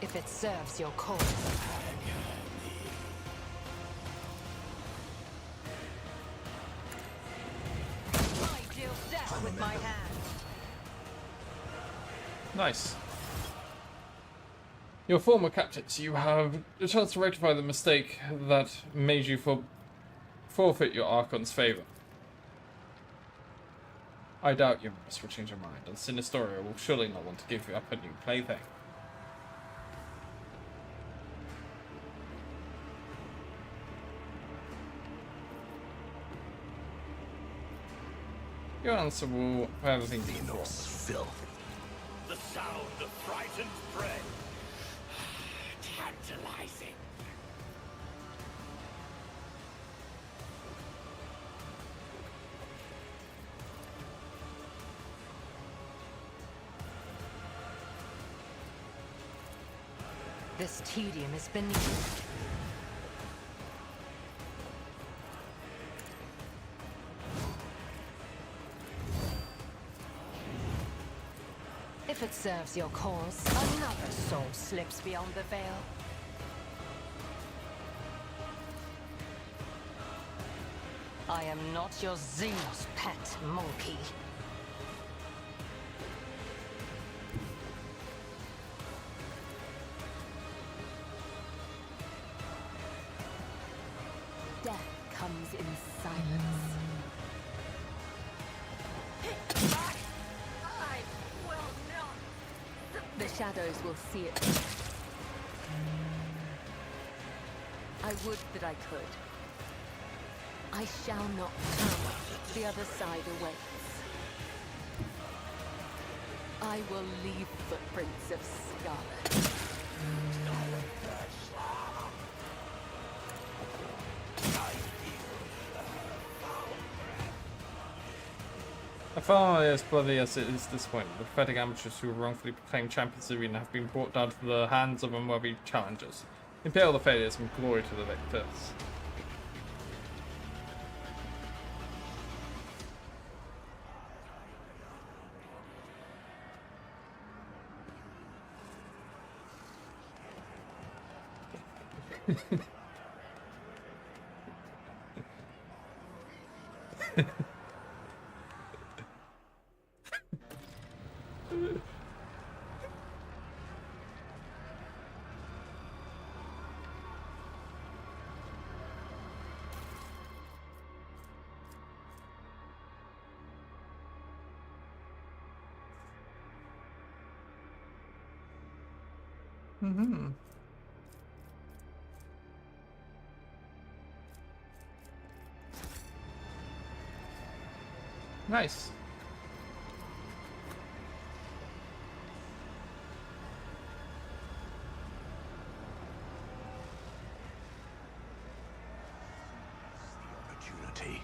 If it serves your cause. I deal death with my hand. Nice. Your former captains, you have a chance to rectify the mistake that made you forfeit your Archon's favor. I doubt your mistress will change her mind, and Sinistoria will surely not want to give you up a new plaything. You're answerable for everything you do. Venos filth. The sound of frightened prey. Tantalizing. This tedium is beneath. If it serves your cause, another soul slips beyond the veil. I am not your Xenos pet, monkey. Death comes in silence. I will not. The shadows will see it. I would that I could. I shall not come. The other side awaits. I will leave footprints of scarlet. Far as bloody as it is disappointing, the pathetic amateurs who were wrongfully proclaimed champions of the arena have been brought down to the hands of unworthy challengers. Impale the failures and glory to the victors. Mm-hmm. Nice. Opportunity.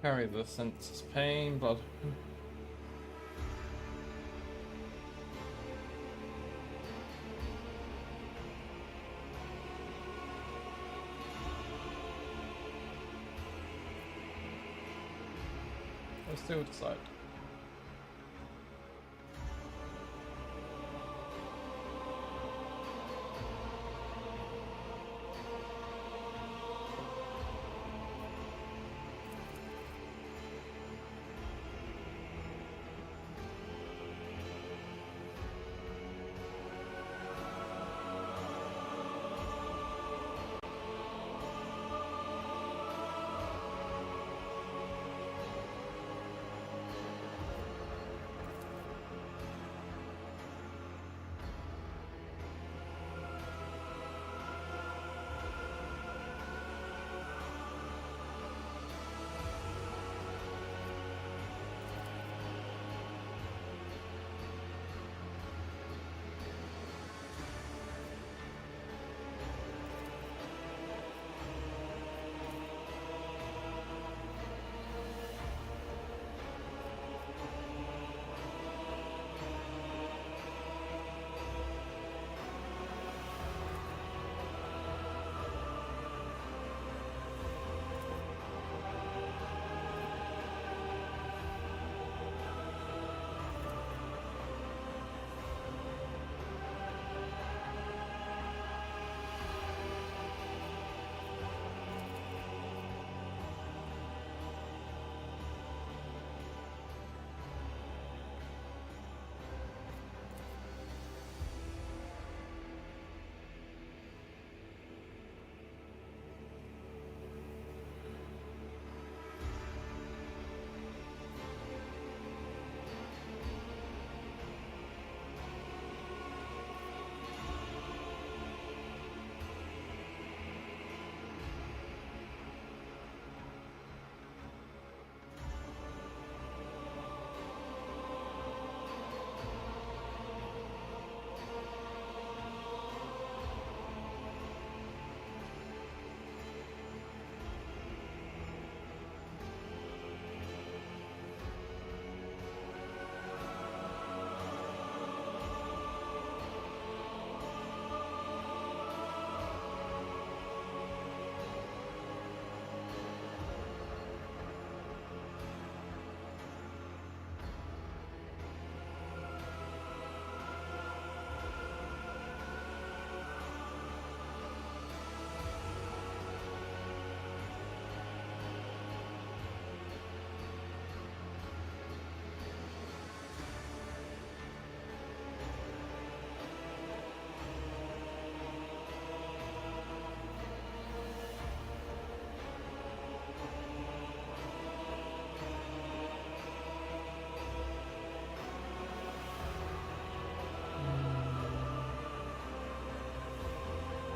Carry the senses, pain, blood. We'll still decide.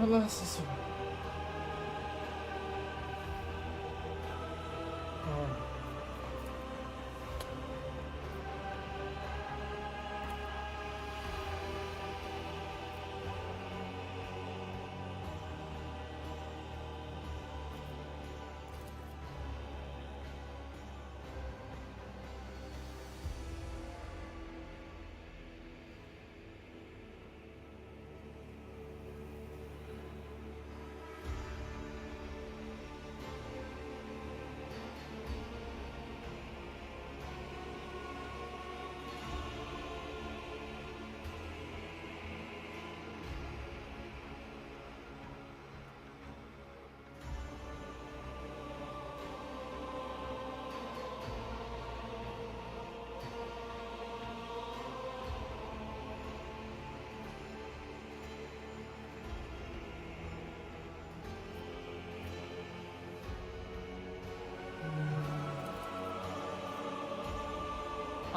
Alas, isso.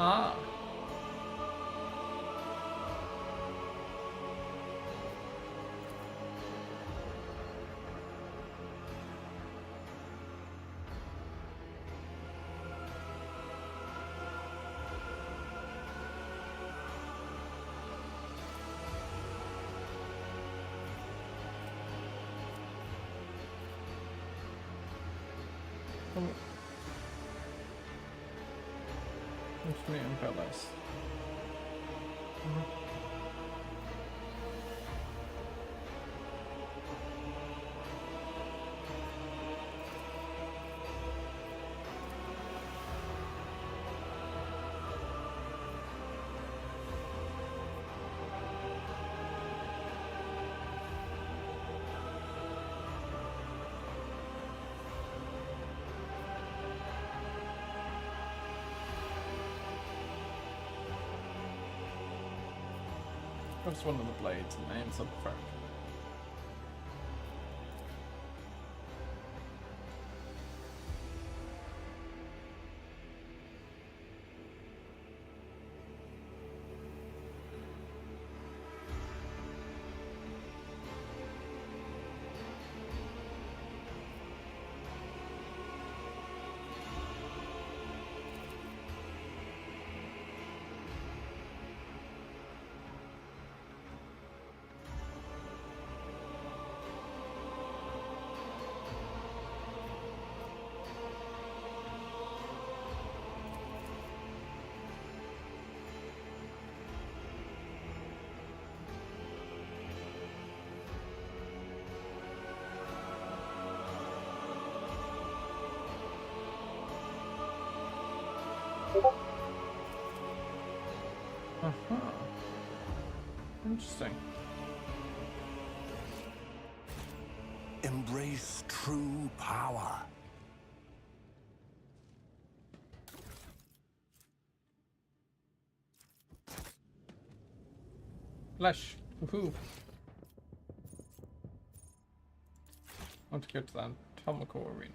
Ah. Which me and Palace. Press one of the blades and aims at the front. Interesting. Embrace true power. Flesh. Woohoo. I want to go to the anatomical arena.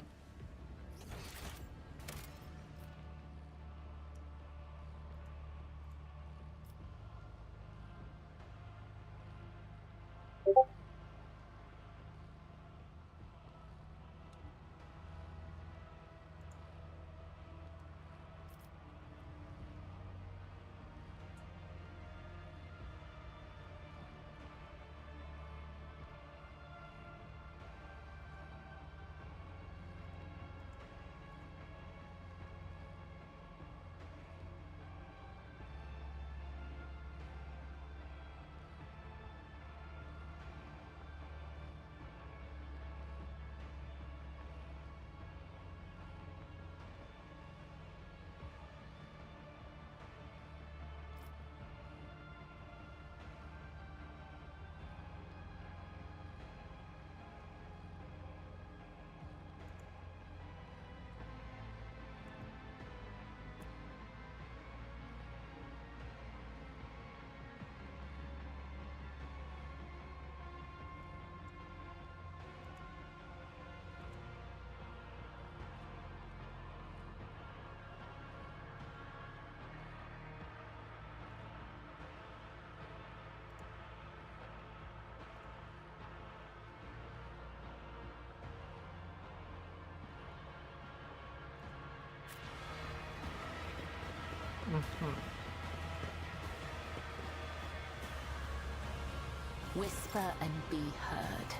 Whisper and be heard.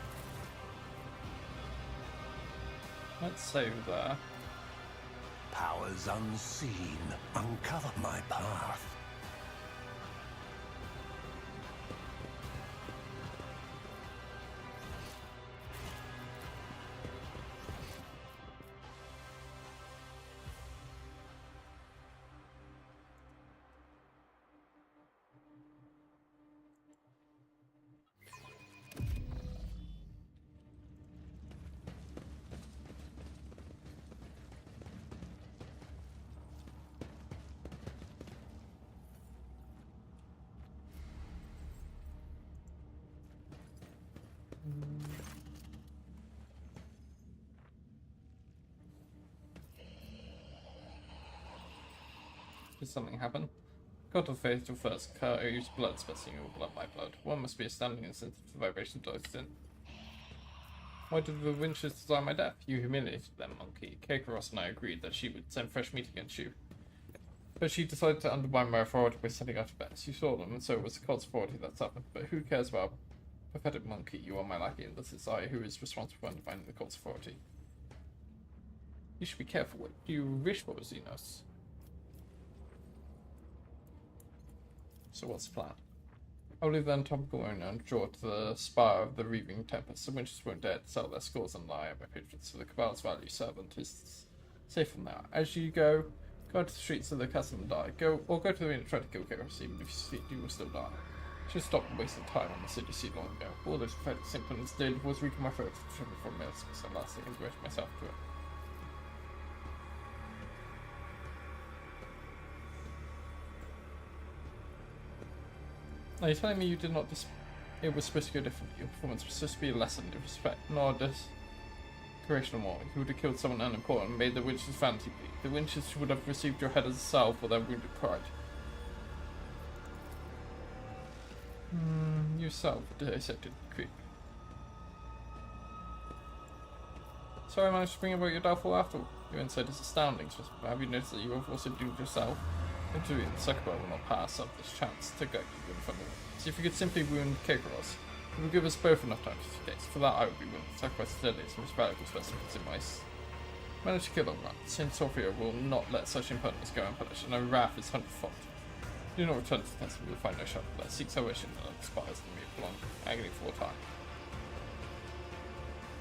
Let's save there. Powers unseen, uncover my path. Did something happen? God of fatal first, use blood spitting your blood by blood. One must be a standing instance of vibration dosed in. Why did the Winchers design my death? You humiliated them, monkey. Kakarros and I agreed that she would send fresh meat against you. But she decided to undermine my authority by sending out bets. You saw them, and so it was the cult's authority that suffered. But who cares about pathetic monkey? You are my lackey, and this is I who is responsible for undermining the cult's authority. You should be careful what you wish for, Xenos. So what's the plan? I'll leave the anatomical owner and draw to the spire of the Reaving Tempest. The Winchers won't dare to sell their scores and lie at my patrons, so the Cabal's value servant is safe from now. As you go to the streets of the castle and die. Go to the arena and try to kill Kakarros, even if you succeed, you will still die. Should stop wasting time on the city seat long ago. All those pathetic symptoms did was weaken my throat from minutes, so lastly I integrated myself to it. Are you telling me you did not it was supposed to go differently? Your performance was supposed to be a lesson in respect, not a decoration or more. You would have killed someone unimportant and made the Winch's vanity bleed. The Winches would have received your head as a salve for their wounded pride. Yourself, dissected creep. Sorry I managed to bring about your downfall after all. Your insight is astounding, so have you noticed that you have also doomed yourself? Interviewing the Succubus will not pass up this chance to gut you in front of them. See if you could simply wound Kakaros. It will give us both enough time to escape. For that I would be willing. Succubus is deadly, its most valuable specimens in mice. Manage to kill them right. Saint Sophia will not let such impertinence go unpunished, and her wrath is hundredfold. Do not return to the temple, we will find no shelter. Let's seek salvation and expires and we prolong agony for a time.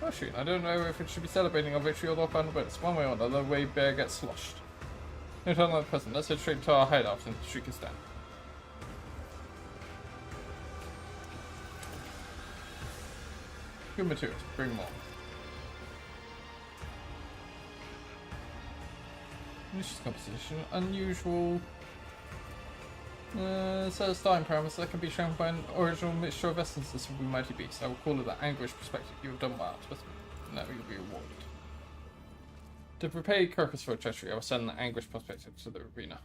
Oh shoot, I don't know if it should be celebrating our victory or the final bonus. One way or another, way Bear gets sloshed. No time like the present, let's head straight to our hideout and shriek us down. Good materials, bring more. Delicious composition, unusual. Satisfying parameters that can be shown by an original mixture of essences of the mighty beast. I will call it the anguish perspective. You have done well, but now you'll be rewarded. To prepare Kirkus for a treachery, I will send the anguish perspective to the arena.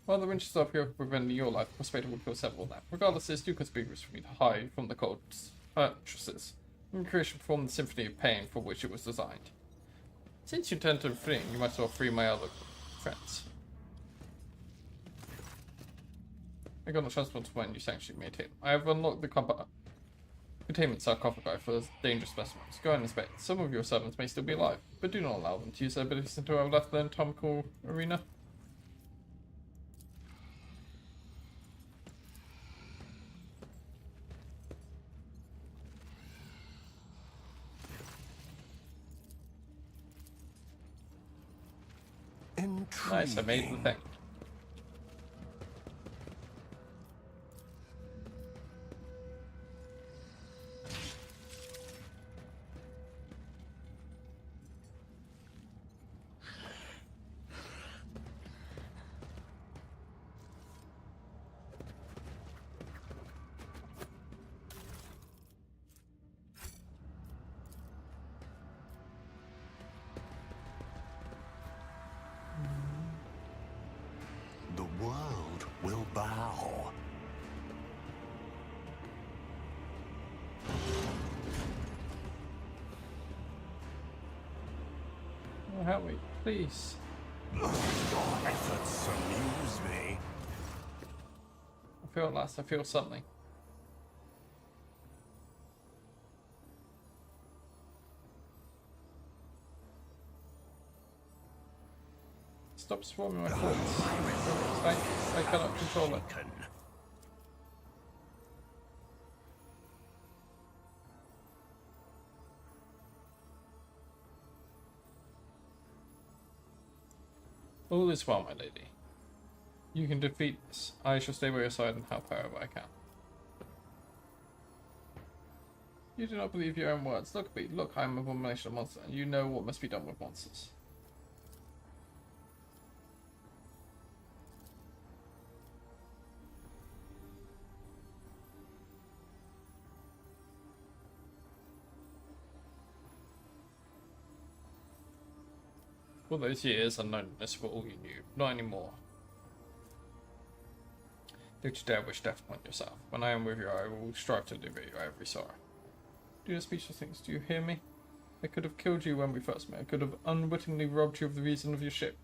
While the winches up here preventing your life, the perspective will kill several of them. Regardless, it is too conspicuous for me to hide from the cold fortresses. The creation performed the symphony of pain for which it was designed. Since you intend to flee, you might as well free my other friends. I got the transport to my new sanctuary maintain. I have unlocked the containment sarcophagi for dangerous specimens. Go and inspect. Some of your servants may still be alive, but do not allow them to use their abilities until I have left the anatomical arena. Nice, I made the thing. The world will bow. Oh, help me, please. Your efforts amuse me. I feel at last, I feel something. Stop swarming my thoughts. I cannot control it. All is well, my lady. You can defeat this. I shall stay by your side and help however I can. You do not believe your own words. Look at me. Look, I am an abomination of monster, and you know what must be done with monsters. For those years, unknownness were all you knew. Not anymore. Don't you dare wish death upon yourself. When I am with you, I will strive to liberate your every sorrow. Do the speechless things. Do you hear me? I could have killed you when we first met. I could have unwittingly robbed you of the reason of your ship.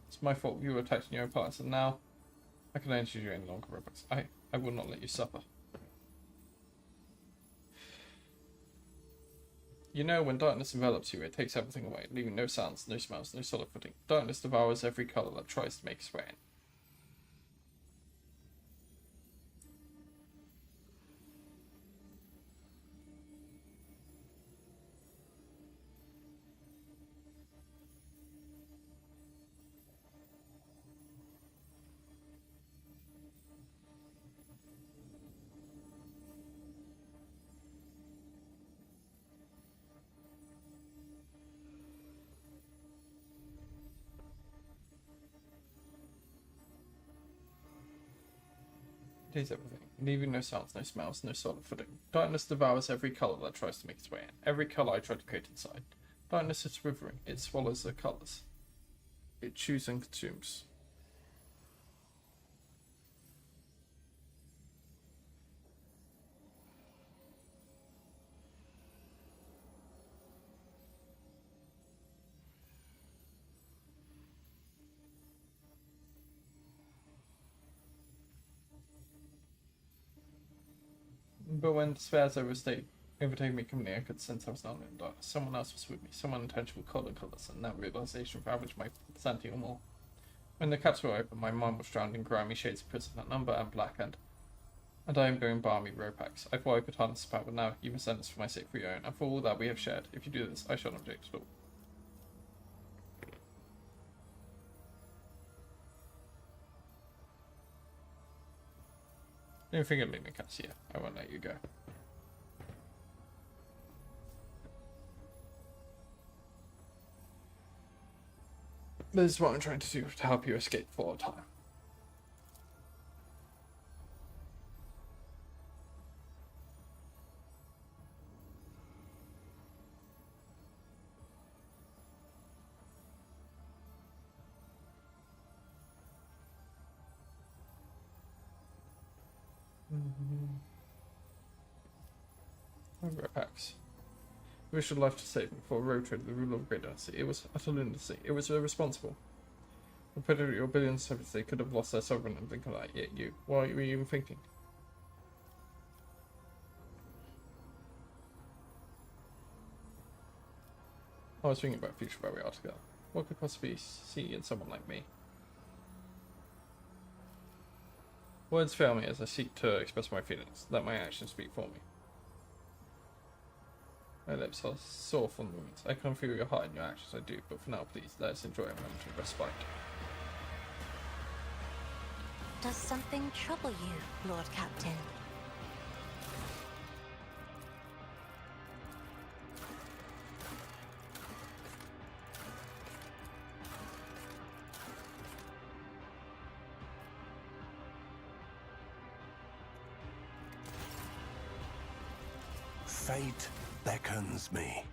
It's my fault you were attacked in your own palace, and now I cannot enter you any longer, Roberts. I will not let you suffer. You know, when darkness envelops you, it takes everything away, leaving no sounds, no smells, no solid footing. Darkness devours every colour that tries to make its way in. It is everything, leaving no sounds, no smells, no solid footing. Darkness devours every colour that tries to make its way in, every colour I try to create inside. Darkness is withering, it swallows the colours. It chews and consumes. But when despairs overtaken me company, I could sense I was not alone in darkness. Someone else was with me, someone intangible called colours, and that realization ravaged my sanity or more. When the caps were open, my mind was drowned in grimy shades of prison, a number and black, and I am going balmy ropax. I thought I could harness the power, but now you must send this for my sake, for your own, and for all that we have shared. If you do this, I shall not object at all. Don't think of me, Cassia. I won't let you go. This is what I'm trying to do to help you escape for a time. Ropax. I wished a life to save me for a road trade with the ruler of Great Dynasty. It was utter lunacy. It was irresponsible. The predator, your billions of subjects, they could have lost their sovereign and think of that. Yet you, what were you even thinking? I was thinking about the future where we are together. What could possibly see in someone like me? Words fail me as I seek to express my feelings. Let my actions speak for me. My lips are sore from the wounds. I can feel your heart in your actions, I do, but for now, please, let us enjoy a moment of respite. Does something trouble you, Lord Captain? Fate beckons me.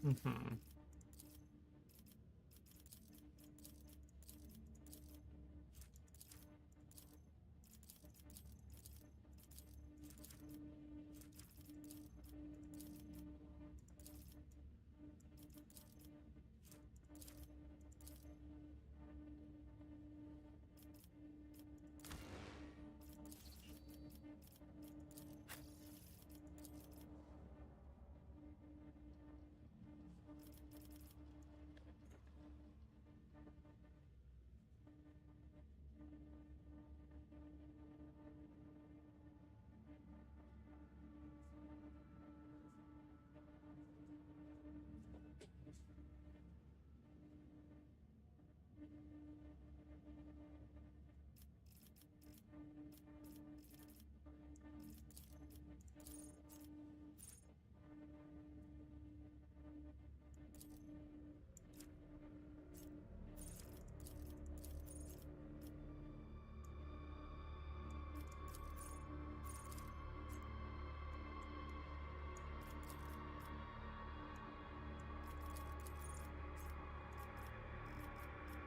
Mm-hmm.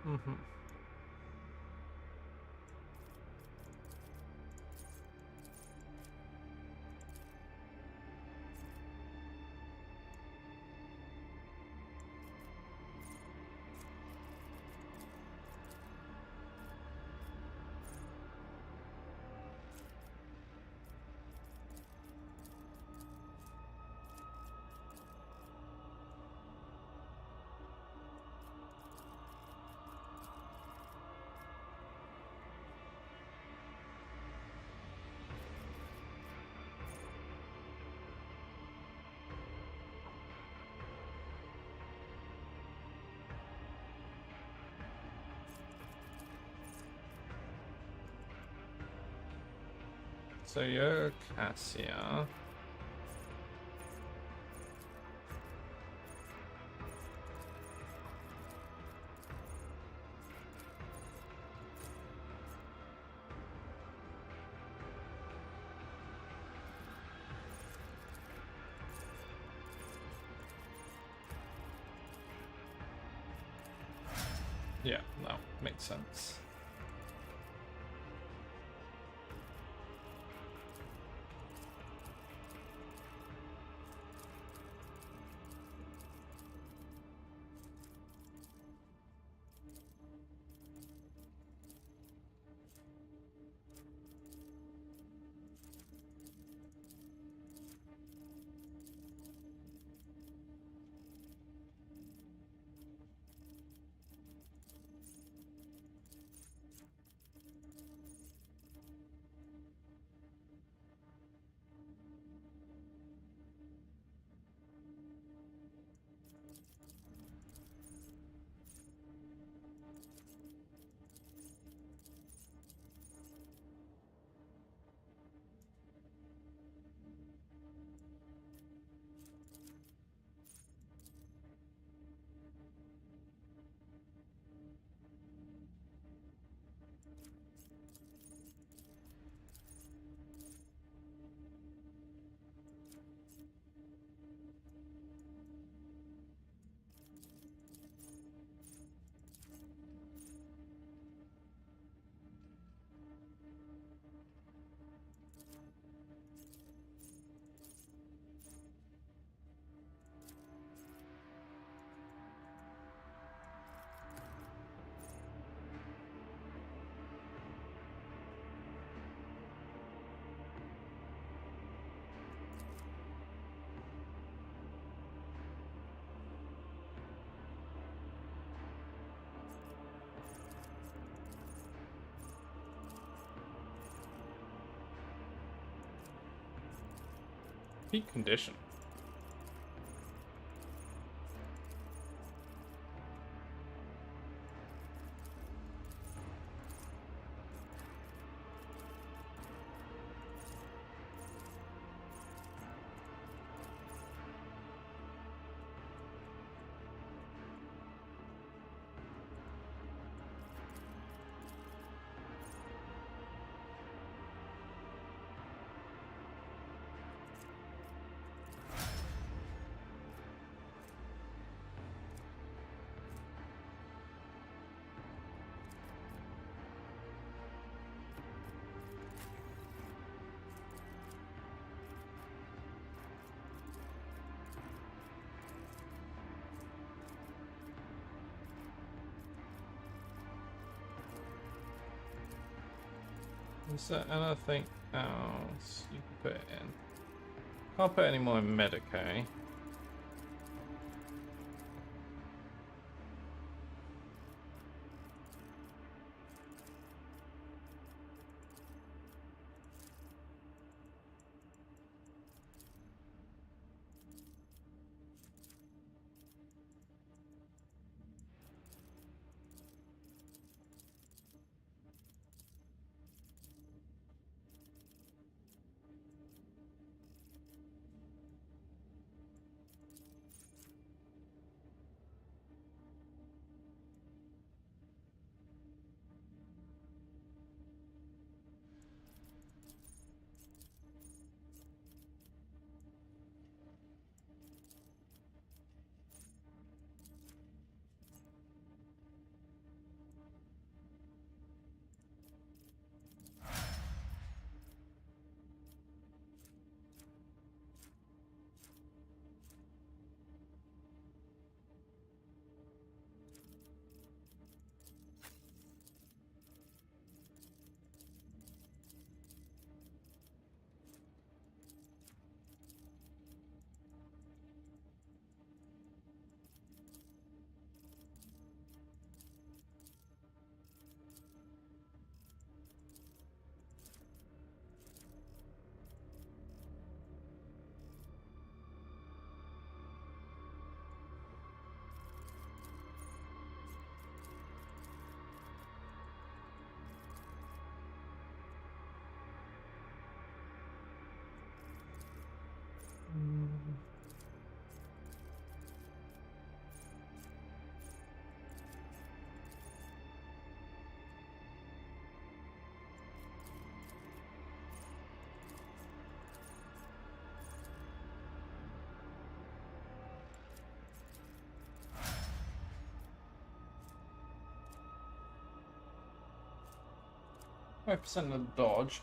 Mm-hmm. So you're Cassia. Yeah, no, makes sense. Peak condition. Is there anything else you can put in? Can't put any more in Medicaid. %, of dodge.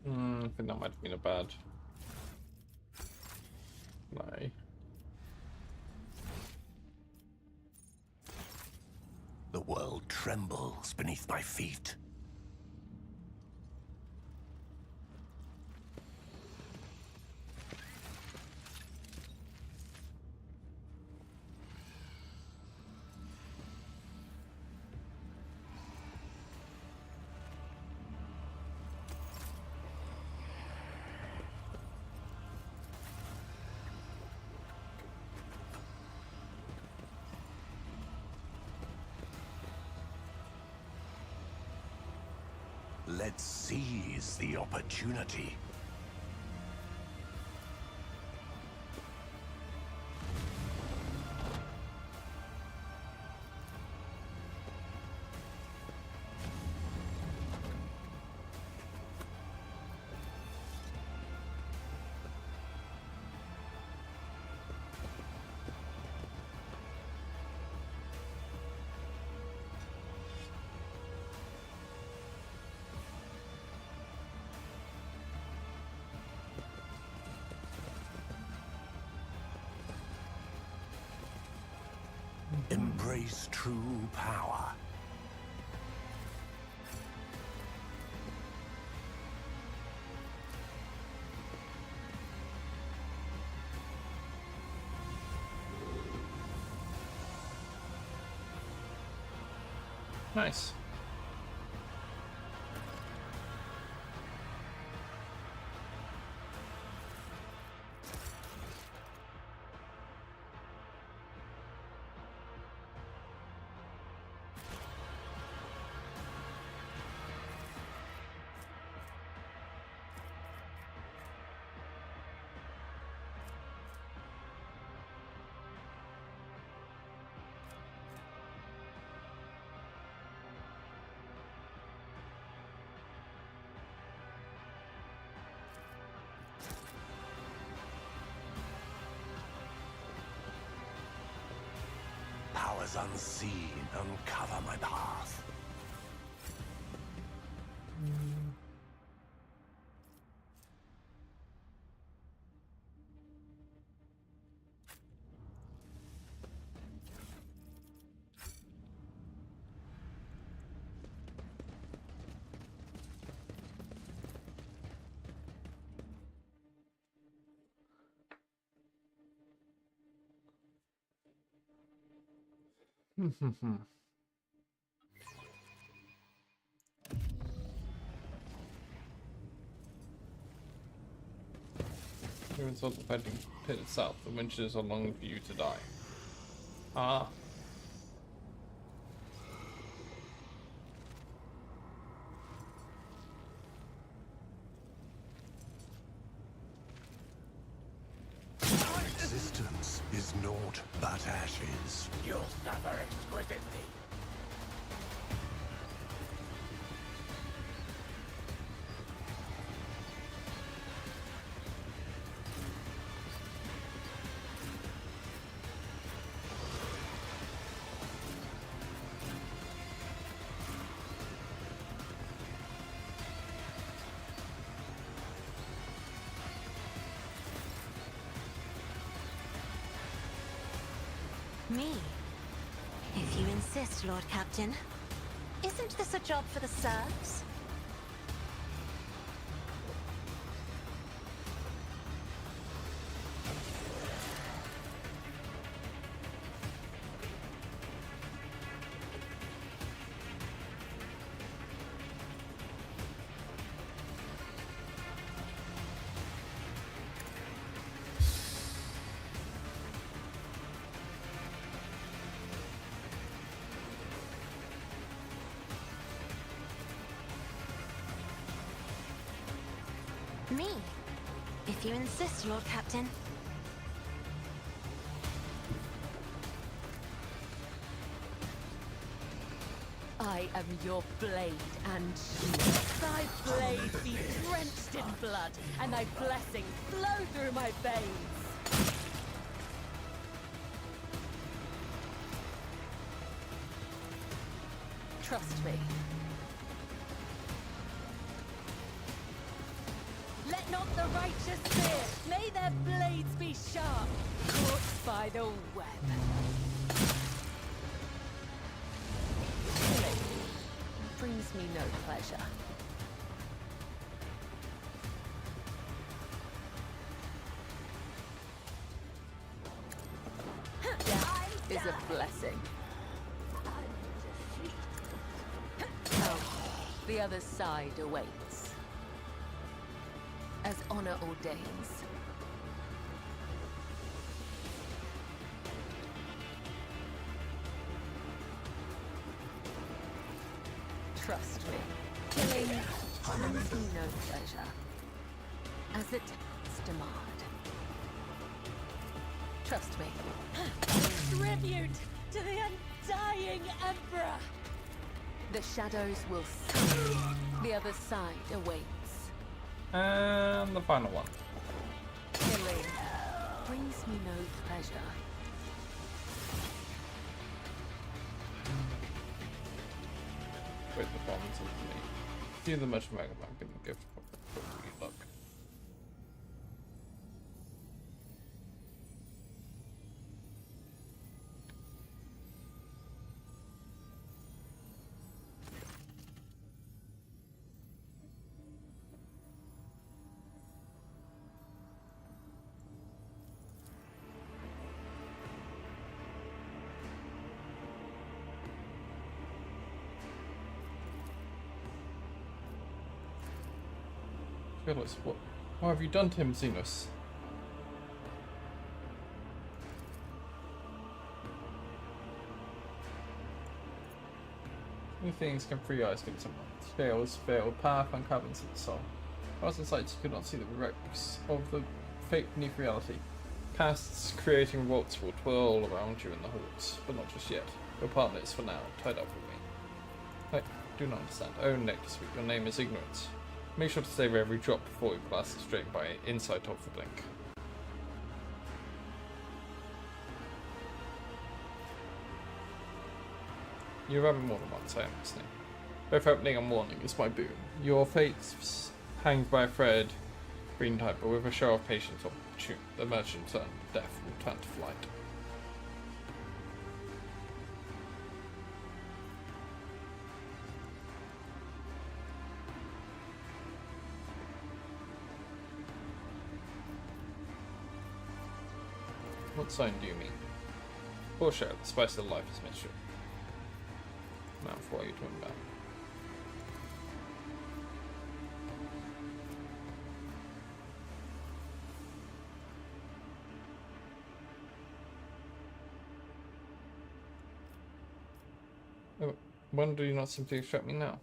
I think that might have been a bad play. The world trembles beneath my feet. Let's seize the opportunity. Embrace true power. Nice. Powers unseen uncover my path. You're inside the fighting pit itself. The winches are long for you to die. Ah. Existence is naught but ashes. You'll suffer exquisitely. Me? If you insist, Lord Captain. Isn't this a job for the serfs? Me? If you insist, Lord Captain. I am your blade and shield. Thy blade be drenched in blood, and thy blessing flow through my veins. Trust me. Let not the righteous fear. May their blades be sharp, caught by the web. Killing brings me no pleasure. Death is a blessing. Oh, the other side awaits. As honor ordains. Trust me. Killing brings me no pleasure. As the texts demand. Trust me. Tribute to the undying Emperor! The shadows will see. The other side awaits. And the final one. Killing brings me no pleasure. Great performance of me. See the much Mega Man give the gift for luck. Phyllis, what have you done to him, Xenos? New things can free eyes get someone. Scales, veiled path, and caverns of the soul. Whilst inside you could not see the wrecks of the fate beneath reality. Casts creating revolts will twirl around you in the halls, but not just yet. Your partner is for now tied up with me. I do not understand. Oh, Nectar-Sweet, your name is Ignorance. Make sure to savor every drop before you blast it straight by inside of the blink. You remember more than once, I am listening. Both opening and warning is my boon. Your fates hanged by a thread, green type, but with a show of patience or tune, the merchant's turn death will turn to flight. What sign do you mean? Foreshadow, the spice of life is mystery. Mouth, what are you talking about? Oh, why do you not simply extract me now?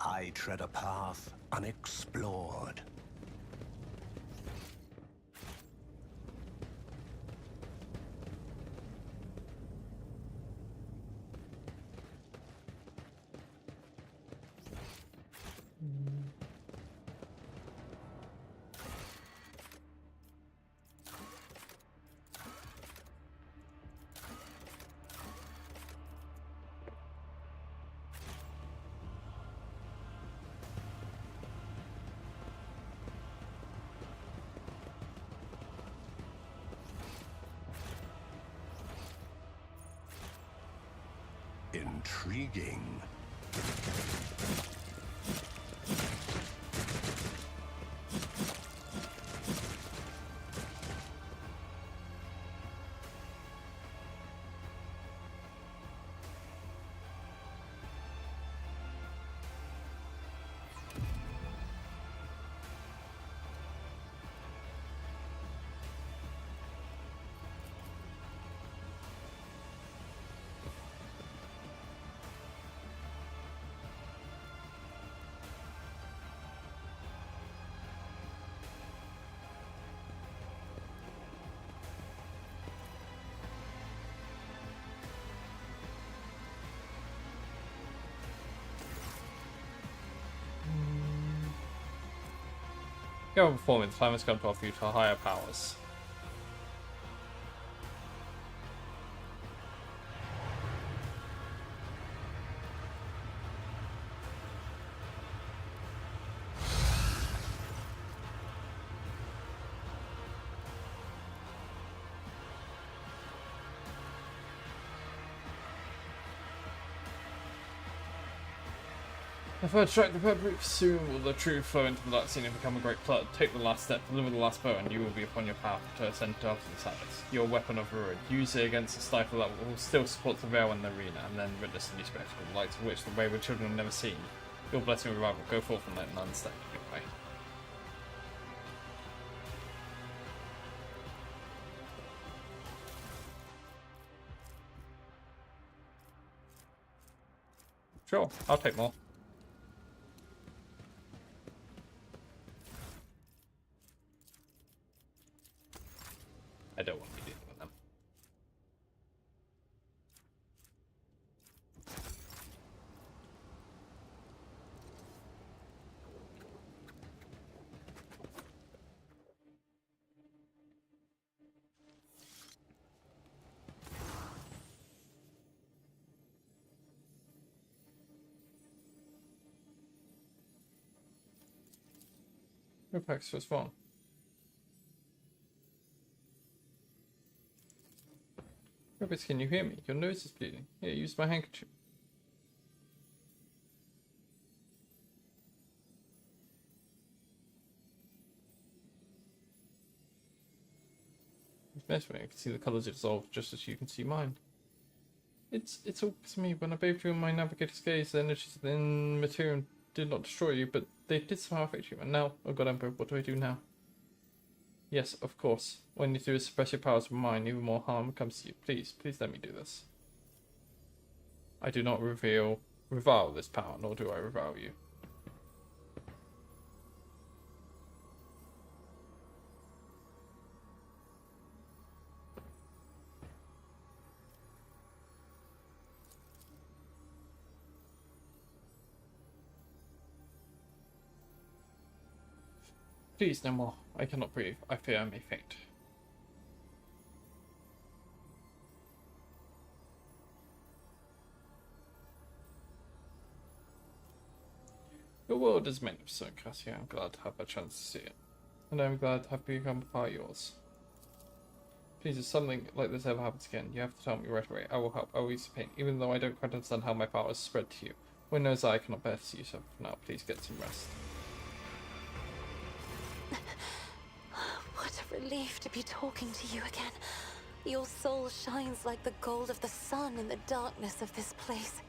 I tread a path unexplored. Intriguing. Your performance, time has come to offer you to higher powers. If I strike the fabric, soon will the truth flow into the dark scene and become a great flood. Take the last step, deliver the last blow, and you will be upon your path to ascend to the silence. Your weapon of ruin. Use it against the stifle that will still support the veil in the arena, and then witness a new spectacle, the likes of which the wayward children have never seen. Your blessing of revival. Go forth and let none stand in your way. Sure, I'll take more. I don't. Apex was wrong. Rabbits, can you hear me? Your nose is bleeding. Here, use my handkerchief. Best way I can see the colours dissolve just as you can see mine. It's all to me. When I bathed you in my navigator's gaze, the energies in material did not destroy you, but they did somehow affect you. And now, oh god, Emperor, what do I do now? Yes, of course. All I need to do is suppress your powers from mine, even more harm comes to you. Please, please let me do this. I do not revile this power, nor do I revile you. Please, no more. I cannot breathe. I fear I may faint. The world is made of sun, Cassia. I'm glad to have a chance to see it. And I'm glad to have become a part of yours. Please, if something like this ever happens again, you have to tell me right away. I will help. I will ease the pain, even though I don't quite understand how my power is spread to you. One knows I cannot bear to see you suffer. Now, please get some rest. What a relief to be talking to you again. Your soul shines like the gold of the sun in the darkness of this place.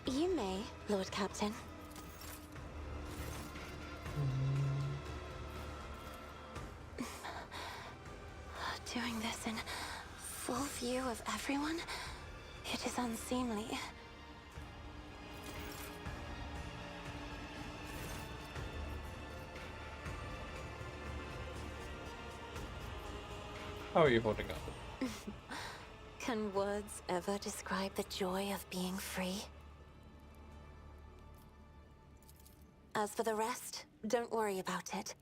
You may, Lord Captain. Doing this in full view of everyone? It is unseemly. How are you holding up? Can words ever describe the joy of being free? As for the rest, don't worry about it.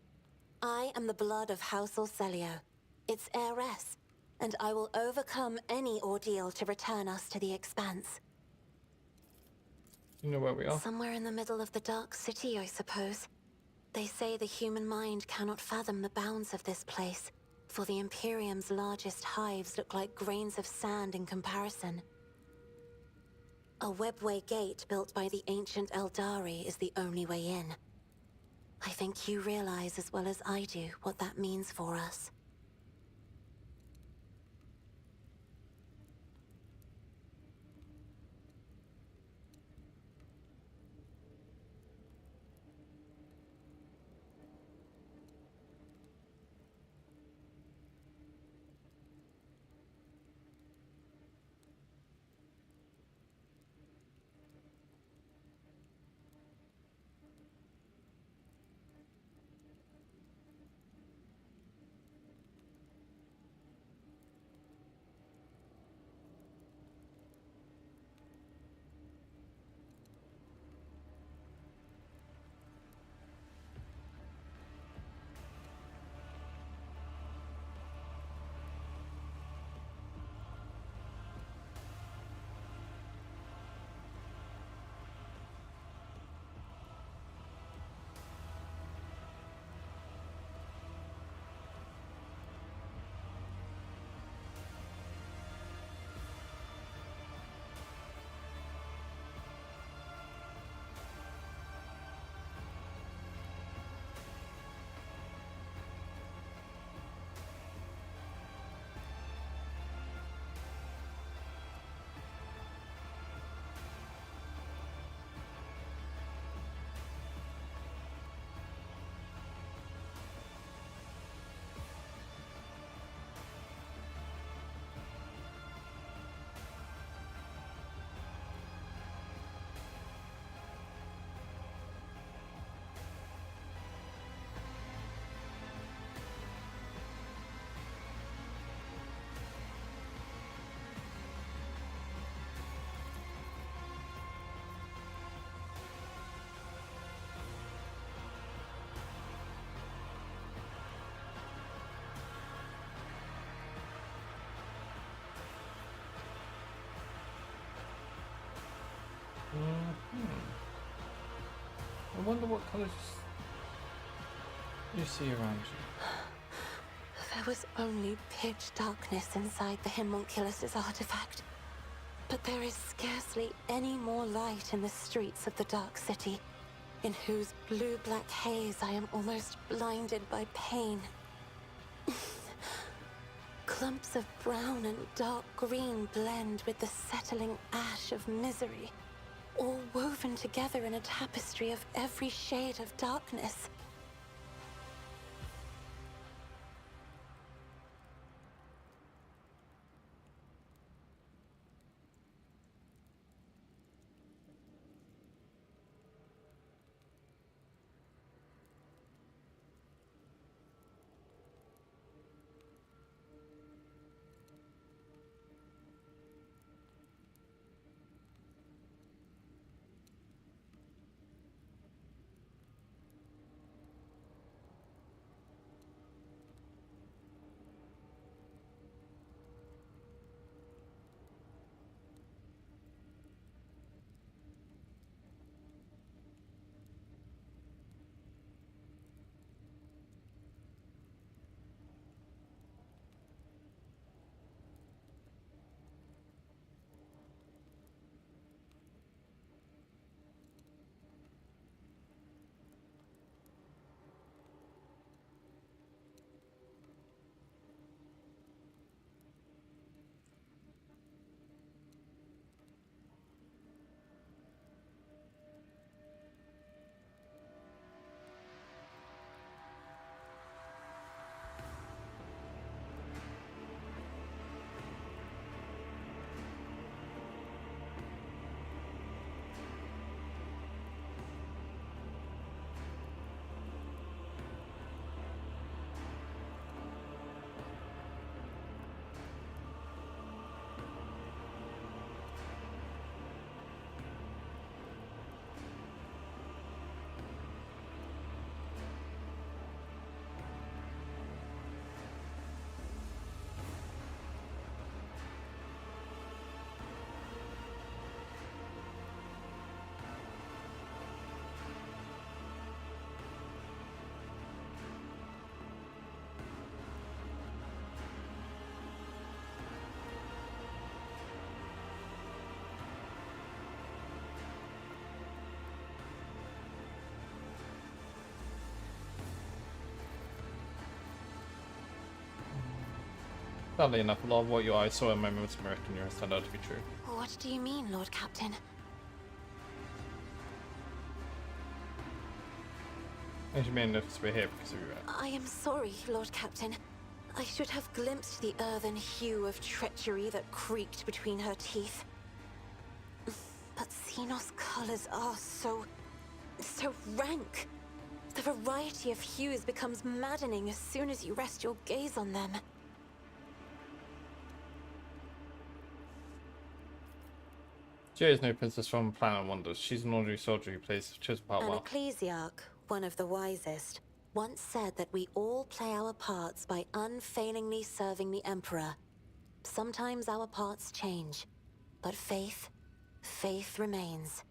I am the blood of House Orcelio, its heiress, and I will overcome any ordeal to return us to the Expanse. You know where we are? Somewhere in the middle of the Dark City, I suppose. They say the human mind cannot fathom the bounds of this place, for the Imperium's largest hives look like grains of sand in comparison. A webway gate built by the ancient Eldari is the only way in. I think you realize as well as I do what that means for us. I wonder what colours you see around you. There was only pitch darkness inside the Homunculus' artifact. But there is scarcely any more light in the streets of the Dark City, in whose blue-black haze I am almost blinded by pain. Clumps of brown and dark green blend with the settling ash of misery, all woven together in a tapestry of every shade of darkness. Sadly enough, a lot of what your eyes saw in Moments of Mirror has turned out to be true. What do you mean, Lord Captain? As you may notice, we're here because of you. I am sorry, Lord Captain. I should have glimpsed the earthen hue of treachery that creaked between her teeth. But Xenos colors are so rank. The variety of hues becomes maddening as soon as you rest your gaze on them. Jay is no princess from Planet Wonders. She's an ordinary soldier who plays chose part An well. ecclesiarch, one of the wisest, once said that we all play our parts by unfailingly serving the Emperor. Sometimes our parts change, but faith remains.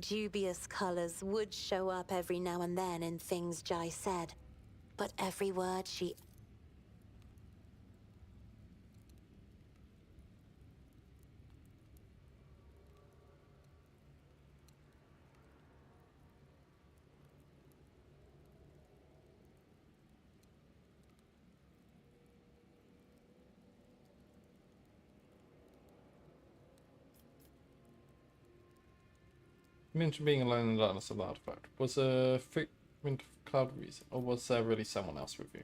Dubious colors would show up every now and then in things Jai said, but every word she... You mentioned being alone in the darkness of the artifact. Was a figment of cloud reason, or was there really someone else with you?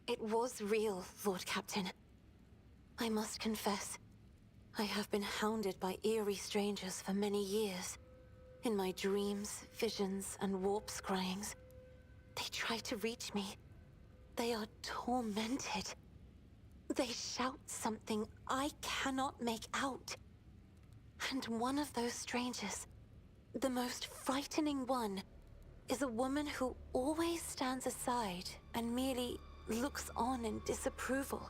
It was real, Lord Captain. I must confess, I have been hounded by eerie strangers for many years. In my dreams, visions, and warp scryings, they try to reach me. They are tormented. They shout something I cannot make out. And one of those strangers, the most frightening one, is a woman who always stands aside and merely looks on in disapproval.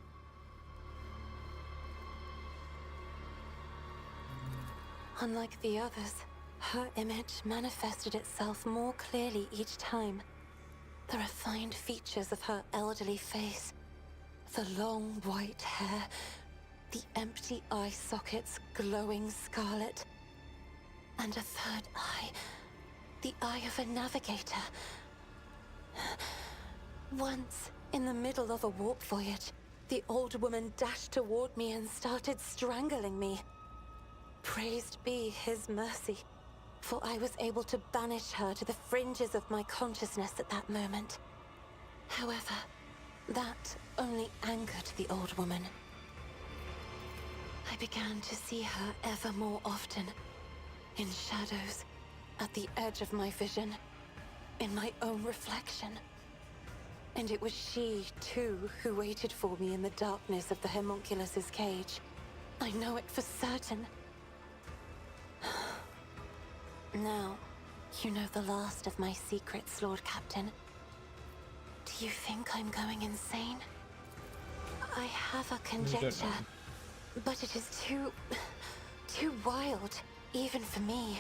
Unlike the others, Her image manifested itself more clearly each time. The refined features of her elderly face, the long white hair, the empty eye sockets glowing scarlet, and a third eye, the eye of a navigator. Once, in the middle of a warp voyage, the old woman dashed toward me and started strangling me. Praised be his mercy, for I was able to banish her to the fringes of my consciousness at that moment. However, that only angered the old woman. I began to see her ever more often, in shadows, at the edge of my vision, in my own reflection. And it was she, too, who waited for me in the darkness of the homunculus's cage. I know it for certain. Now, you know the last of my secrets, Lord Captain. Do you think I'm going insane? I have a conjecture, but it is too wild, even for me.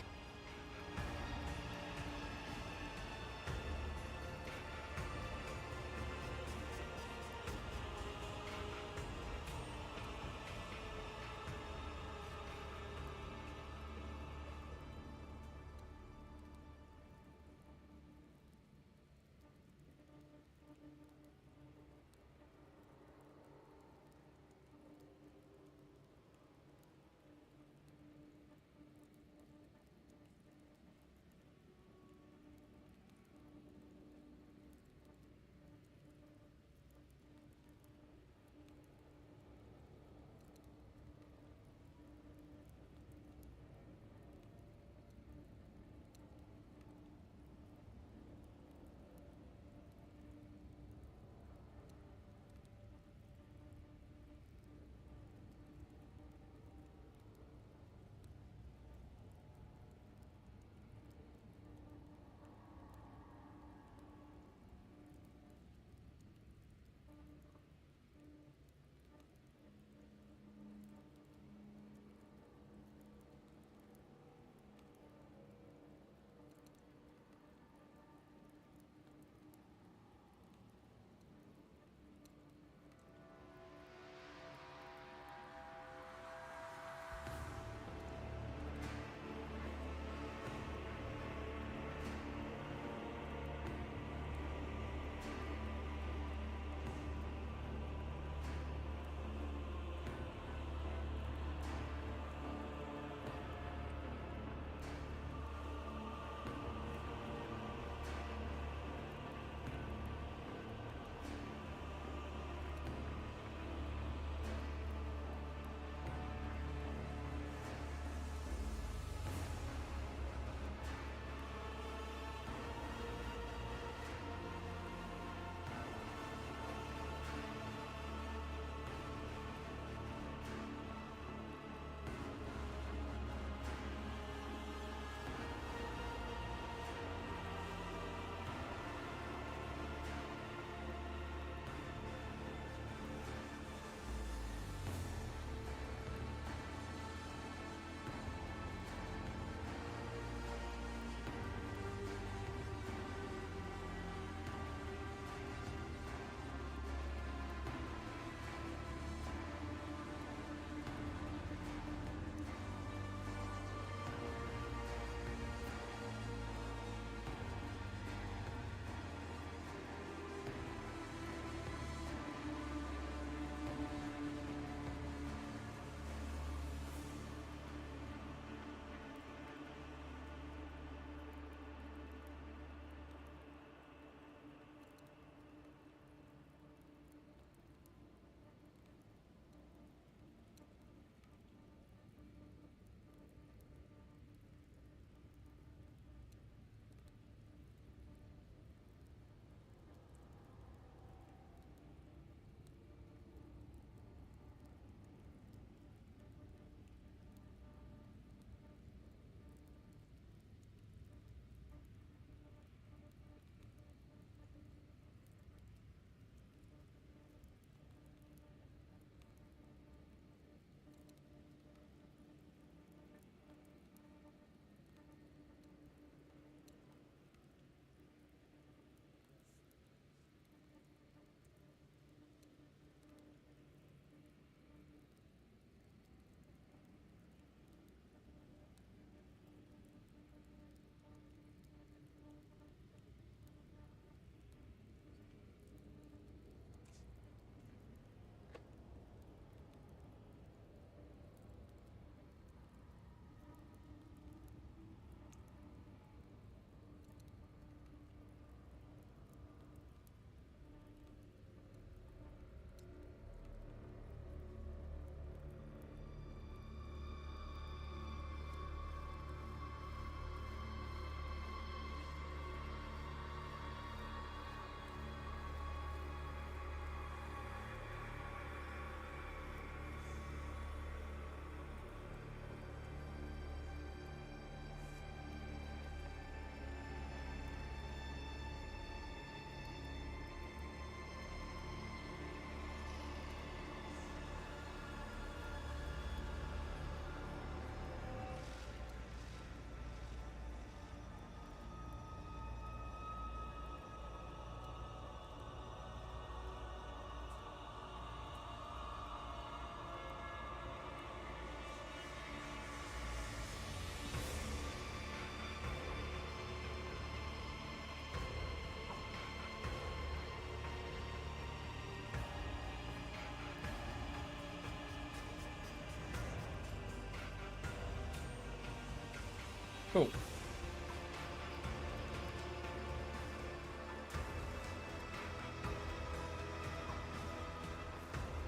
Cool.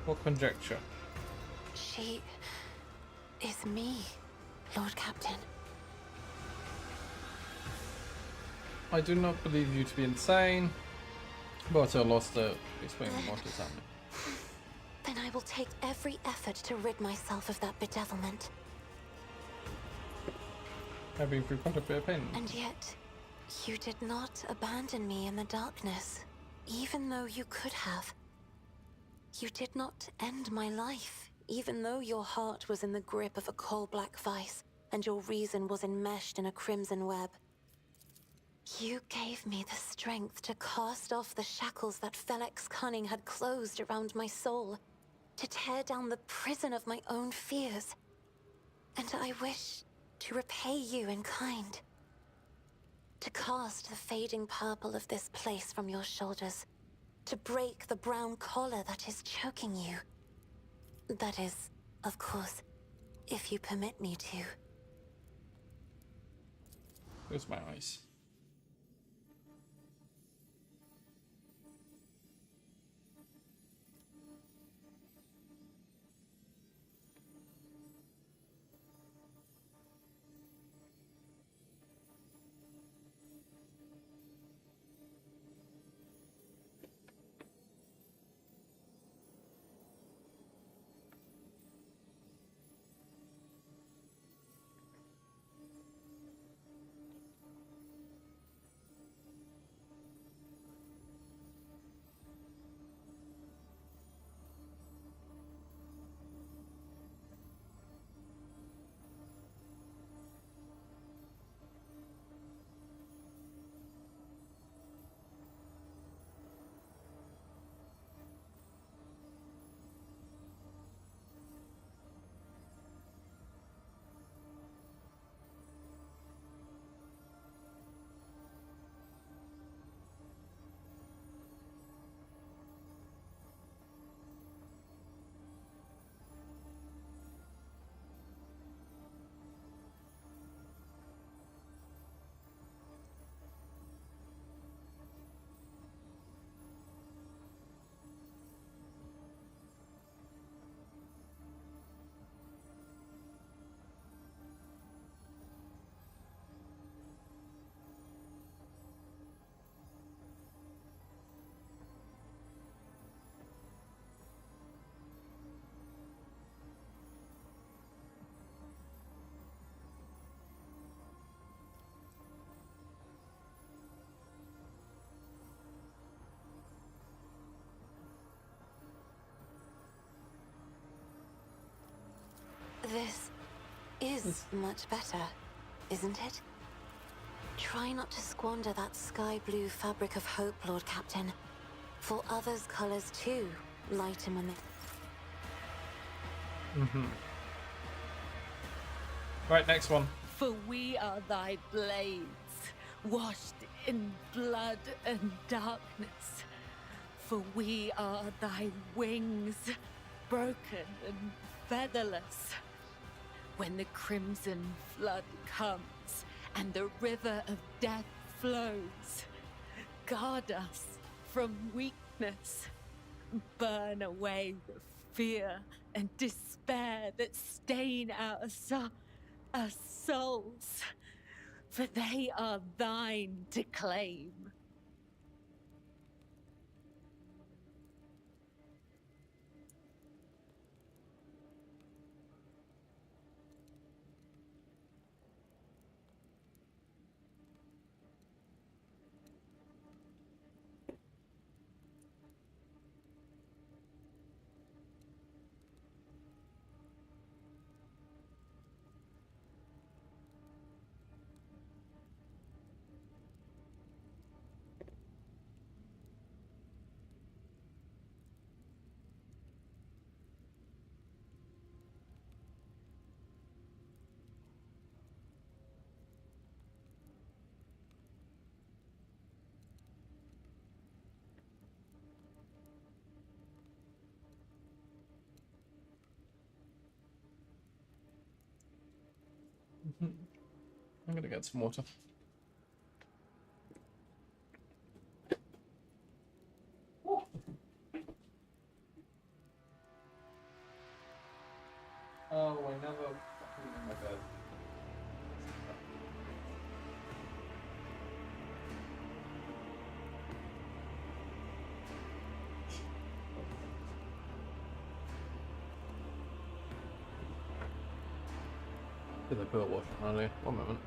What conjecture? She is me, Lord Captain. I do not believe you to be insane, but I lost to explain what is happening. Then I will take every effort to rid myself of that bedevilment. I've been through quite a bit of pain. And yet, you did not abandon me in the darkness, even though you could have. You did not end my life, even though your heart was in the grip of a coal-black vice, and your reason was enmeshed in a crimson web. You gave me the strength to cast off the shackles that Felix Cunning had closed around my soul, to tear down the prison of my own fears. And I wish to repay you in kind. To cast the fading purple of this place from your shoulders. To break the brown collar that is choking you. That is, of course, if you permit me to. Where's my eyes? This is much better, isn't it? Try not to squander that sky blue fabric of hope, Lord Captain. For others' colors too lighten when they... Right, next one. For we are thy blades, washed in blood and darkness. For we are thy wings, broken and featherless. When the crimson flood comes and the river of death flows, guard us from weakness. Burn away the fear and despair that stain our souls, for they are thine to claim. I'm gonna get some water. Oh, I never fucking in my bed. Did they put a wash on earlier? One moment.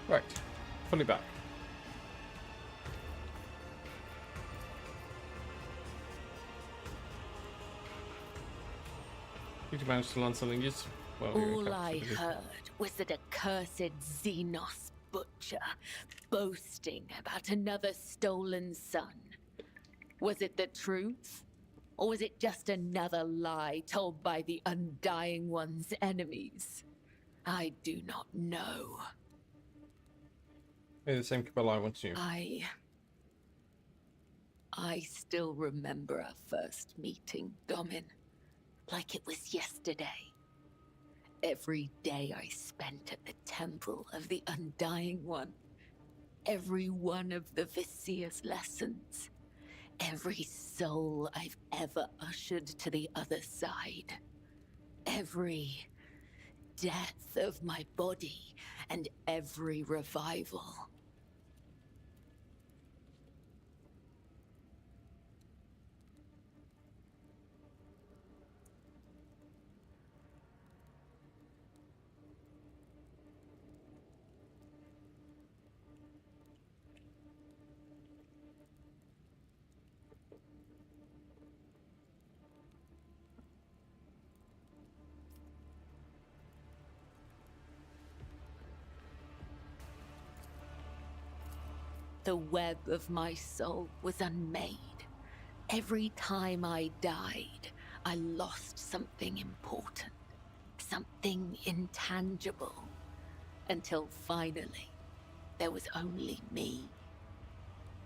Right. Fully back. Did you manage to learn something useful? Well, you're in All I captivity. heard was that accursed Xenos butcher boasting about another stolen son. Was it the truth? Or was it just another lie told by the Undying One's enemies? I do not know. Maybe the same Cabal I want you. I still remember our first meeting, Domin. Like it was yesterday. Every day I spent at the Temple of the Undying One. Every one of the Visier's lessons. Every soul I've ever ushered to the other side. Every death of my body and every revival. The web of my soul was unmade. Every time I died, I lost something important, something intangible, until finally, there was only me.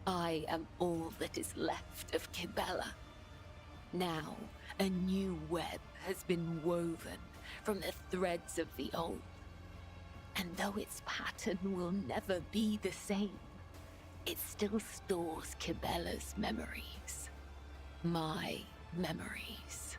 I am all that is left of Kibella. Now, a new web has been woven from the threads of the old. And though its pattern will never be the same, it still stores Kibella's memories. My memories.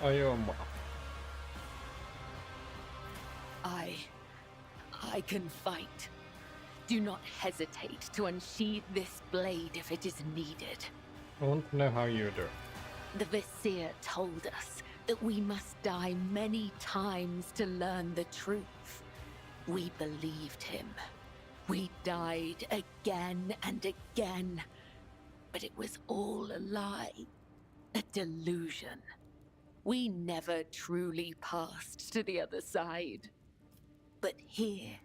Are you on what? I can fight. Do not hesitate to unsheathe this blade if it is needed. I want to know how you do it. The Vizier told us that we must die many times to learn the truth. We believed him. We died again and again. But it was all a lie, a delusion. We never truly passed to the other side. But here,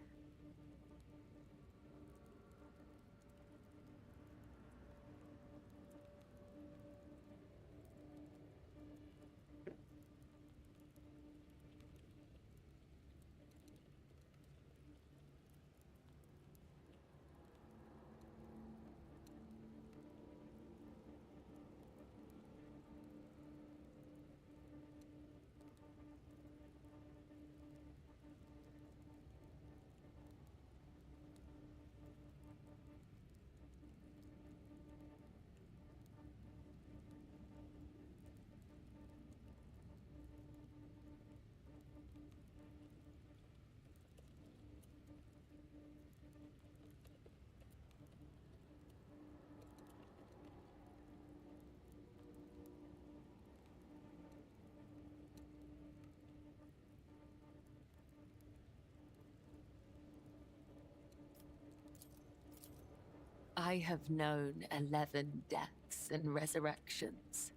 I have known 11 deaths and resurrections,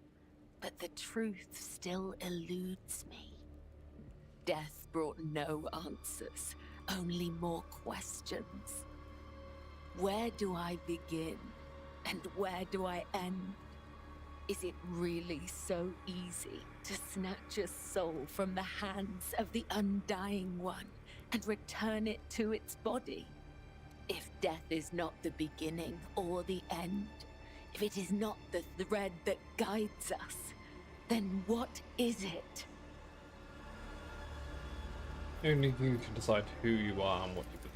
but the truth still eludes me. Death brought no answers, only more questions. Where do I begin? And where do I end? Is it really so easy to snatch a soul from the hands of the Undying One and return it to its body? If death is not the beginning or the end, if it is not the thread that guides us, then what is it? Only you can decide who you are and what you believe.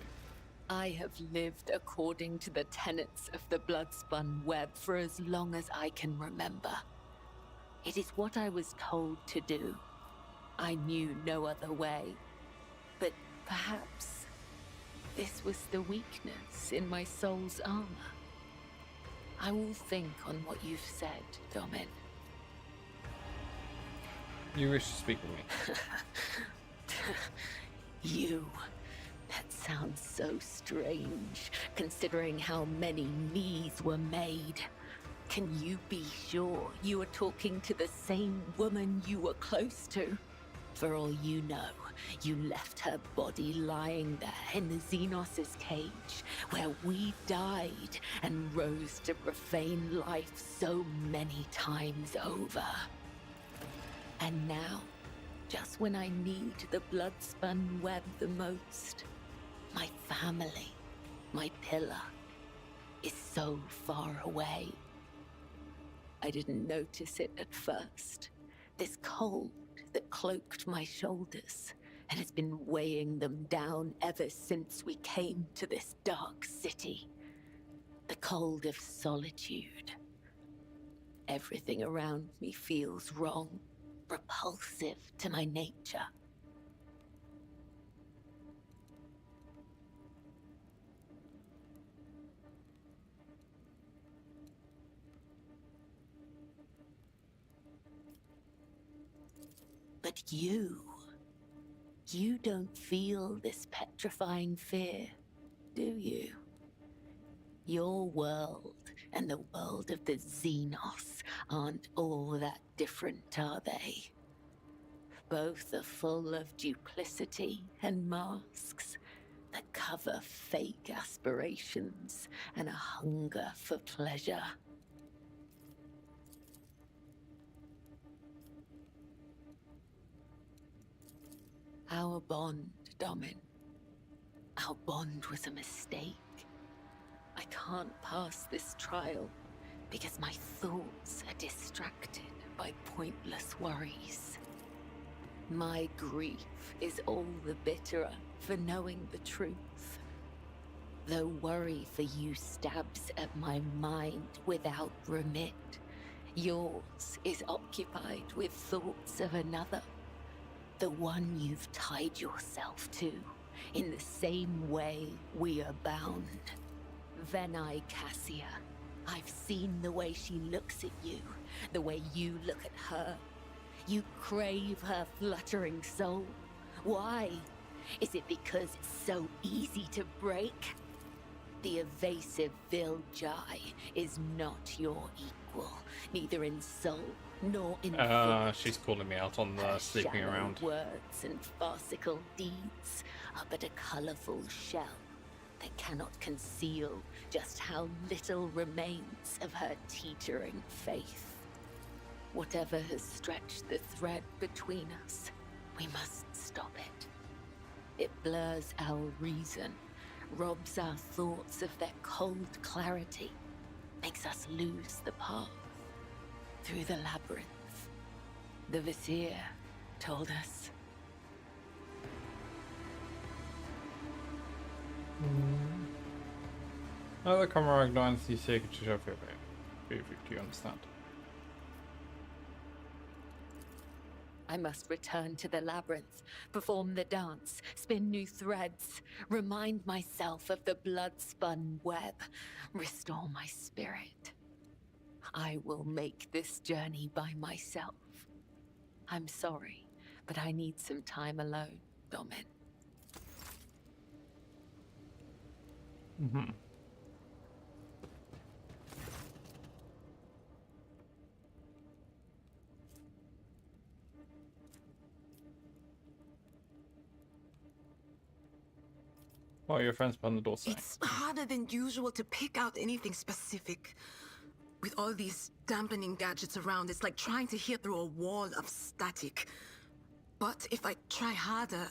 I have lived according to the tenets of the blood-spun web for as long as I can remember. It is what I was told to do. I knew no other way. But perhaps this was the weakness in my soul's armor. I will think on what you've said, Domin. You wish to speak with me. You. That sounds so strange, considering how many me's were made. Can you be sure you are talking to the same woman you were close to? For all you know, you left her body lying there in the Xenos' cage, where we died and rose to profane life so many times over. And now, just when I need the blood-spun web the most, my family, my pillar, is so far away. I didn't notice it at first. This cold that cloaked my shoulders and has been weighing them down ever since we came to this dark city. The cold of solitude. Everything around me feels wrong, repulsive to my nature. But you don't feel this petrifying fear, do you? Your world and the world of the Xenos aren't all that different, are they? Both are full of duplicity and masks that cover fake aspirations and a hunger for pleasure. Our bond, Domin. Our bond was a mistake. I can't pass this trial because my thoughts are distracted by pointless worries. My grief is all the bitterer for knowing the truth. Though worry for you stabs at my mind without remit, yours is occupied with thoughts of another. The one you've tied yourself to, in the same way we are bound. Venai Cassia, I've seen the way she looks at you, the way you look at her. You crave her fluttering soul. Why? Is it because it's so easy to break? The evasive Viljai is not your equal, neither in soul nor in She's calling me out on the sleeping shallow around. words and farcical deeds are but a colourful shell that cannot conceal just how little remains of her teetering faith. Whatever has stretched the thread between us, we must stop it. It blurs our reason, robs our thoughts of their cold clarity, makes us lose the path. Through the labyrinth, the Vizier told us. Other Comrade Dynasty Secret to Show. Do you understand? I must return to the labyrinth, perform the dance, spin new threads, remind myself of the blood-spun web, restore my spirit. I will make this journey by myself. I'm sorry, but I need some time alone, Domin. Mm-hmm. While your friends behind the door say. It's harder than usual to pick out anything specific. With all these dampening gadgets around, it's like trying to hear through a wall of static. But if I try harder...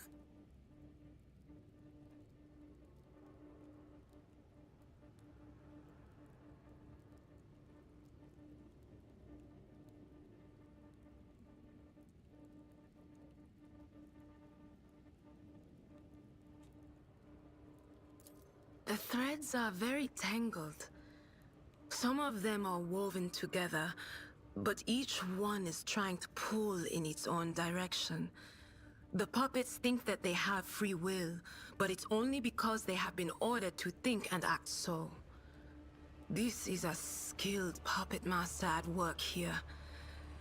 The threads are very tangled. Some of them are woven together, but each one is trying to pull in its own direction. The puppets think that they have free will, but it's only because they have been ordered to think and act so. This is a skilled puppet master at work here.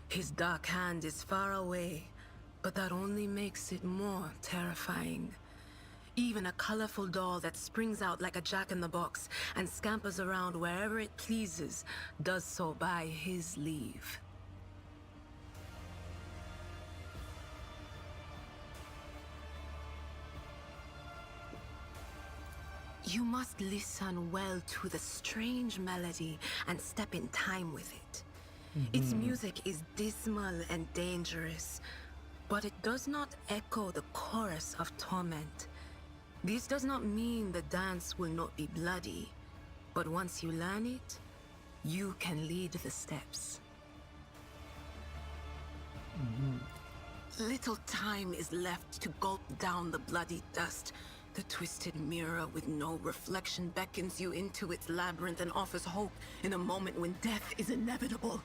His dark hand is far away, but that only makes it more terrifying. Even a colorful doll that springs out like a jack-in-the-box and scampers around wherever it pleases does so by his leave. You must listen well to the strange melody and step in time with it. Its music is dismal and dangerous, but it does not echo the chorus of torment. This does not mean the dance will not be bloody, but once you learn it, you can lead the steps. Little time is left to gulp down the bloody dust. The twisted mirror with no reflection beckons you into its labyrinth and offers hope in a moment when death is inevitable.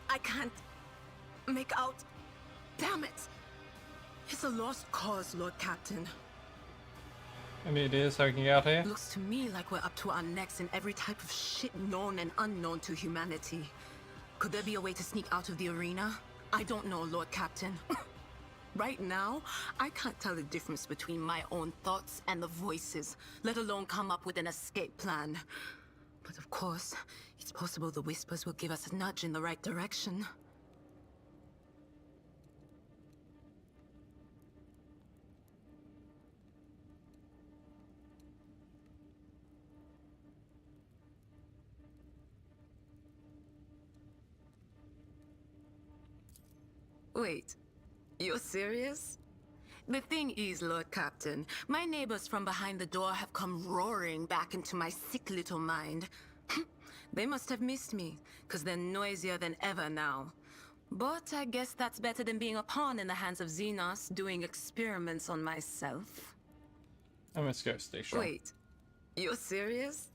I can't make out. Damn it! It's a lost cause, Lord Captain. Any ideas how we can get out here? Looks to me like we're up to our necks in every type of shit known and unknown to humanity. Could there be a way to sneak out of the arena? I don't know, Lord Captain. Right now, I can't tell the difference between my own thoughts and the voices, let alone come up with an escape plan. But of course, it's possible the whispers will give us a nudge in the right direction. Wait, you're serious? The thing is, Lord Captain, my neighbors from behind the door have come roaring back into my sick little mind. They must have missed me, because they're noisier than ever now. But I guess that's better than being a pawn in the hands of Xenos doing experiments on myself. I'm gonna go stay strong. Wait, you're serious?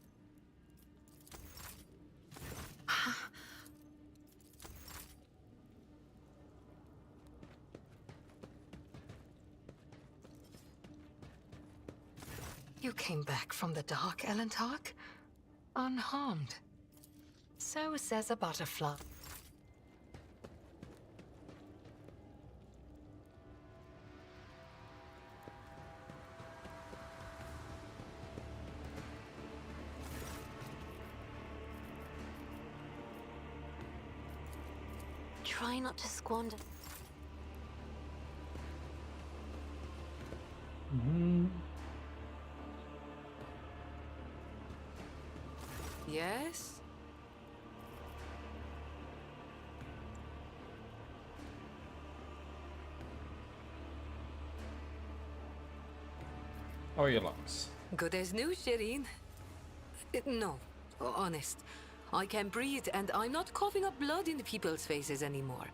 You came back from the dark, Elentark? Unharmed. So says a butterfly. Try not to squander. Yes? How are your lungs? Good as new, Shireen. No, honest. I can breathe and I'm not coughing up blood in people's faces anymore.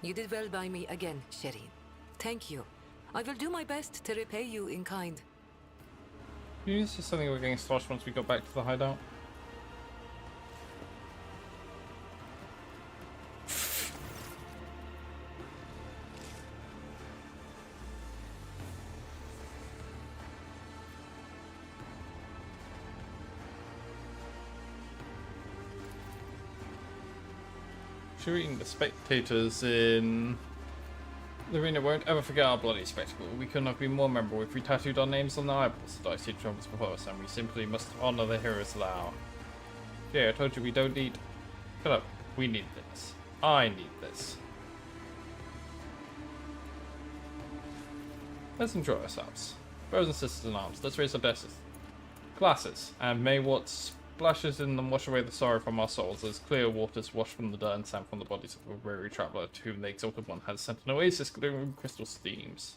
You did well by me again, Shireen. Thank you. I will do my best to repay you in kind. Is this something we're getting sloshed once we go back to the hideout? Shooting the spectators in the arena won't ever forget our bloody spectacle. We couldn't have been more memorable if we tattooed our names on the eyeballs that I see troubles before us, and we simply must honor the heroes of the hour. Yeah, I told you we don't need... Shut up. We need this. I need this. Let's enjoy ourselves. Brothers and sisters in arms, let's raise our glasses, and may what splashes in them wash away the sorrow from our souls, as clear waters wash from the dirt and sand from the bodies of a weary traveller to whom the Exalted One has sent an oasis glittering crystal steams.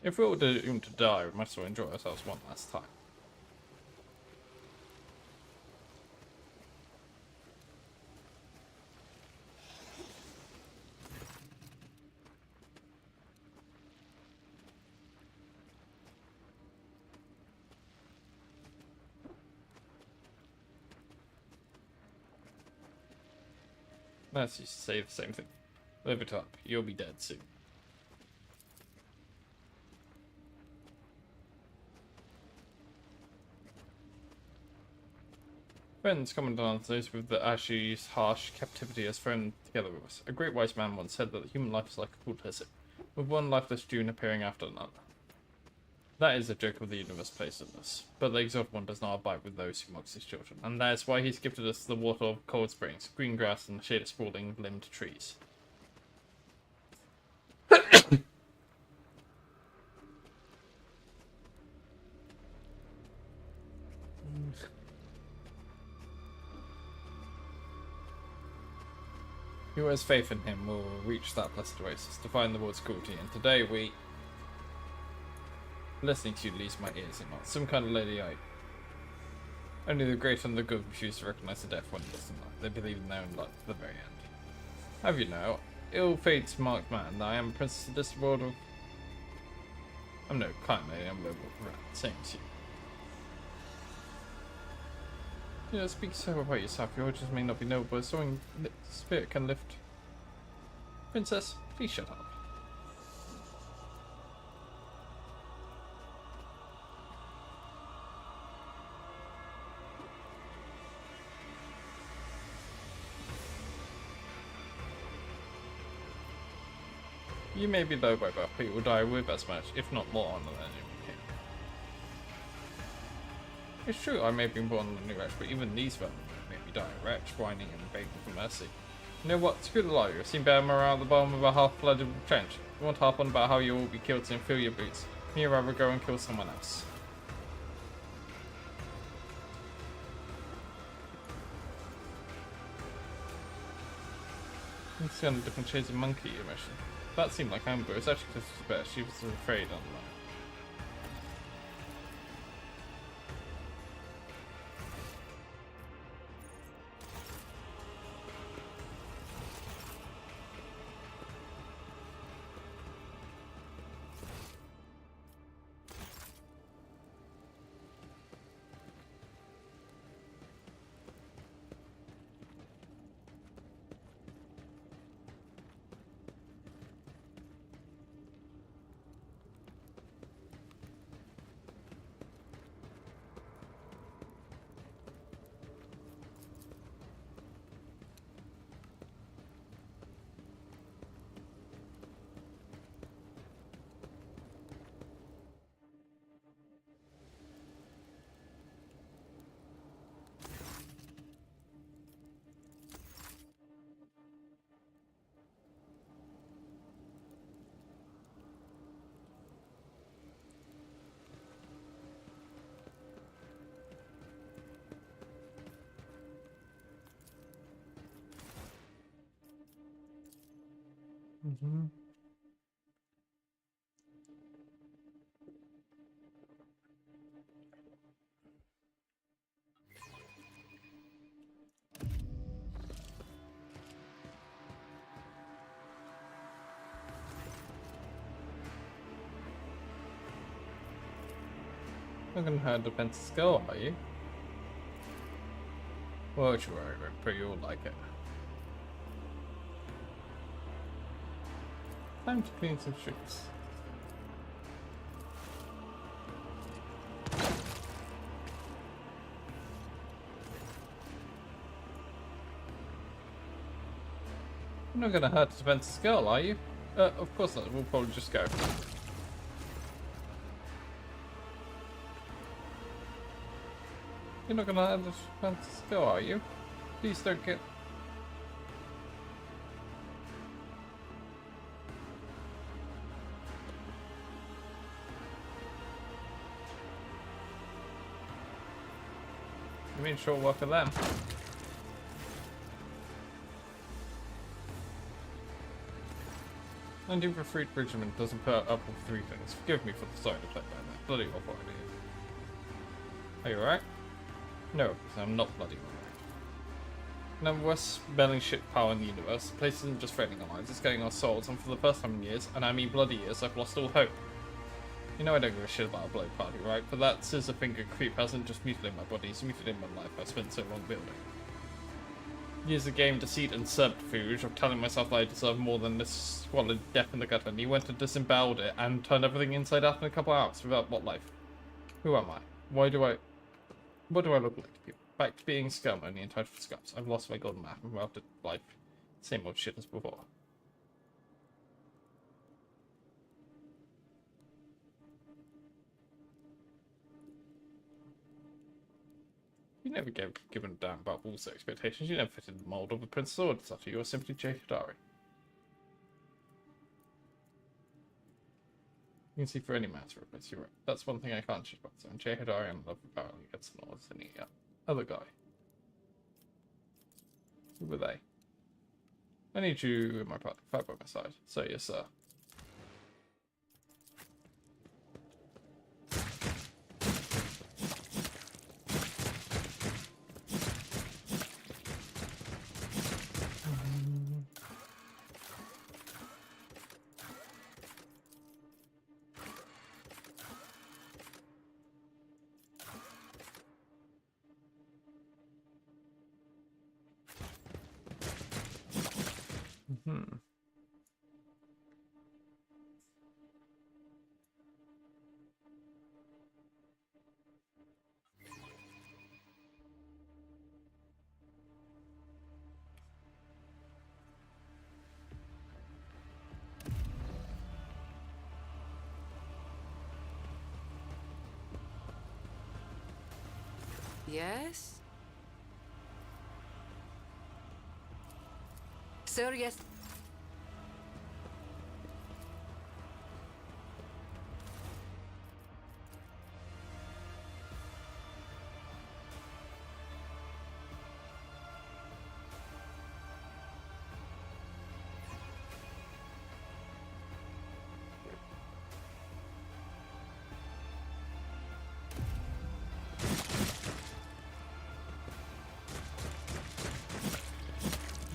If we were doomed to die, we might as well enjoy ourselves one last time. Let's just say the same thing. Live it up. You'll be dead soon. Friends, commandant, those with the Ashi's harsh captivity has thrown together with us. A great wise man once said that human life is like a cool desert, with one lifeless dune appearing after another. That is a joke of the universe placed in us, but the Exalted One does not abide with those who mock his children, and that is why he's gifted us the water of cold springs, green grass, and the shade of sprawling limbed trees. Who has faith in him will reach that blessed oasis to find the world's cruelty, and today we... Listening to you leaves my ears and not some kind of lady eye. Only the great and the good refuse to recognize the deaf when it doesn't lie. They believe in their own life to the very end. Have you know, ill fate's marked man, that I am a princess of this world of... I'm no kind lady, I'm local rat, same as you. You know, speak so about yourself, your origins may not be noble, but soaring spirit can lift. Princess, please shut up. You may be low by birth, but you will die with as much, if not more, honor than you here. It's true, I may have been born on a new wretch, but even these vermin made me die a wretch, whining and begging for mercy. You know what? Screw the law, you've seen bear around the bottom of a half-flooded trench. You want to harp on about how you will be killed and fill your boots. Me rather go and kill someone else. You see on the different shades of monkey you mentioned. That seemed like Amber. It's actually just the best. She was afraid on that. Mm-hmm. Not gonna hurt the pencil skull, are you? Well, sure, but you'll like it. Time to clean some streets. You're not gonna hurt Spencer's girl, are you? Of course not. We'll probably just go. You're not gonna hurt Spencer's girl, are you? Please don't get... You mean short work of them? And even Freed Bridgman doesn't put up with 3 things. Forgive me for the start to play by that. Bloody awful idea. Are you alright? No, because I'm not bloody alright. Now, worst spelling shit power in the universe. The place isn't just threatening our lives, it's getting our souls, and for the first time in years, and I mean bloody years, I've lost all hope. You know I don't give a shit about a blow party, right? But that scissor finger creep hasn't just mutilated my body, it's mutilated my life. I spent so long building. Years of game, deceit, and subterfuge of telling myself that I deserve more than this swallowed death in the gutter, and he went and disemboweled it and turned everything inside out in a couple hours without what life? Who am I? What do I look like to people? Back to being scum, only entitled for scums. I've lost my golden map and routed life. Same old shit as before. You never given a damn about Wolf's expectations. You never fitted the mold of a Prince Sword, such you are simply Jay Hidari. You can see for any matter of this, you're right. That's one thing I can't shit about. So I'm Jay Hidari and love apparently gets the noise than any other guy. Who were they? I need you in my party. Fight by my side. So yes, sir. Yes? Sir, yes.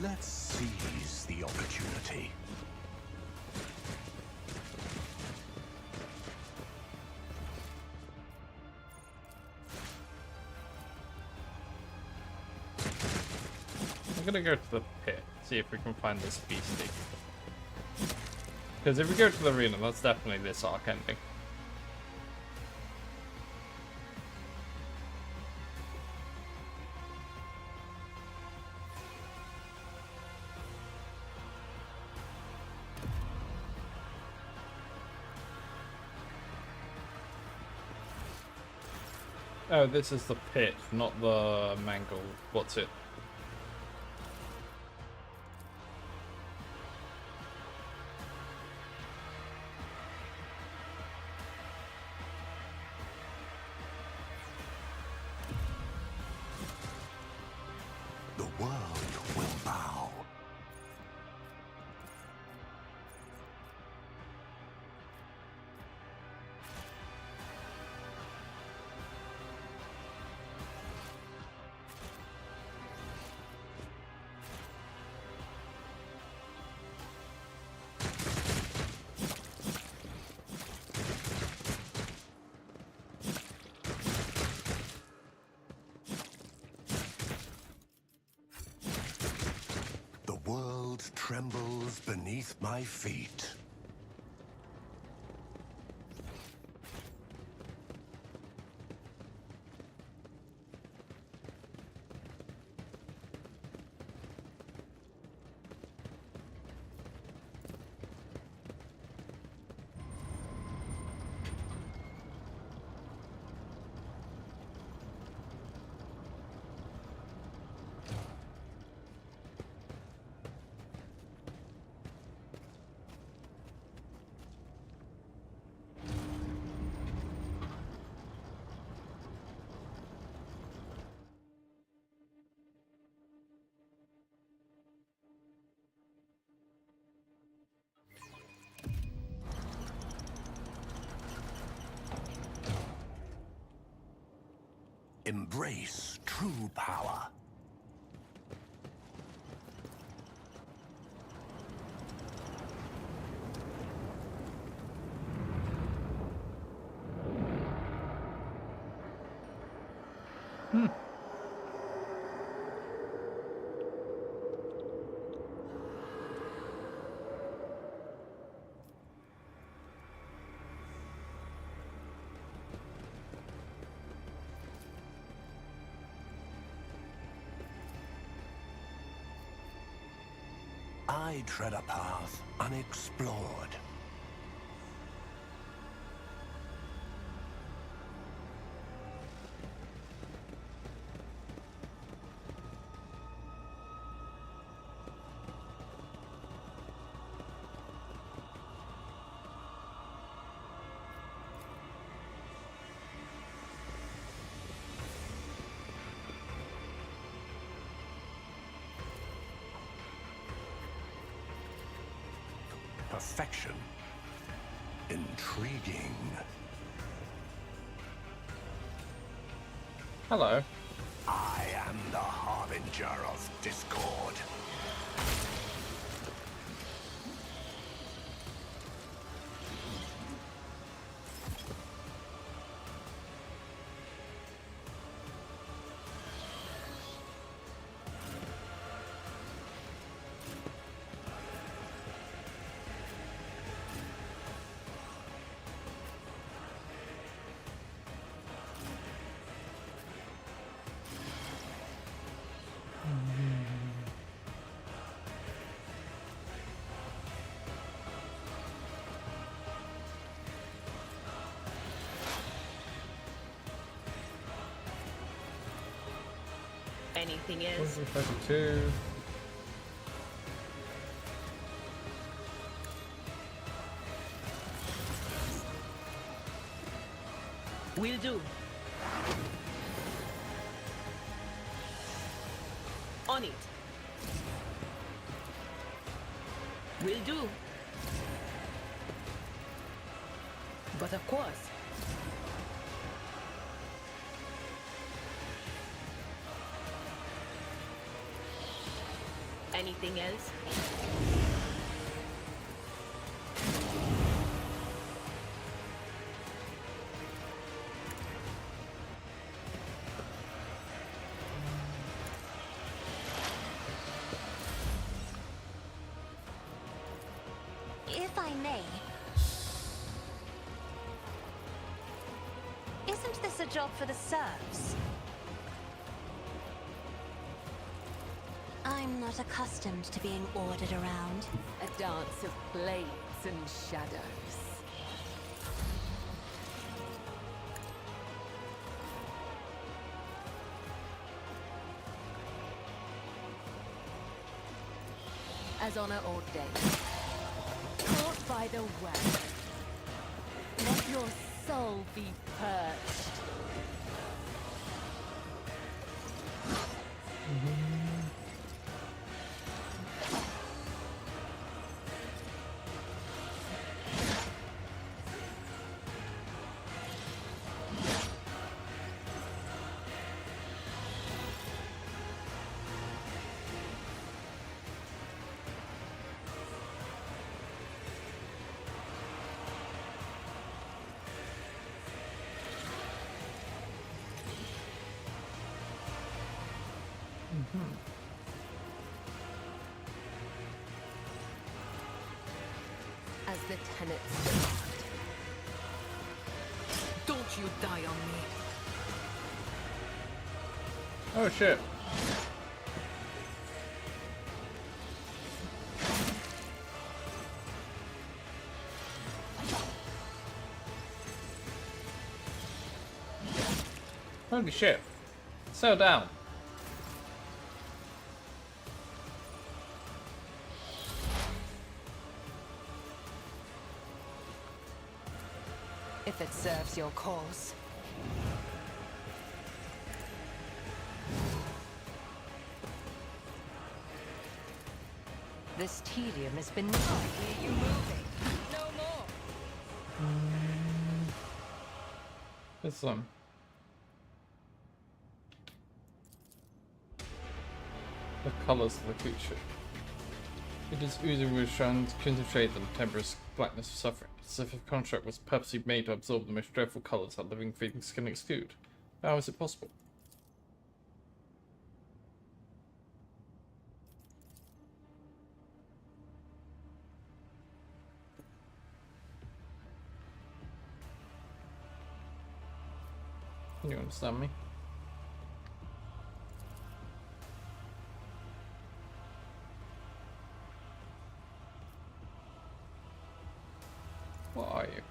Let's seize the opportunity. I'm gonna go to the pit, see if we can find this beastie. Because if we go to the arena, that's definitely this arc ending. Oh, this is the pit, not the mangle. What's it? The world will bow. The world trembles beneath my feet. Embrace true power. I tread a path unexplored. Perfection. Intriguing. Hello. I am the harbinger of discord. Anything else? 32. Will do. On it. Will do. But of course. Anything else? If I may, isn't this a job for the serfs? I'm not accustomed to being ordered around. A dance of blades and shadows. As honor ordained. Caught by the web. Let your soul be purged. As the tenets demand. Don't you die on me. Oh shit. Holy shit. Settle down. If it serves your cause. This tedium has been... I hear you moving. No more. This one. the colours of the creature. It is oozing with strands concentrated in the temperous blackness of suffering, as if a construct was purposely made to absorb the most dreadful colours that living things can exude. How is it possible? Can you understand me? What are you?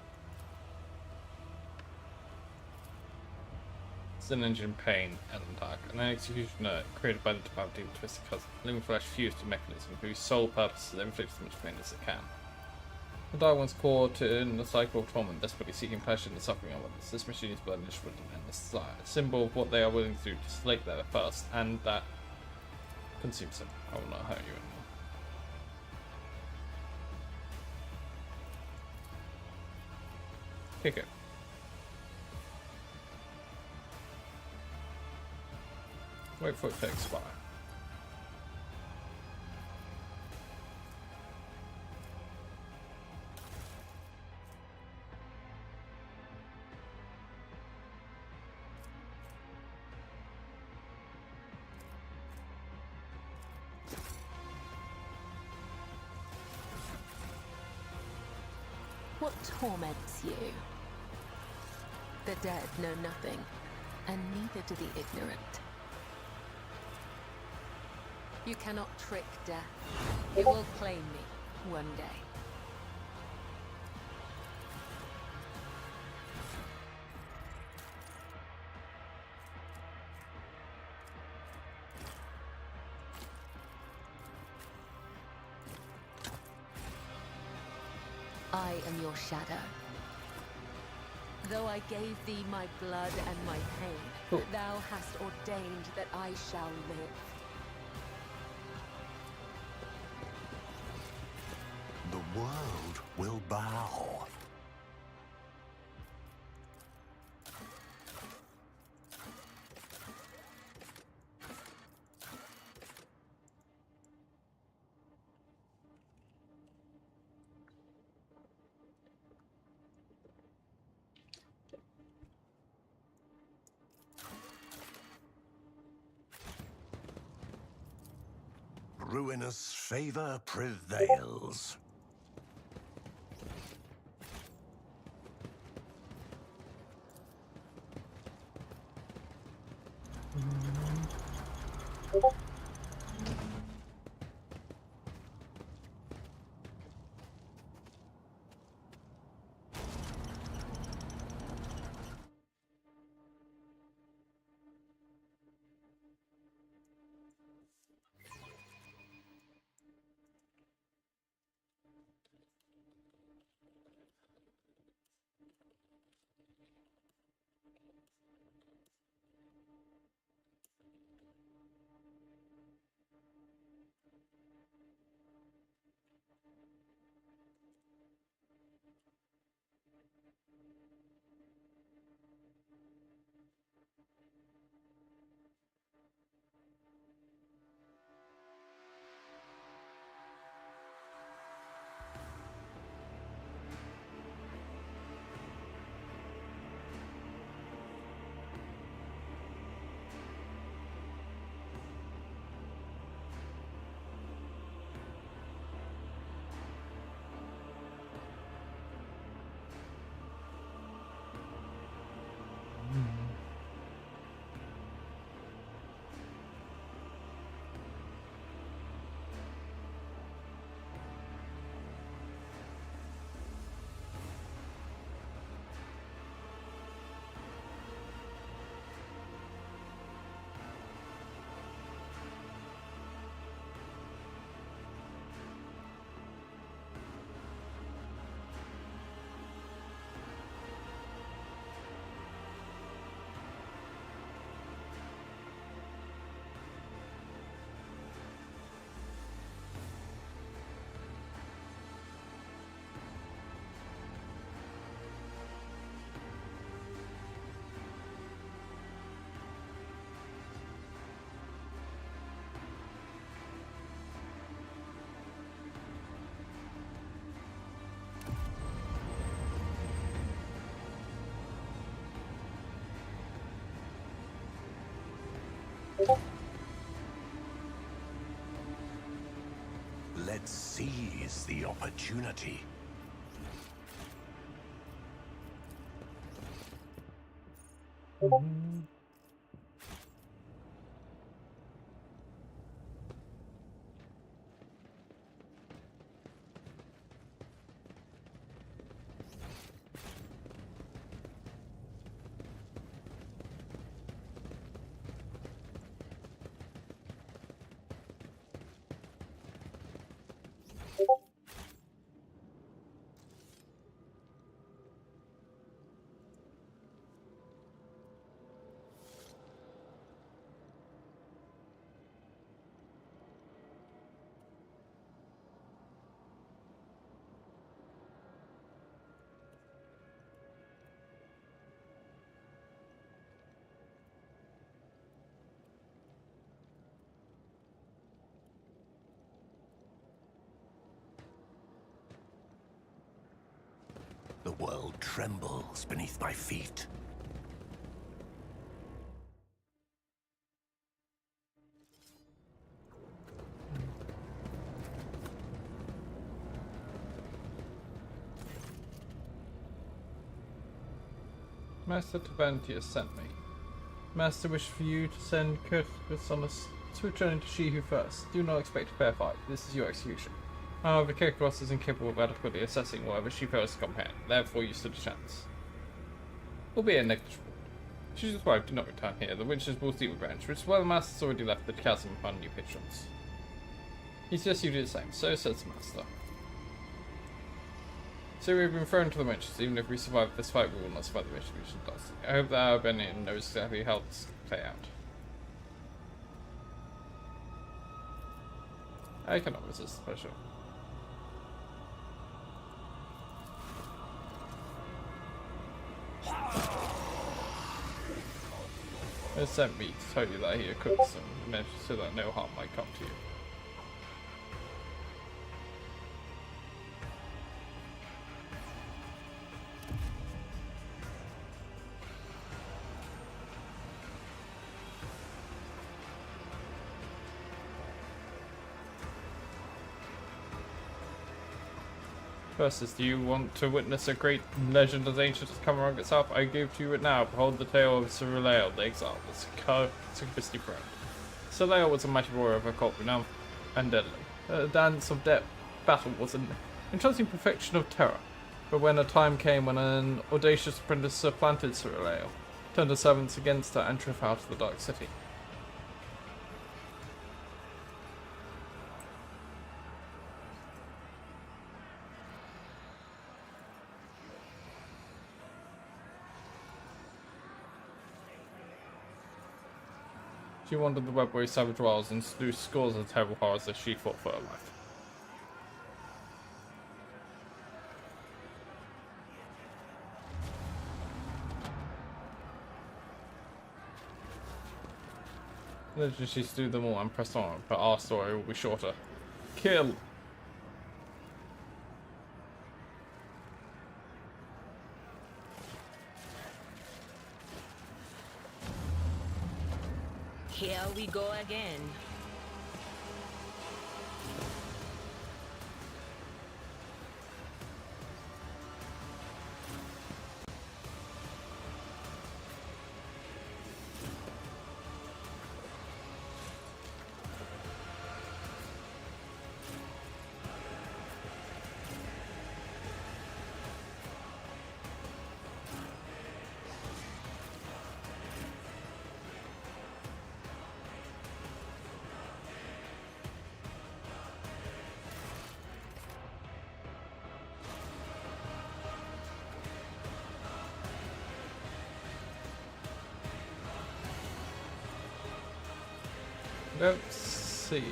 It's an engine pain, Dark, an executioner created by the depravity of Twisted Cousin, living flesh fused to a mechanism whose sole purpose is to inflict as much pain as it can. The Dark One's caught in the cycle of torment, desperately seeking pleasure in the suffering of others. This machine is burnished with an endless desire, a symbol of what they are willing to do to slake their thirst, and that consumes them. I will not hurt you anymore. Kick it. Wait for it to expire. What torments you? The dead know nothing, and neither do the ignorant. You cannot trick death. It will claim me one day. I am your shadow. Though I gave thee my blood and my pain, thou hast ordained that I shall live. The world will bow. Ruinous favor prevails. Seize the opportunity. The world trembles beneath my feet. Master Tavantius sent me. Master wished for you to send Curtis on us to return to She Who First. Do not expect a fair fight. This is your execution. However, Kirkos is incapable of adequately assessing whatever she fails to comprehend. Therefore, you stood a chance. Albeit negligible. Should his wife do not return here, the witches will steal revenge, which is why the Master's already left the chasm upon new patrons. He suggests you do the same. So says the Master. So we have been thrown to the witches. Even if we survive this fight, we will not survive the retribution task. I hope that our Bennion knows exactly how this play out. I cannot resist the pleasure. He sent me to tell you that he had cooked some measures so that no harm might come to you. Versus, do you want to witness a great legend as ancient as Camarog itself? I give to you it now. Behold the tale of Sir Ralael, the exile, the Syncopicity friend. Sir Ralael was a mighty warrior of occult renown and deadly. The dance of battle was an enchanting perfection of terror. But when a time came when an audacious apprentice supplanted Sir Ralael, turned her servants against her, and drove out of the Dark City. She wandered the web where savage wilds and slew scores of terrible horrors as she fought for her life. Literally, she slew them all and pressed on, but our story will be shorter. Kill! Here we go again. Don't see it.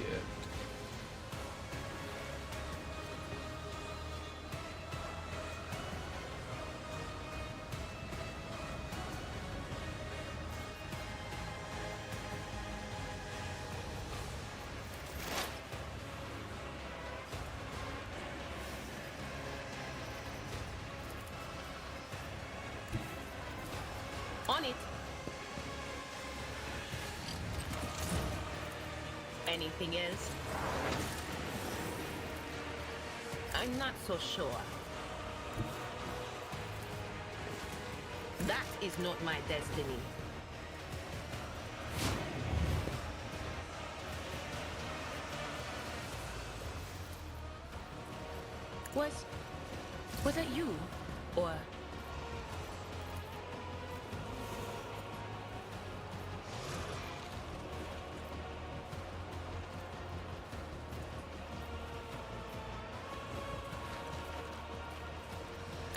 On it. Anything else? I'm not so sure. That is not my destiny. Was it you? Or...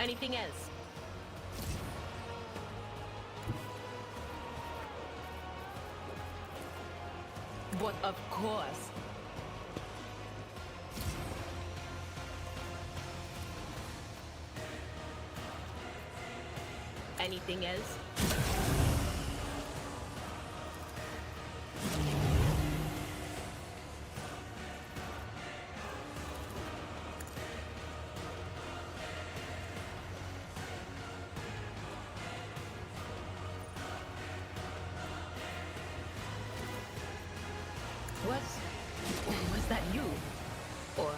anything else? But of course. Anything else? Was that you? Or...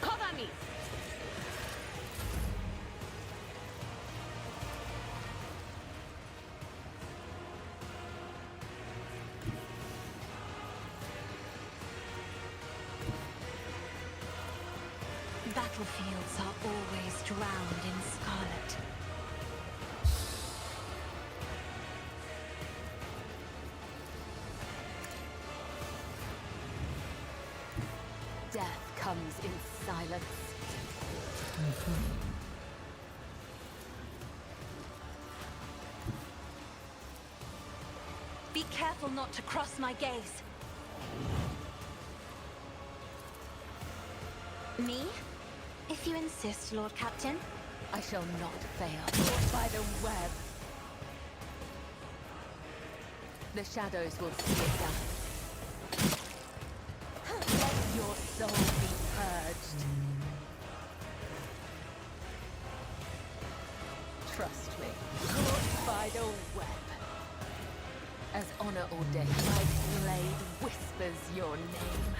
cover me! Battlefields are always drowned in scarlet. Death comes in silence. Be careful not to cross my gaze. Me? If you insist, Lord Captain. I shall not fail. Caught by the web. The shadows will see it down. Let your soul be purged. Trust me. Caught by the web. As honor ordained, my blade whispers your name.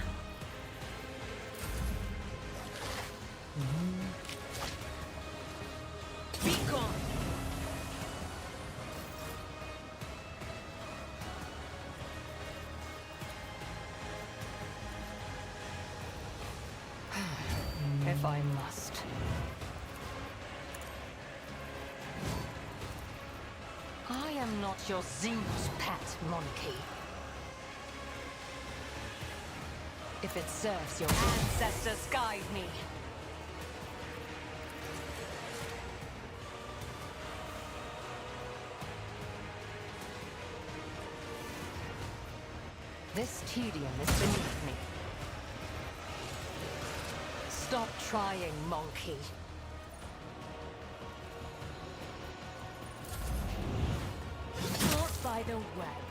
Be gone! If I must. I am not your Zeus pet monkey. If it serves your ancestors, guide me. This tedium is beneath me. Stop trying, monkey. Caught by the web.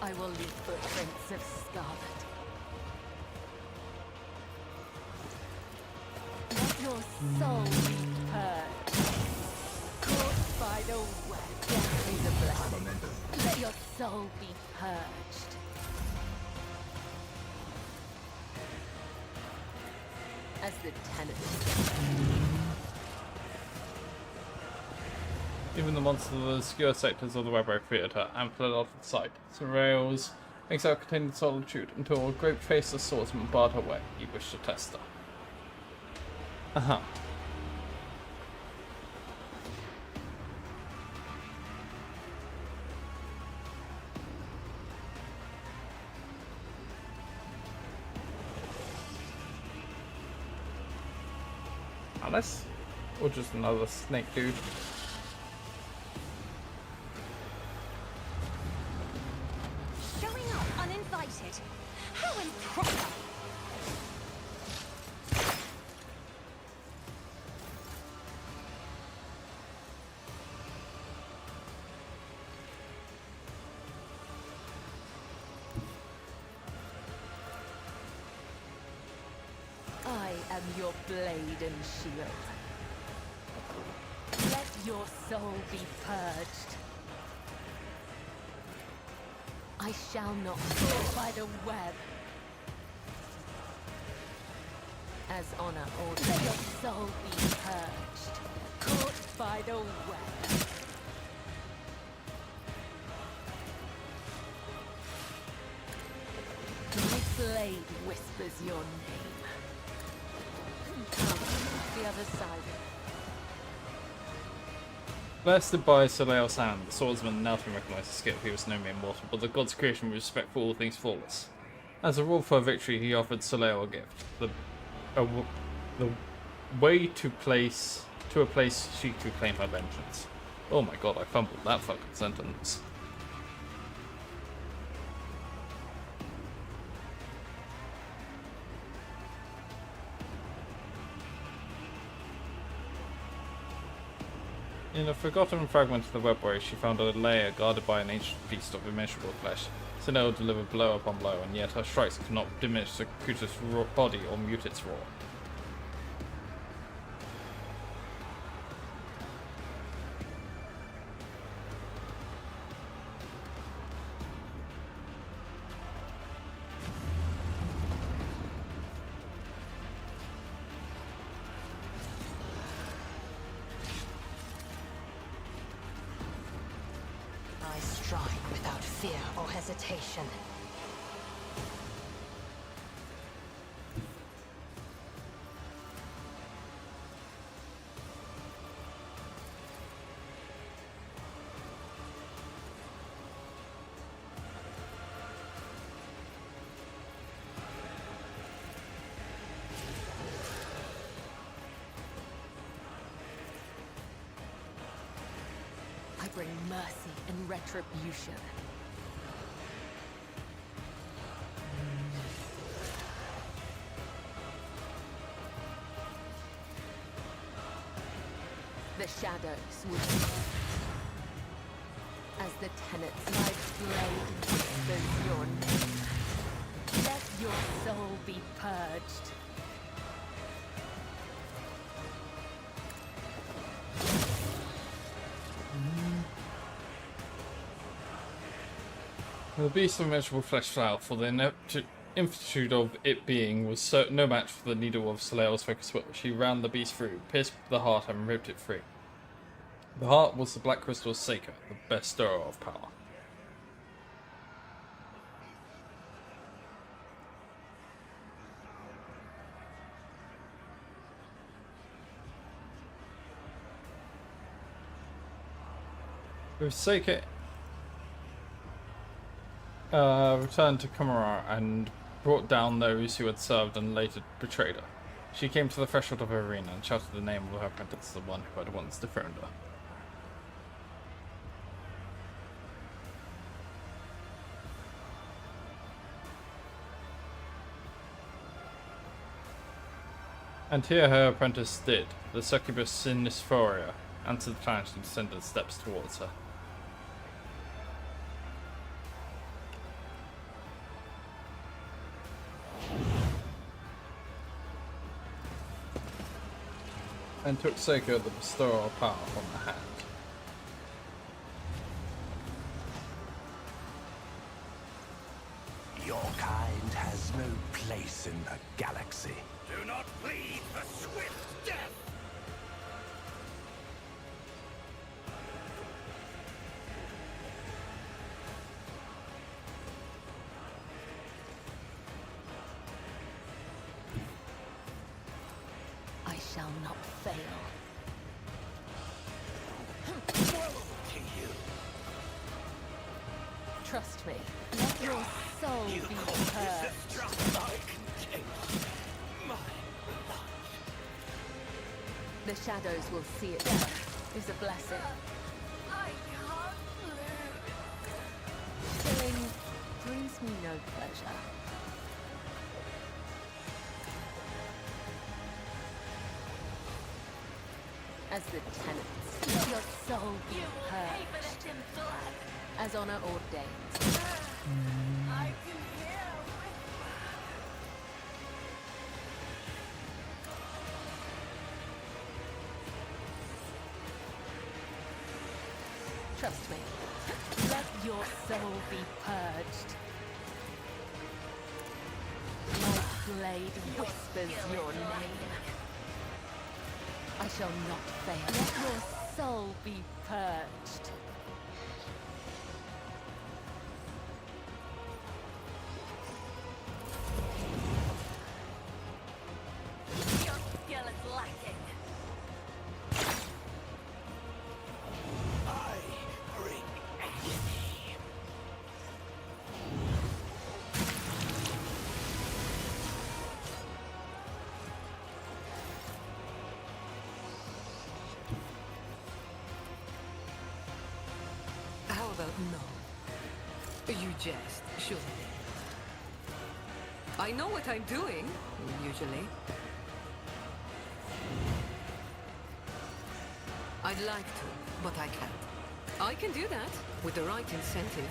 I will leave footprints of scarlet. Let your soul be purged. Caught by the web. Death is a blessing. Let your soul be purged. As the tenants. Even the monsters of the obscure sectors of the Webro Theatre and fled off the site. Surveils makes out containing solitude until a great faceless swordsman barred her way. He wished to test her. Uh-huh. Alice? Or just another snake dude? Showing up uninvited. How improper! I am your blade and shield. your soul be purged. I shall not fall by the web. As honor orders, let your soul be purged. Caught by the web. My blade whispers your name. Come, the other side. Blasted by Soleil's hand, the swordsman knelt and recognized his skill. He was no mere mortal, but the god's creation with respect for all things flawless. As a reward for victory, he offered Soleil a gift. The way to a place she could claim her vengeance. Oh my god, I fumbled that fucking sentence. In a forgotten fragment of the webway, she found a lair guarded by an ancient beast of immeasurable flesh. Sinel delivered blow upon blow, and yet her strikes could not diminish the creature's body or mute its roar. I strike without fear or hesitation. I bring mercy and retribution. The shadows will as the tenets my blade whispers your name. Let your soul be purged. The beast of immeasurable flesh flower, for the infinitude of it being, was no match for the needle of Soleil's focus will. She ran the beast through, pierced the heart, and ripped it free. The heart was the black crystal's Seeker, the bestower of power. With Seeker returned to Kamara and brought down those who had served and later betrayed her. She came to the threshold of her arena and shouted the name of her apprentice, the one who had once dethroned her. And here her apprentice did. The succubus Sinisthoria answered the challenge and descended the steps towards her. And took Seiko the bestower of power from her hand. Your kind has no place in the galaxy. Do not plead for swift death! I shall not fail. To you. Trust me. Let your soul be purged. The shadows will see it. Death is a blessing. I can't lose. Killing brings me no pleasure. As the tenets, let your soul be purged. As honor ordains. I can hear Trust me. Let your soul be purged. My blade whispers your name. I shall not fail. Let your soul be purged. Your skill is lacking. I bring agony. How about no? You jest, surely. I know what I'm doing, usually. I'd like to, but I can't. I can do that, with the right incentive.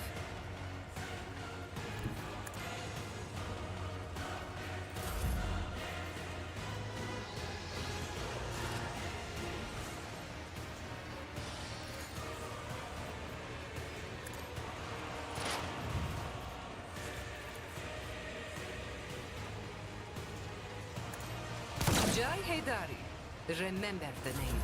Jai Haydari. Remember the name.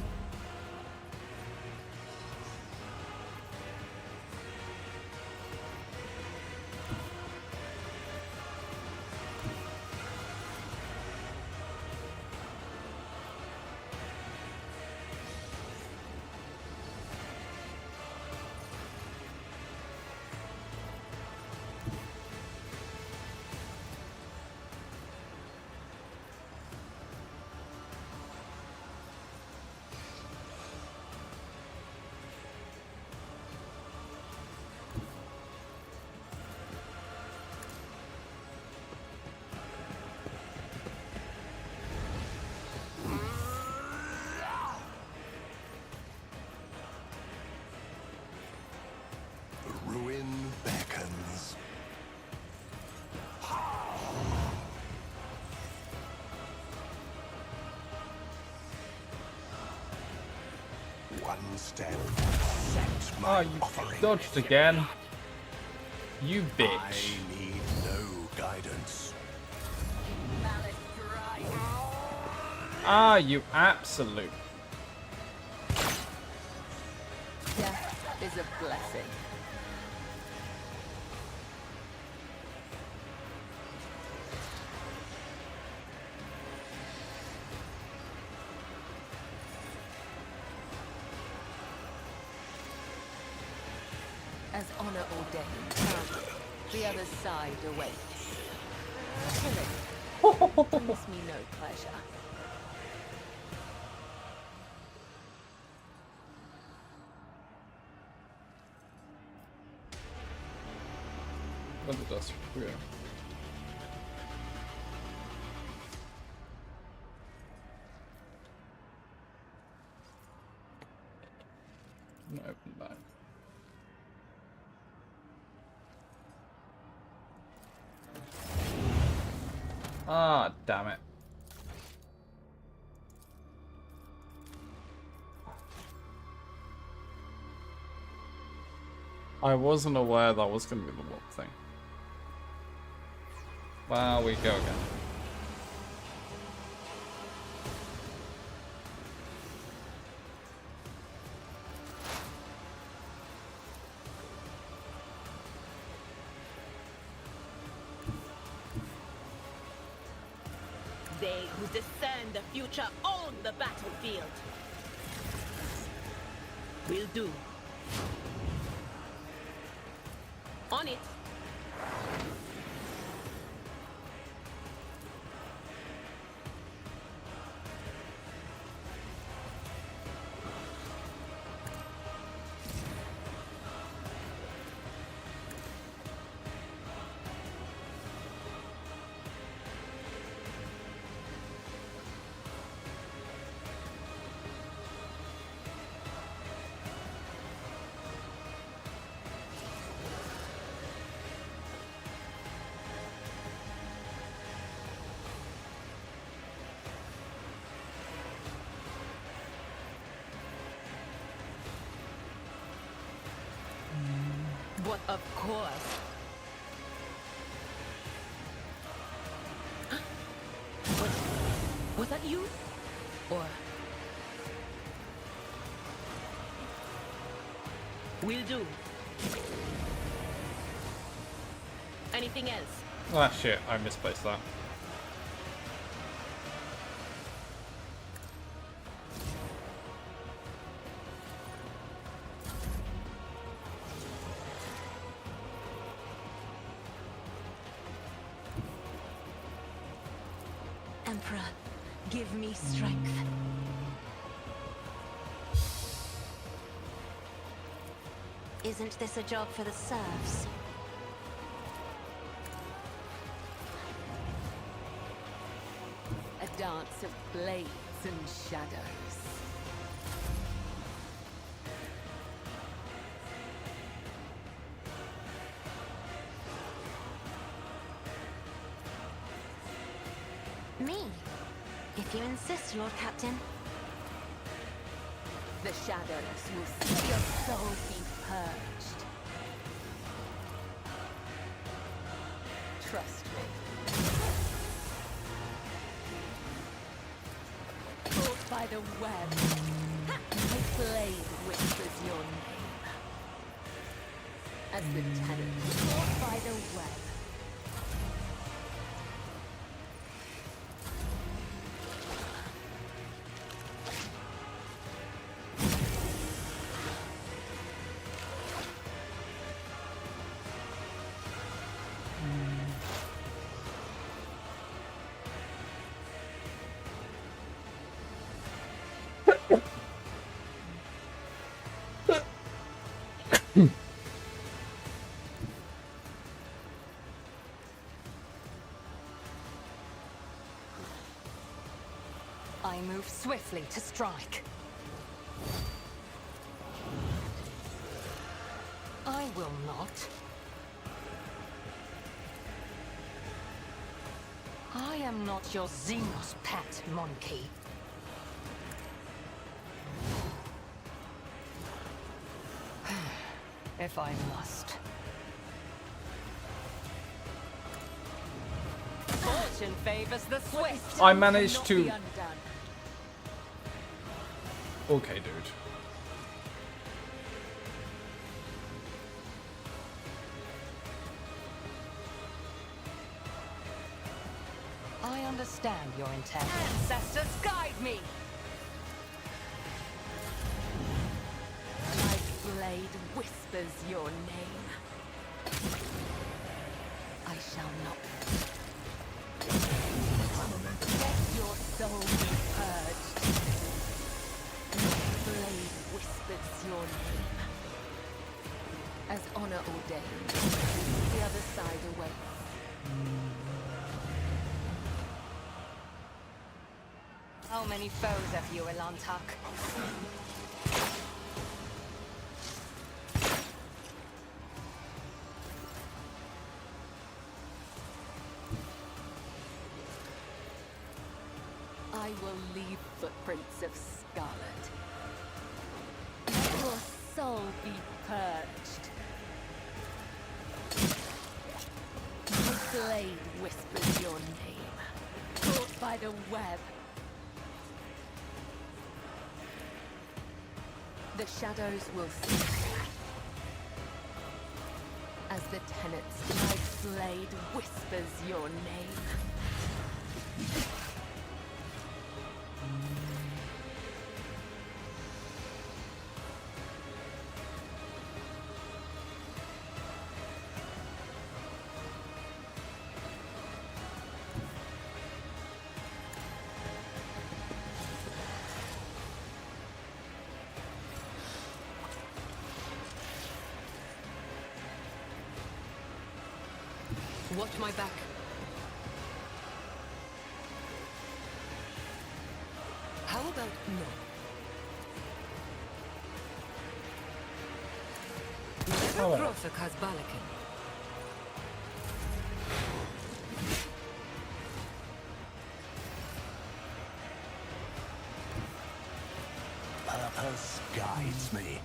The ruin beckons. One step. Set my Oh, you offering. dodged again. You I bitch. need no guidance. Malice dry. Ah, you absolute. Death is a blessing. As honor ordained, come, the other side awaits. Killing brings me no pleasure. What did that screw? Not open that. Ah, damn it. I wasn't aware that was going to be the warp thing. Well, we go again. They who discern the future own the battlefield. Will do. On it. But of course. Was that you? Or... Will do. Anything else? Ah, shit, I misplaced that. Emperor, give me strength. Isn't this a job for the serfs? A dance of blades and shadows. Me? If you insist, Lord Captain. The shadows will see your soul be purged. Trust me. Caught by the web, my blade whispers your name. As the tenant caught by the web. I move swiftly to strike. I will not. I am not your Xenos pet, monkey. If I must. Fortune favors the swift. I managed to... Be undone. Okay, dude. I understand your intent. Ancestors, guide me! My blade whispers your name. I shall not. Let your soul be purged. My blade whispers your name. As honor ordained, the other side awaits. How many foes have you, Elantak? I will leave footprints of scarlet. Let your soul be purged. My blade whispers your name. Caught by the web. The shadows will cease. As the tenets, my blade whispers your name. Watch my back. How about no? Never cross a Kazbalakan. Purpose guides me.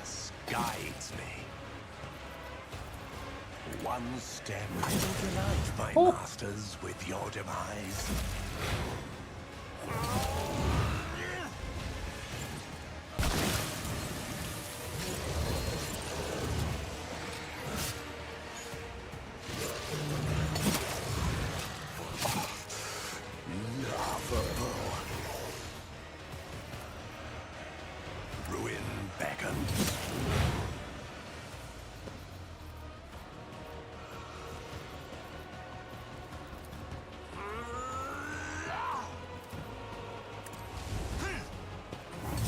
Purpose guides me. One step, I will delight my masters with your demise. Laughable. Ruin beckons.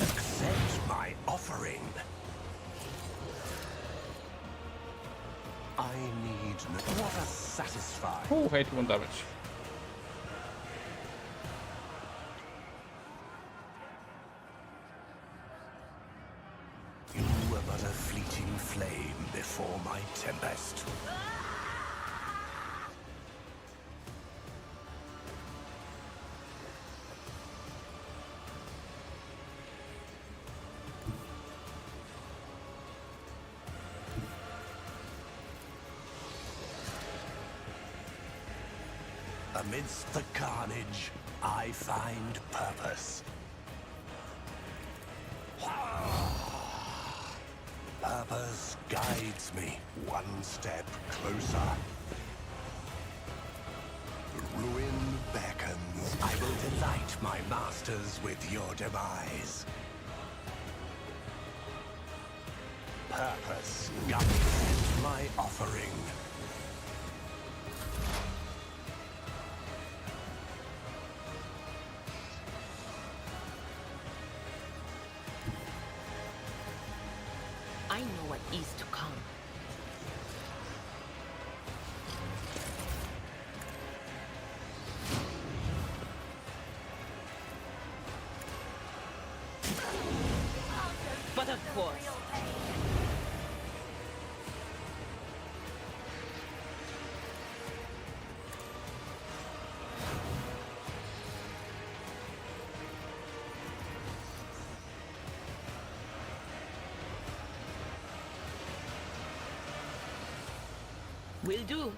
Accept my offering. I need no... What a satisfying. Oh, 81 damage. You were but a fleeting flame before my tempest. Amidst the carnage, I find purpose. Purpose guides me one step closer. Ruin beckons. I will delight my masters with your demise. Purpose guides my offering. I know what is to come. But of course. Will do.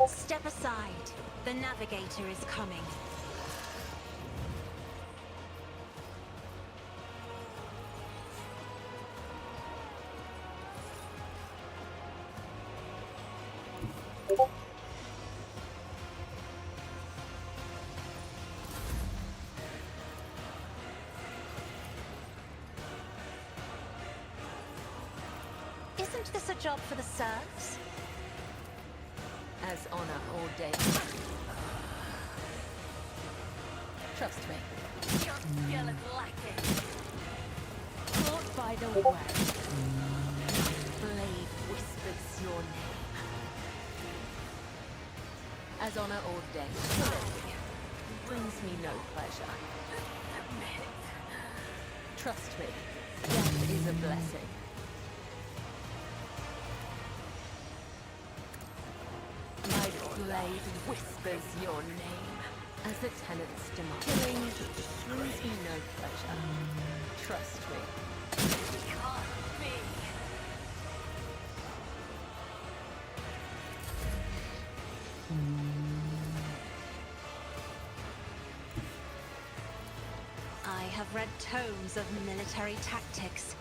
Step aside. The navigator is coming. Isn't this a job for the serfs? As honor ordained. Trust me. Your skill is lacking. Caught by the web. Blade whispers your name. As honor ordained. Brings me no pleasure. Trust me. Death is a blessing. My blade whispers your name. As the tenants demand. Killing brings me no pleasure. Trust me. Can't be. I have read tomes of military tactics.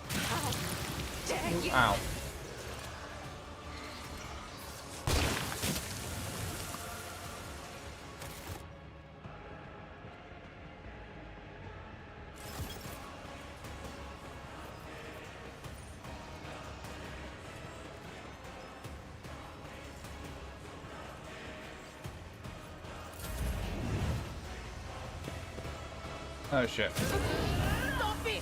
How dare you! Ow. Oh shit. Stop it!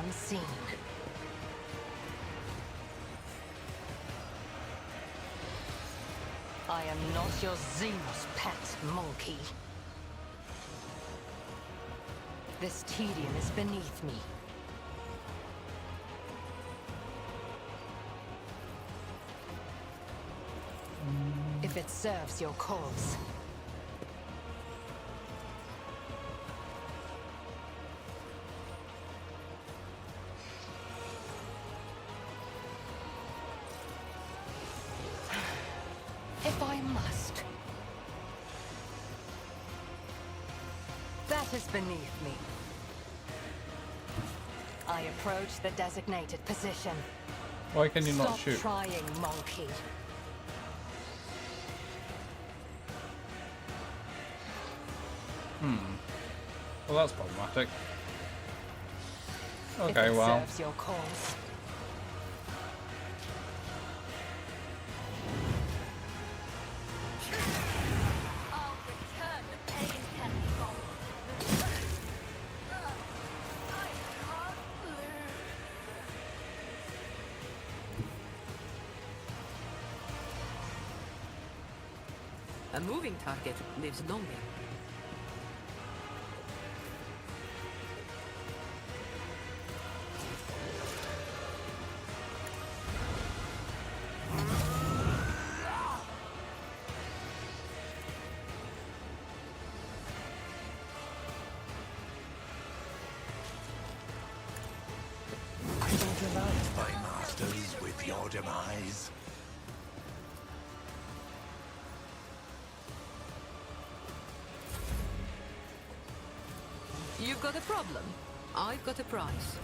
unseen. I am not your Xenos pet, monkey. This tedium is beneath me. If it serves your cause. If I must. That is beneath me. I approach the designated position. Why can you not Stop shoot? trying, monkey. Well, that's problematic. If Okay, it well. serves your cause. I'll return the pain tenfold. I can't lose. A moving target lives longer. I will delight my masters with your demise. You've got a problem. I've got a prize.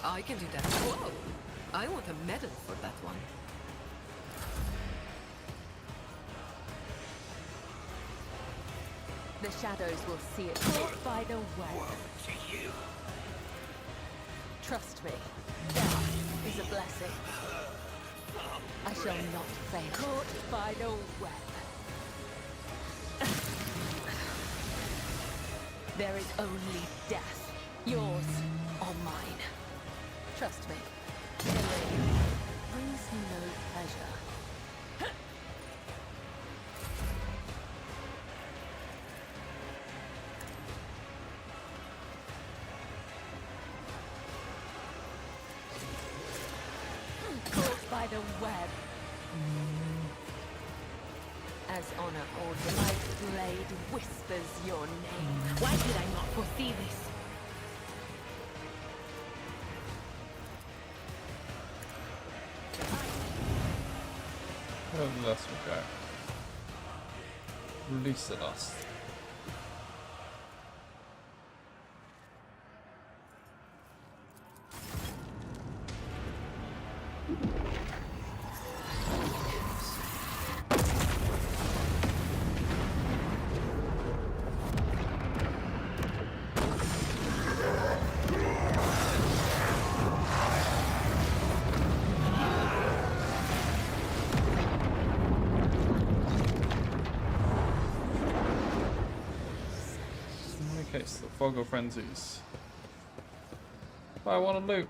I can do that. Whoa! I want a medal for that one. The shadows will see it caught by the web. To you. Trust me, that is a blessing. I shall not fail. Caught by the web. There is only death, yours or mine. Trust me, killing brings me no pleasure. Caught by the web. As honor holds, my blade whispers your name. Why did I not foresee this? Where the dust will go? Release the dust. Okay, so the fog of frenzies. I want to loot.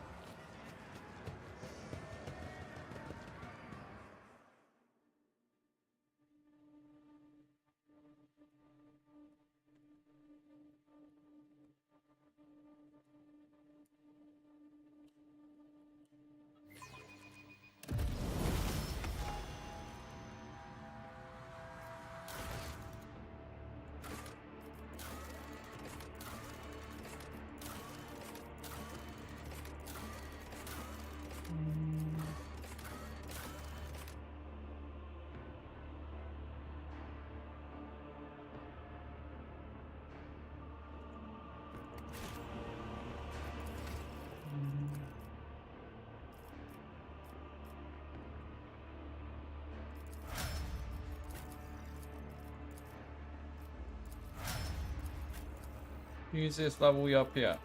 Use this level you up here.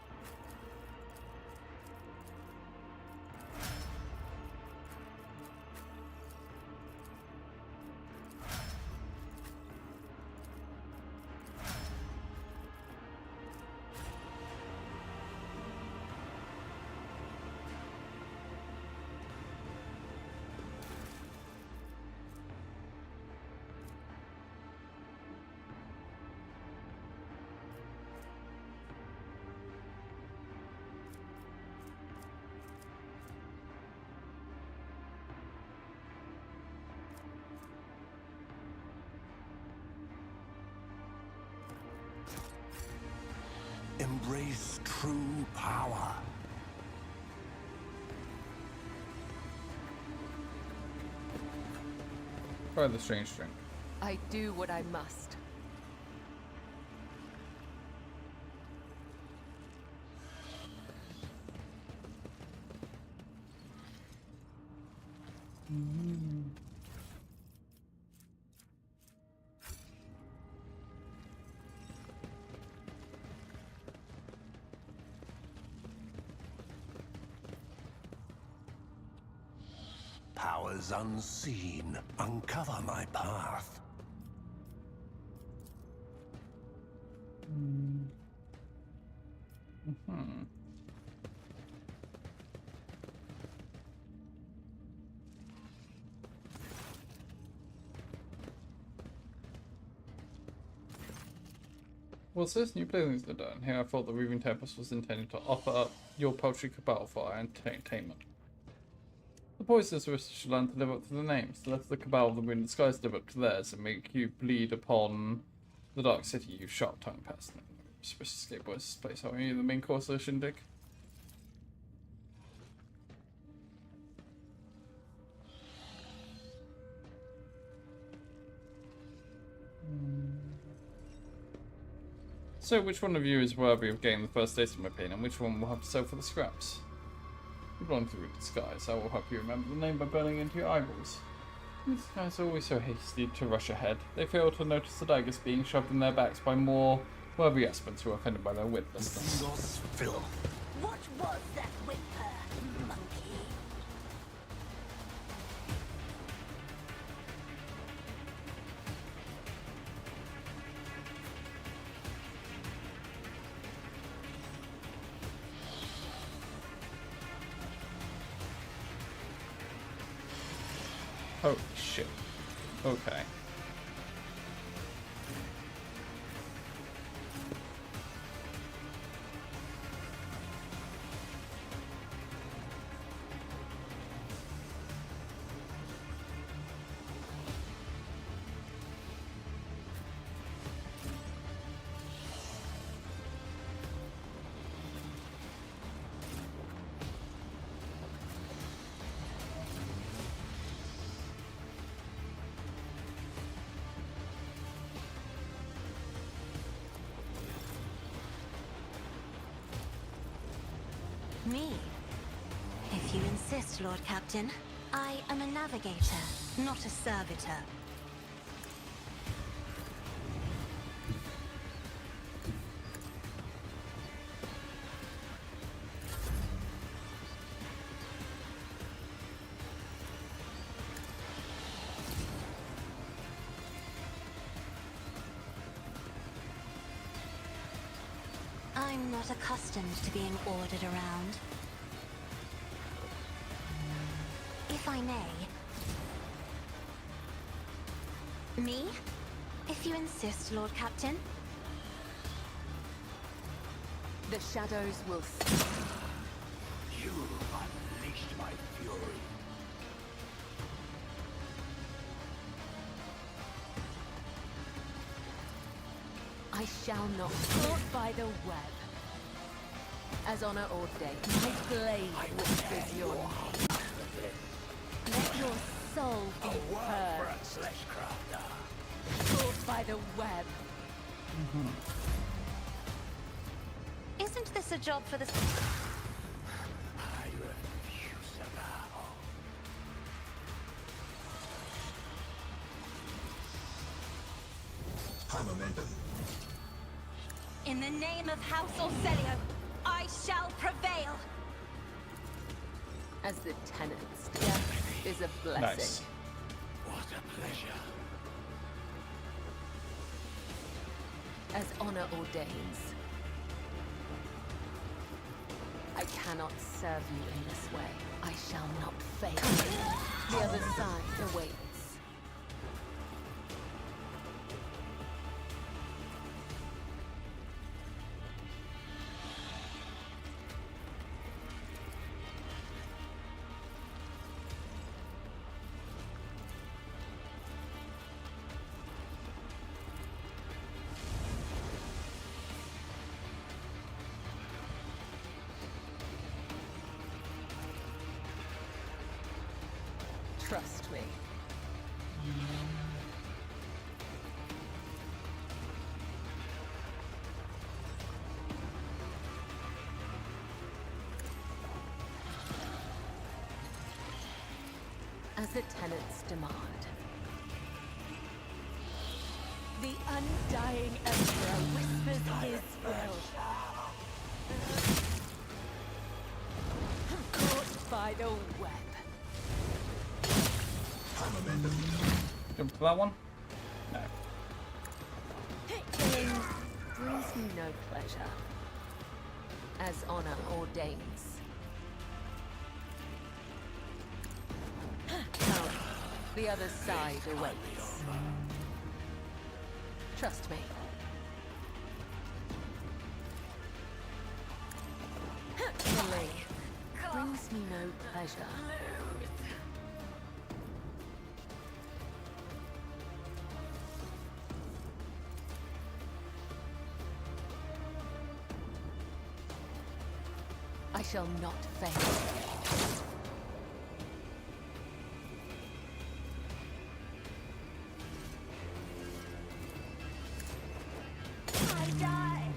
is true power. Try the strange drink. I do what I must. Powers unseen uncover my path. Well, since new buildings are done here, I thought the Weaving Tempest was intended to offer up your poultry cabal for our entertainment. The poisonous wizards should learn to live up to their names. Let the cabal of the moon and skies live up to theirs and make you bleed upon the dark city you sharp tongue past. Suspicious skateboys place. Are you the main course, Shindig? So, which one of you is worthy of getting the first taste of my pain, and which one will have to sell for the scraps? You belong to the disguise. I will help you remember the name by burning into your eyeballs. These guys are always so hasty to rush ahead. They fail to notice the daggers being shoved in their backs by more worthy aspirants who are offended by their witlessness. Filth. What was that whimper, monkey? Holy shit. Okay. Me? If you insist, Lord Captain. I am a navigator, not a servitor. I'm not accustomed to being ordered around. If I may. Me? If you insist, Lord Captain. The shadows will You unleashed my fury. I shall not caught by the web. As honor ordained, my blade whispers your name. Let your soul be purged. Caught by the web. Isn't this a job for the... I refuse to bow. High momentum. In the name of House Orselio, I shall prevail! As the tenant's death is a blessing. Nice. What a pleasure. As honor ordains. I cannot serve you in this way. I shall not fail. The other side awaits. Trust me. As the tenants demand. The undying Emperor whispers his will. Caught by the web. Jump for that one? No. Killing brings me no pleasure, as honor ordains. Now, the other side awaits. Trust me. Killing brings me no pleasure. I shall not fail. I die.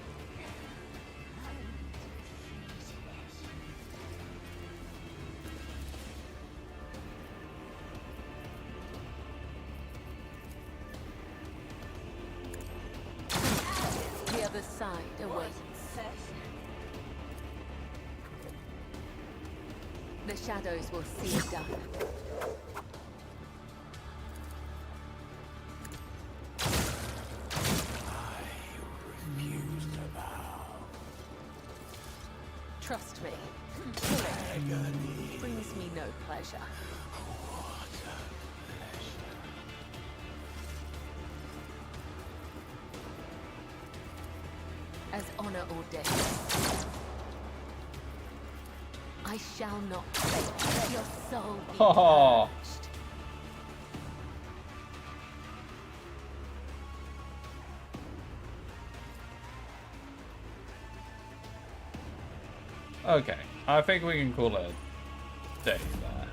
The other side awaits. The shadows will see it done. Refuse to bow. Trust me. Killing brings me no pleasure. As honor ordains. I shall not fail. Let your soul be purged. Okay, I think we can call it a day there.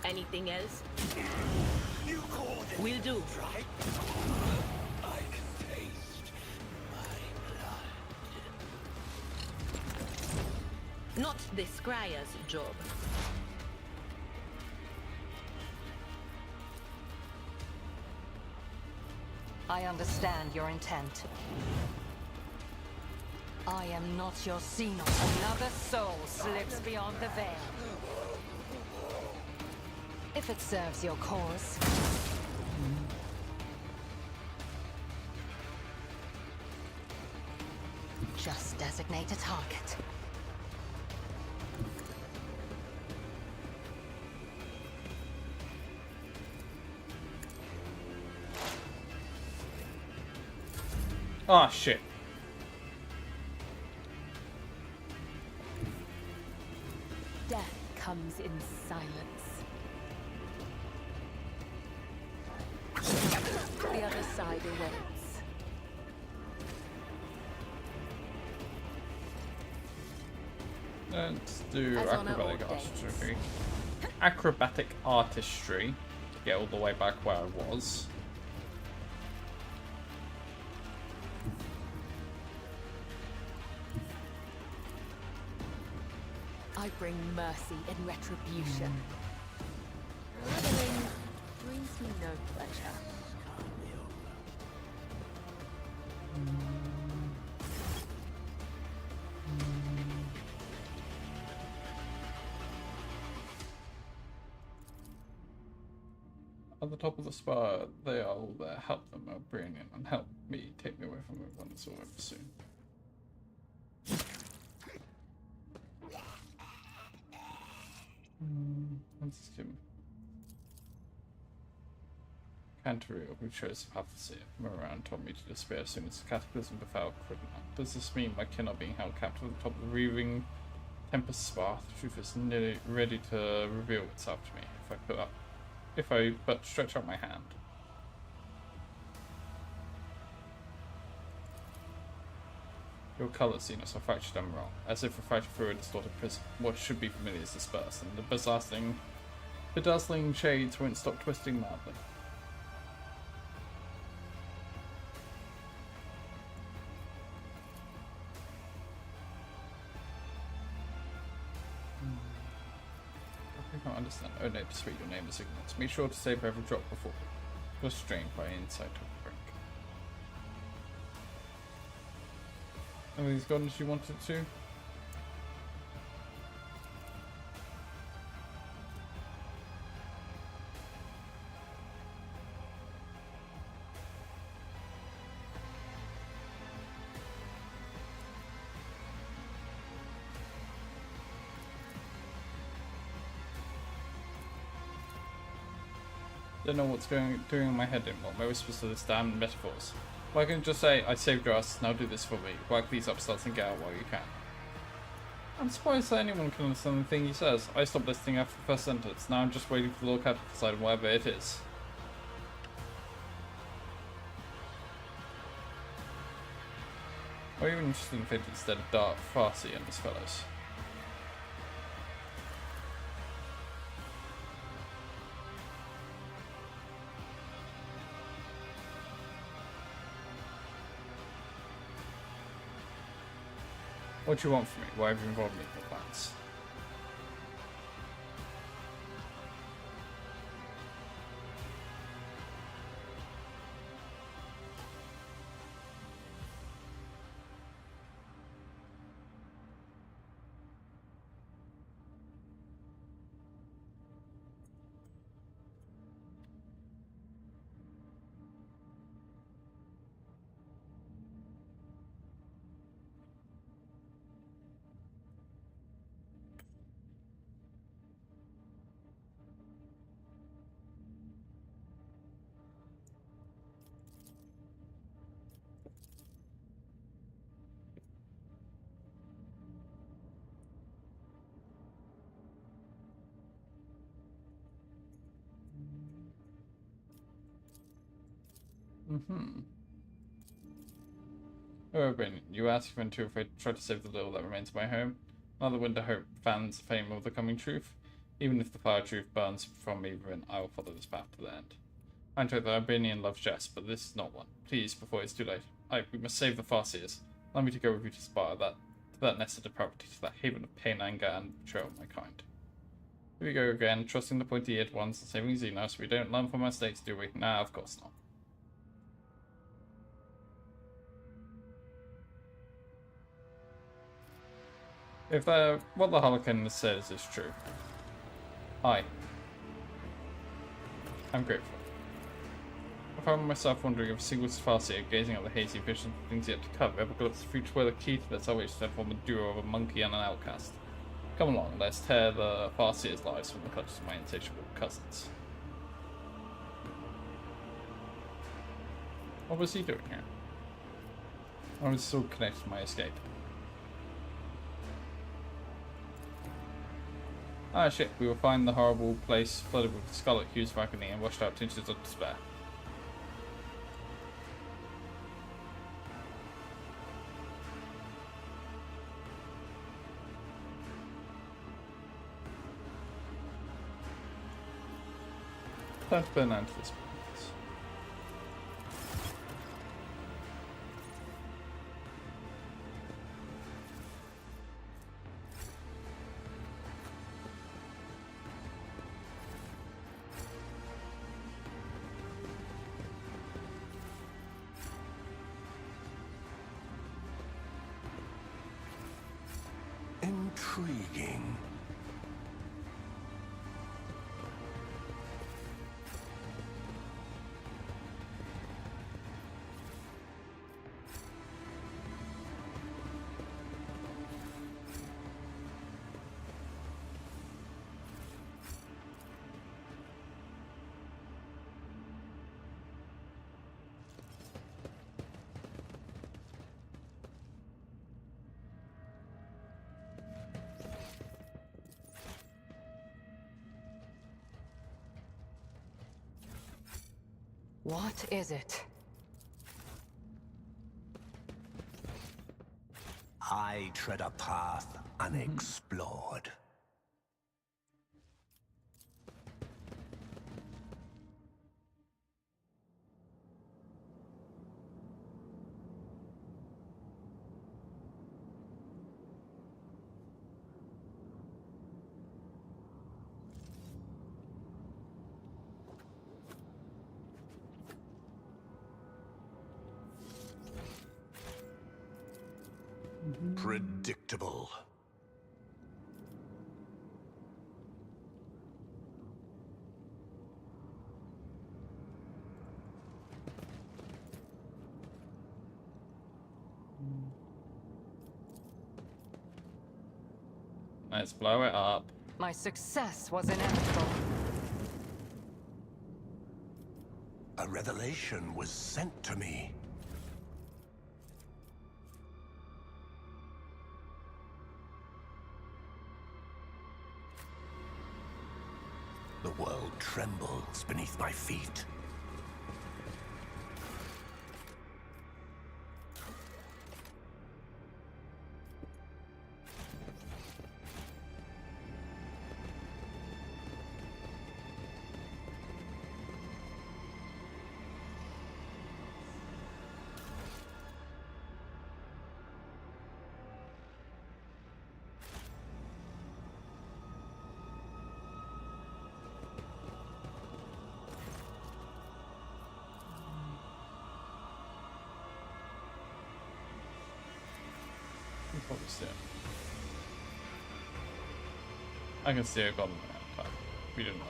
Anything else? You called it Will do. right? I can taste my blood. Not the scryer's job. I understand your intent. I am not your Xenos. Another soul slips beyond the veil. If it serves your cause. Just designate a target. Oh shit. Death comes in silence. The other side awaits. Let's do As honor acrobatic ordains. artistry. Acrobatic artistry to get all the way back where I was. I bring mercy and retribution. Killing brings me no pleasure. At the top of the spire, they are all there. Help them, O'Brien, and help me. Take me away from everyone. It's all over soon. Let's give him. Cantoriel, who chose the path to see it from around, told me to despair as soon as the cataclysm befell Cridman. Does this mean my kin are being held captive at the top of the reaving Tempest Spire? The truth is nearly ready to reveal itself to me if I but stretch out my hand. Your colours, Xenos, are fractured and wrong, as if a fractured through a distorted prism. What should be familiar is dispersed, and the bedazzling shades won't stop twisting madly. I can't understand. Oh no, just read your name as ignorance. Make sure to save every drop before. You're strained by insight of the brink. Everything's gone as you wanted it to? Don't know what's doing in my head anymore. My whispers to this damn metaphors. Why can't you just say, I saved your ass, now do this for me. Whack these upstarts and get out while you can. I'm surprised that anyone can understand the thing he says. I stopped listening after the first sentence. Now I'm just waiting for the Lord Captain to decide whatever it is. Or even interested in fate instead of Dark, Farsi and his fellows. What do you want from me? Why have you involved me in your plans? Oh, Brandon, you asked if I'm too afraid to try to save the little that remains of my home. Another winter hope fans the flame of the coming truth. Even if the fire of truth burns from me within, I will follow this path to the end. I know that Albanian loves jest, but this is not one. Please, before it's too late. We must save the Farseers. Allow me to go with you to Sparta, to that nest of depravity, to that haven of pain, anger, and betrayal of my kind. Here we go again, trusting the pointy-eared ones and saving Xenos. We don't learn from our mistakes, do we? Nah, of course not. If what the Harlequin says is true, I'm grateful. I found myself wondering if a single Farseer, gazing at the hazy vision of things yet to come, ever glimpsed the future where the key to their salvation led from a duo of a monkey and an outcast. Come along, let's tear the Farseer's lives from the clutches of my insatiable cousins. What was he doing here? I was still connected to my escape. Ah shit, we will find the horrible place flooded with scarlet hues of agony and washed out tinges of despair. Time to burn out this place. Intriguing. What is it? I tread a path unexplored. Predictable. Let's blow it up. My success was inevitable. A revelation was sent to me. The world trembles beneath my feet. You can probably see it. I can see it gone now. We didn't know.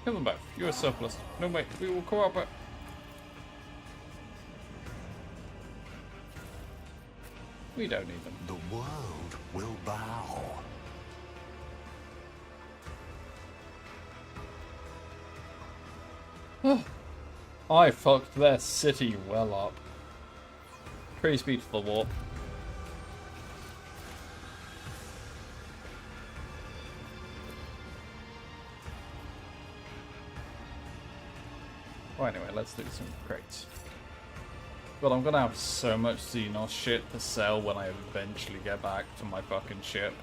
Kill them both. You're a surplus. No, wait. We will cooperate. We don't need them. The world will bow. I fucked their city well up. Praise be to the warp. Well, anyway, let's do some crates. But I'm gonna have so much Xenos shit to sell when I eventually get back to my fucking ship.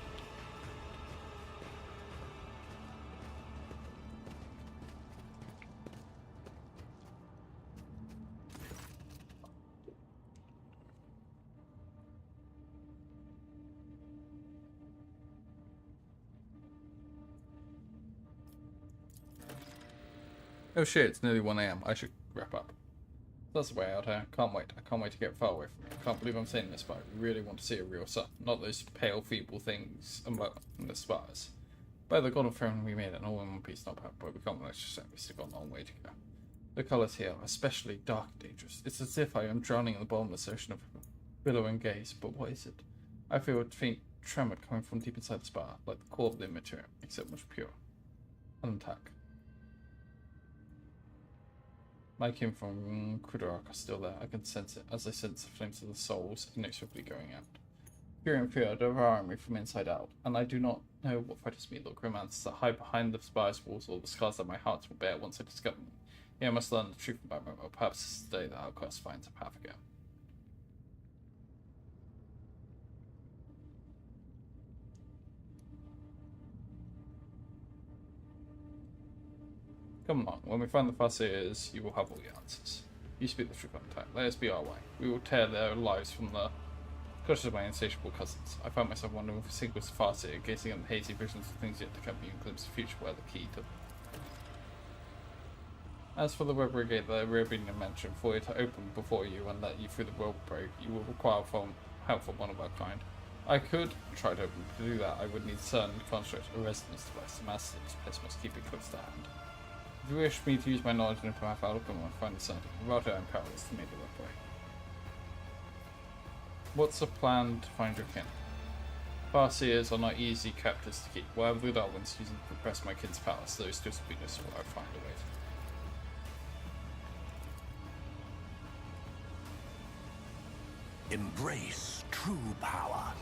Oh shit, it's nearly 1 AM. I should wrap up. That's the way out here. Can't wait. I can't wait to get far away from it. I can't believe I'm saying this, but I really want to see a real sun. Not those pale, feeble things in the spires. By the God of Throne, we made it, and all in one piece, not but we can't manage to say we still got a long way to go. The colours here are especially dark and dangerous. It's as if I am drowning in the bottomless ocean of billowing gaze, but what is it? I feel a faint tremor coming from deep inside the spire, like the core of the material, except much pure. Unattack. My kin from Kudarak are still there. I can sense it, as I sense the flames of the souls inexorably going out. Fear and fear are devouring me from inside out, and I do not know what frightens me, the romance that hide behind the spire's walls, or the scars that my heart will bear once I discover them. Yeah, I must learn the truth about my world. Perhaps this is the day that our quest finds a path again. Come on, when we find the Farseers, you will have all the answers. You speak the truth on time. Let us be our way. We will tear their lives from the clutches of my insatiable cousins. I found myself wondering if a single Farseer, gazing at the hazy visions of things yet to come, you glimpse the future where the key to. As for the Red Brigade that Arabian mentioned, for it to open before you and let you through the world break, you will require help from one of our kind. I could try to open. To do that, I would need CERN to construct a resonance device. The master place must keep it close to hand. If you wish me to use my knowledge and path, I'll come and find the center. Without it, I'm powerless to make the right way. What's the plan to find your kin? Farseers are not easy captors to keep. Whatever the Darwins using to repress my kin's powers, those still speak this will I find a way to. Embrace true power.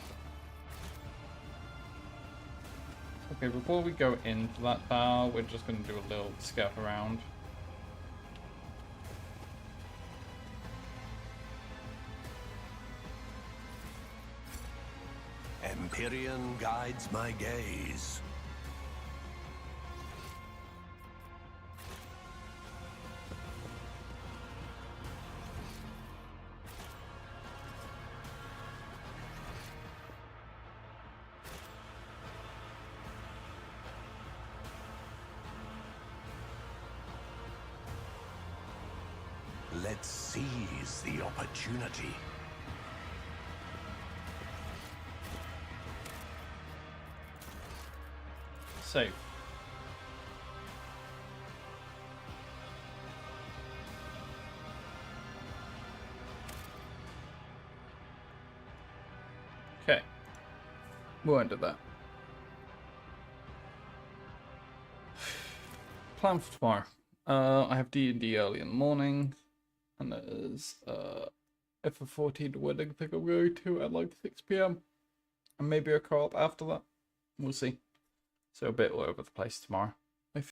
Okay, before we go into that bar, we're just going to do a little scout around. Empyrean guides my gaze. Let's seize the opportunity. Save. Okay. We'll end at that. Plan for tomorrow. I have D&D early in the morning, and there's FF14 wedding thing I'm going to at like 6 PM, and maybe a co-op after that. We'll see. So a bit all over the place tomorrow.